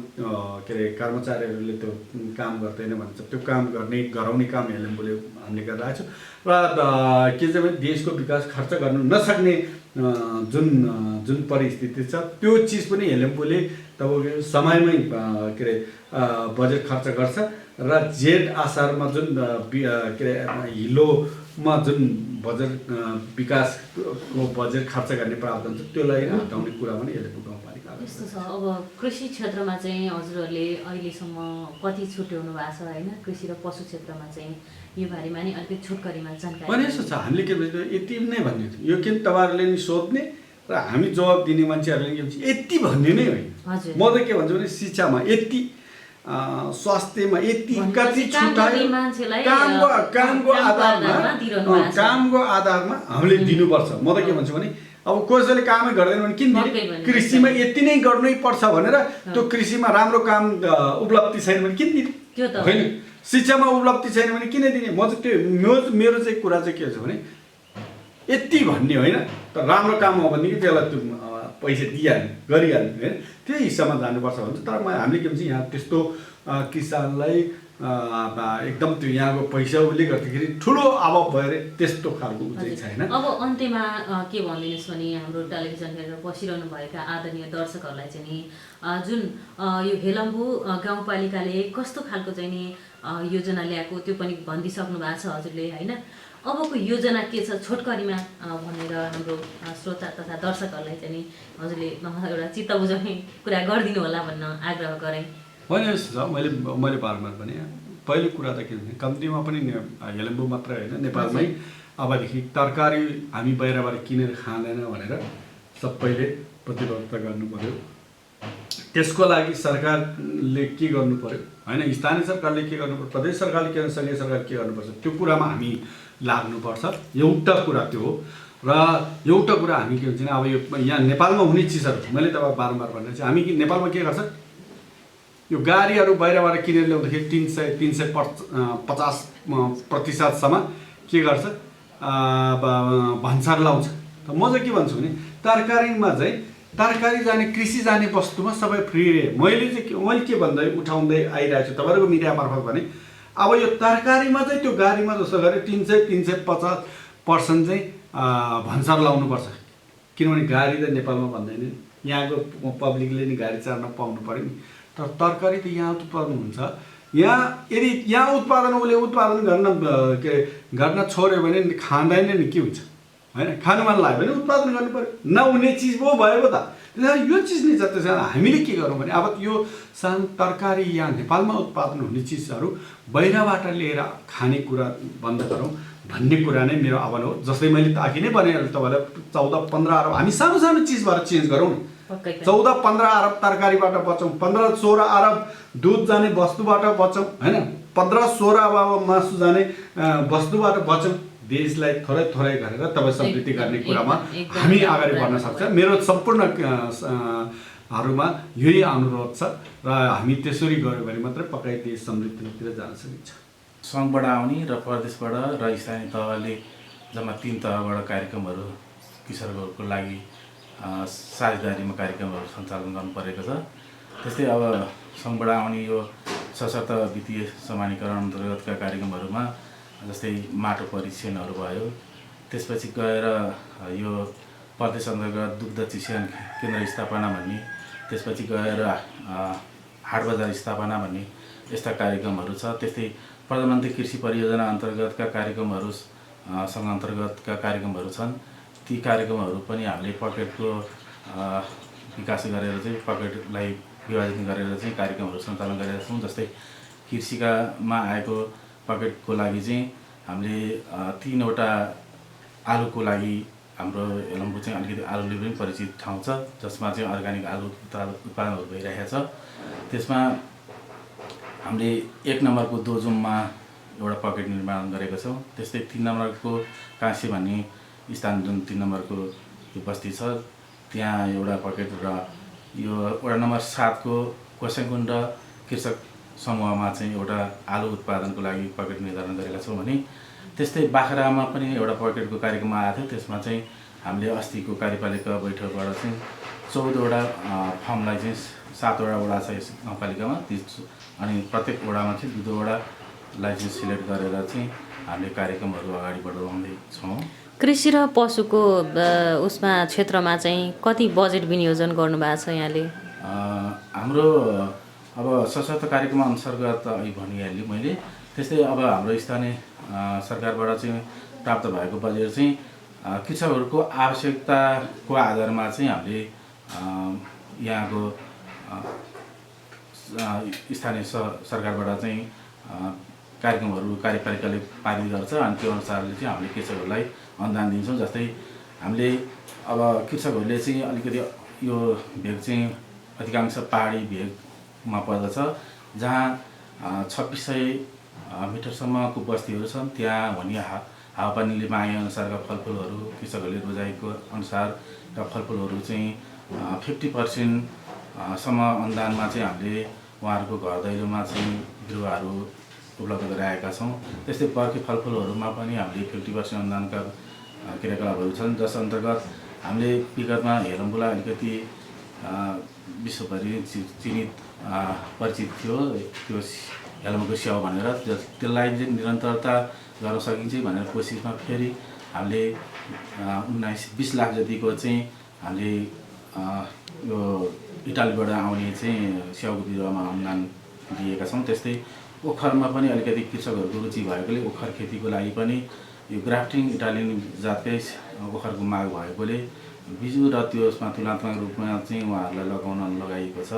[SPEAKER 5] के अरे कर्मचारीहरूले त्यो काम गर्दैन भन्छ। त्यो काम गराउने काम हेलेम्बुले हामीले गरिरहेको छौँ। र के चाहिँ भने देशको विकास खर्च गर्नु नसक्ने जुन परिस्थिति छ त्यो चिज पनि हेलेम्बुले तपाईँको समयमै के अरे बजेट खर्च गर्छ। र जेठ असारमा जुन के अरे हिलोमा जुन बजेट विकासको बजेट खर्च गर्ने प्रावधान छ त्यसलाई हटाउने कुरा पनि हेलेम्बु गाउँपालिका
[SPEAKER 1] यस्तो छ। अब कृषि क्षेत्रमा चाहिँ हजुरहरूले अहिलेसम्म कति छुट्याउनु भएको छ होइन? कृषि र पशु क्षेत्रमा चाहिँ यो बारेमा नि अलिकति छोटकरीमा जानकारी
[SPEAKER 5] भने यस्तो छ। हामीले के भन्छ यति नै भन्ने यो किन तपाईँहरूले नि सोध्ने र हामी जवाब दिने मान्छेहरूले के भन्छ यति भन्ने नै होइन। म त के भन्छु भने शिक्षामा यति स्वास्थ्यमा यति कति छुट्यायो कामको आधारमा हामीले दिनुपर्छ। म त के भन्छु भने अब कसैले कामै गर्दैन भने किन दिने? कृषिमा यति नै गर्नै पर्छ भनेर त्यो कृषिमा राम्रो काम उपलब्धि छैन भने किन दिने होइन? शिक्षामा उपलब्धि छैन भने किन दिने? म चाहिँ त्यो मेरो चाहिँ कुरा चाहिँ के छ भने यति भन्ने होइन तर राम्रो काम हो भनेदेखि त्यसलाई त्यो पैसा दिइहाल्ने गरिहाल्ने होइन त्यही हिस्सामा जानुपर्छ भन्छ। तर हामीले के भन्छ यहाँ त्यस्तो किसानलाई एकदम त्यो यहाँको पैसा उसले गर्दाखेरि ठुलो अभाव भएर त्यस्तो खालको चाहिँ छैन।
[SPEAKER 1] अब अन्त्यमा के भनिदिनुहोस् भने हाम्रो टेलिभिजन हेरेर बसिरहनु भएका आदरणीय दर्शकहरूलाई चाहिँ नि जुन यो हेलेम्बु गाउँपालिकाले कस्तो खालको चाहिँ नि योजना ल्याएको त्यो पनि भनिदिइसक्नु भएको छ हजुरले होइन। अबको योजना के छ छोटकरीमा भनेर हाम्रो श्रोता तथा दर्शकहरूलाई चाहिँ नि हजुरले एउटा चित्त बुझाउने कुरा गरिदिनु होला भन्न आग्रह गरेँ।
[SPEAKER 5] होइन यस्तो छ। मैले बारम्बार भने पहिलो कुरा त के भने कम्तीमा पनि हेलेम्बु मात्रै होइन नेपालमै अबदेखि तरकारी हामी बाहिरबाट किनेर खाँदैन भनेर सबैले प्रतिबद्धता गर्नु पर्यो। त्यसको लागि सरकारले के गर्नु पर्यो होइन? स्थानीय सरकारले के गर्नु पर्यो, प्रदेश सरकारले के, सङ्घीय सरकार के गर्नुपर्छ त्यो कुरामा हामी लाग्नुपर्छ। एउटा कुरा त्यो हो। र एउटा कुरा हामी के भन्छ भने अब यो यहाँ नेपालमा हुने चिजहरू मैले तपाईँ बारम्बार भनेर चाहिँ हामी नेपालमा के गर्छ यो गाडीहरू बाहिरबाट किनेर ल्याउँदाखेरि 350% के गर्छ भन्सार लाउँछ। त म चाहिँ के भन्छु भने तरकारीमा चाहिँ तरकारी जाने कृषि जाने वस्तुमा सबै फ्री रे। मैले के भन्दै उठाउँदै आइरहेको छु तपाईँहरूको मिडिया मार्फत भने अब यो तरकारीमा चाहिँ त्यो गाडीमा जस्तो गरे 300-350% चाहिँ भन्सार लाउनुपर्छ। किनभने गाडी त नेपालमा भन्दैन यहाँको पब्लिकले नि गाडी चाड्न पाउनु पऱ्यो नि। तर तरकारी त यहाँ उत्पादन हुन्छ। यहाँ यदि यहाँ उत्पादन उसले उत्पादन गर्न छोड्यो भने खाँदैन नि के हुन्छ होइन? खानु मन लाग्यो भने उत्पादन गर्नु पऱ्यो। नहुने चिज पो भयो पो त। त्यसैले यो चिज नै छ। त्यसैले हामीले के गरौँ भने अब यो सानो तरकारी यहाँ नेपालमा उत्पादन हुने चिजहरू बाहिरबाट लिएर खाने कुरा बन्द गरौँ भन्ने कुरा नै मेरो आह्वान हो। जस्तै मैले त अघि नै भने तपाईँलाई 14-15 अरब हामी सानो सानो चिजबाट चेन्ज गरौँ नि। 14-15 अरब तरकारीबाट बचौँ, 15-16 अरब दुध जाने वस्तुबाट बचौँ होइन? 15-16 अब मासु जाने वस्तुबाट बचत देशलाई थोरै थोरै गरेर तपाईँ समृद्धि गर्ने कुरामा हामी अगाडि बढ्न सक्छ। मेरो सम्पूर्ण हरूमा यही अनुरोध छ र हामी त्यसरी गऱ्यो भने मात्रै पक्कै देश समृद्धितिर जान सकिन्छ।
[SPEAKER 6] सङ्घबाट आउने र प्रदेशबाट र स्थानीय तहले जम्मा 3 तहबाट कार्यक्रमहरू किशोरहरूको लागि साझेदारीमा कार्यक्रमहरू सञ्चालन गर्नु परेको छ। त्यस्तै अब सङ्घबाट आउने यो सशक्त वित्तीय समानीकरण अन्तर्गतका कार्यक्रमहरूमा जस्तै माटो परीक्षणहरू भयो, त्यसपछि गएर यो प्रदेश अन्तर्गत दुग्ध चिस्यान केन्द्र स्थापना भन्ने, त्यसपछि गएर हाट बजार स्थापना भन्ने यस्ता कार्यक्रमहरू छ। त्यस्तै प्रधानमन्त्री कृषि परियोजना अन्तर्गतका कार्यक्रमहरू सँग अन्तर्गतका कार्यक्रमहरू छन्। ती कार्यक्रमहरू पनि हामीले पकेटको विकास गरेर चाहिँ पकेटलाई विभाजन गरेर चाहिँ कार्यक्रमहरू सञ्चालन गरेका छौँ। जस्तै कृषिकामा आएको पकेटको लागि चाहिँ हामीले 3वटा आलुको लागि हाम्रो हेलम्बु चाहिँ अलिकति आलुले पनि परिचित ठाउँ छ, जसमा चाहिँ अर्ग्यानिक आलु उत्पादनहरू भइरहेको छ। त्यसमा हामीले 1 नम्बरको दोजुममा एउटा पकेट निर्माण गरेको छौँ। त्यस्तै 3 नम्बरको काँसी भन्ने स्थान जुन 3 नम्बरको यो बस्ती छ त्यहाँ एउटा पकेट र यो वडा नम्बर 7 को कोसेकुण्ड कृषक समूहमा चाहिँ एउटा आलु उत्पादनको लागि पकेट निर्धारण गरेका छौँ भने त्यस्तै बाख्रामा पनि एउटा पकेटको कार्यक्रम आएको थियो। त्यसमा चाहिँ हामीले अस्तिको कार्यपालिका बैठकबाट चाहिँ 14वटा फर्मलाई चाहिँ 7वटा वडा छ यस गाउँपालिकामा, अनि प्रत्येक वडामा चाहिँ 2-2वटालाई चाहिँ सिलेक्ट गरेर चाहिँ हामीले कार्यक्रमहरू अगाडि बढाउँदैछौँ।
[SPEAKER 1] कृषि र पशुको उसमा क्षेत्रमा चाहिँ कति बजेट विनियोजन गर्नुभएको छ यहाँले?
[SPEAKER 6] हाम्रो अब सशक्त कार्यक्रम अन्तर्गत भनिहालेँ मैले। त्यस्तै अब हाम्रो स्थानीय सरकारबाट चाहिँ प्राप्त भएको बजेट चाहिँ कृषकहरूको आवश्यकताको आधारमा चाहिँ हामीले यहाँको स्थानीय सरकारबाट चाहिँ कार्यक्रमहरू कार्यपालिकाले पारित गर्छ अनि त्यो अनुसारले चाहिँ हामीले कृषकहरूलाई अनुदान दिन्छौँ। जस्तै हामीले अब कृषकहरूले चाहिँ अलिकति यो भेग चाहिँ अधिकांश पहाडी भेगमा पर्दछ, जहाँ 2600 मिटरसम्मको बस्तीहरू छन्। त्यहाँ हुने हावापानीले मागे अनुसारका फलफुलहरू कृषकहरूले रोजाइको अनुसारका फलफुलहरू चाहिँ 50% सम्म अनुदानमा चाहिँ हामीले उहाँहरूको घर दैलोमा चाहिँ बिरुवाहरू उपलब्ध गराएका छौँ। त्यस्तै बर्खे फलफुलहरूमा पनि हामीले 50% अनुदानका क्रियाकलापहरू छन्, जस अन्तर्गत हामीले विगतमा हेलम्बुलाई अलिकति विश्वभरि चिनित परिचित थियो त्यो हेलम्बुको स्याउ भनेर, त्यसलाई चाहिँ निरन्तरता गर्न सकिन्छ भनेर कोसिसमा फेरि हामीले 19-20 लाख जतिको चाहिँ हामीले यो इटालीबाट आउने चाहिँ स्याउको बिरुवामा अनुदान दिएका छौँ। त्यस्तै ओखरमा पनि अलिकति कृषकहरूको रुचि भएकोले ओखर खेतीको लागि पनि यो ग्राफ्टिङ इटालियन जातकै ओखरको माग भएकोले बिजु र त्यसमा तुलनात्मक रूपमा चाहिँ उहाँहरूलाई लगाइएको छ।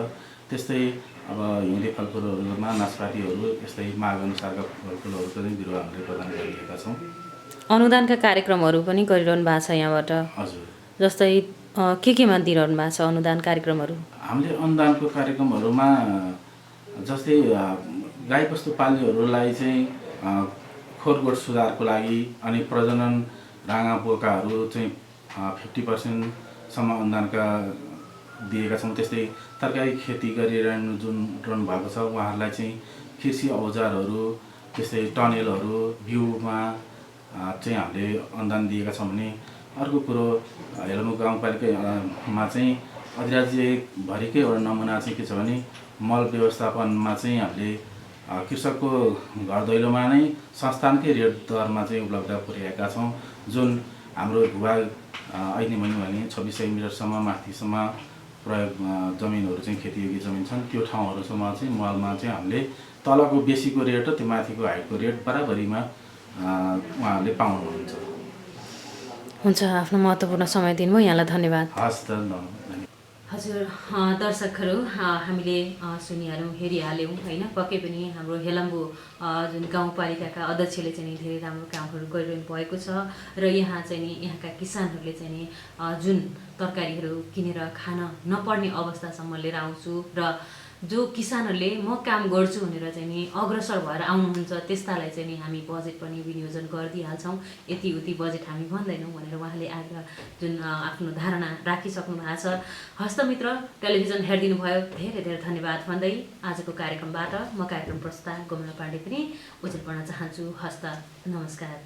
[SPEAKER 6] त्यस्तै अब हिउँदे फलफुलहरूमा नासपातीहरू यस्तै माग अनुसारका फलफुलहरूको चाहिँ बिरुवा हामीले प्रदान गरिरहेका छौँ।
[SPEAKER 1] अनुदानका कार्यक्रमहरू पनि गरिरहनु भएको छ यहाँबाट?
[SPEAKER 6] हजुर।
[SPEAKER 1] जस्तै केमा दिइरहनु भएको छ अनुदान कार्यक्रमहरू?
[SPEAKER 6] हामीले अनुदानको कार्यक्रमहरूमा जस्तै गाईबस्तु पाल्नेहरूलाई चाहिँ खोरगोठ सुधारको लागि अनि प्रजनन राँगा बोकाहरू चाहिँ 50% अनुदानका दिएका छौँ। त्यस्तै तरकारी खेती गरिरहनु भएको छ उहाँहरूलाई चाहिँ कृषि औजारहरू त्यस्तै टनेलहरू बिउमा चाहिँ हामीले अनुदान दिएका छौँ भने अर्को कुरो हेलम्बु गाउँपालिकामा चाहिँ अधिराज्यभरिकै एउटा नमुना चाहिँ के छ भने मल व्यवस्थापनमा चाहिँ हामीले कृषकको घर दैलोमा नै संस्थानकै रेट दरमा चाहिँ उपलब्ध पुर्याएका छौँ। जुन हाम्रो भूभाग अहिले मैले भने 2600 मिटरसम्म माथिसम्म प्रयोग जमिनहरू चाहिँ खेतीयोग्य जमिन छन्, त्यो ठाउँहरूसम्म चाहिँ मलमा चाहिँ हामीले तलको बेसीको रेट र त्यो माथिको हाइटको रेट बराबरीमा उहाँहरूले पाउनुहुन्छ।
[SPEAKER 1] हुन्छ, आफ्नो महत्त्वपूर्ण समय दिनुभयो, यहाँलाई धन्यवाद।
[SPEAKER 6] हस् त।
[SPEAKER 1] हजुर दर्शकहरू, हामीले सुनिहाल्यौँ हेरिहाल्यौँ होइन, पक्कै पनि हाम्रो हेलम्बु जुन गाउँपालिकाका अध्यक्षले चाहिँ धेरै राम्रो कामहरू गरिरहनु भएको छ र यहाँ चाहिँ नि यहाँका किसानहरूले चाहिँ नि जुन तरकारीहरू किनेर खान नपर्ने अवस्थासम्म लिएर आउँछु र जो किसानहरूले म काम गर्छु भनेर चाहिँ नि अग्रसर भएर आउनुहुन्छ त्यस्तालाई चाहिँ नि हामी बजेट पनि विनियोजन गरिदिइहाल्छौँ, यति उति बजेट हामी भन्दैनौँ भनेर उहाँले आएर जुन आफ्नो धारणा राखिसक्नु भएको छ। हस्तमित्र टेलिभिजन हेरिदिनु भयो, धेरै धेरै धन्यवाद भन्दै आजको कार्यक्रमबाट म कार्यक्रम प्रस्तुता गोमला पाण्डे पनि उजुर गर्न चाहन्छु। हस्त नमस्कार।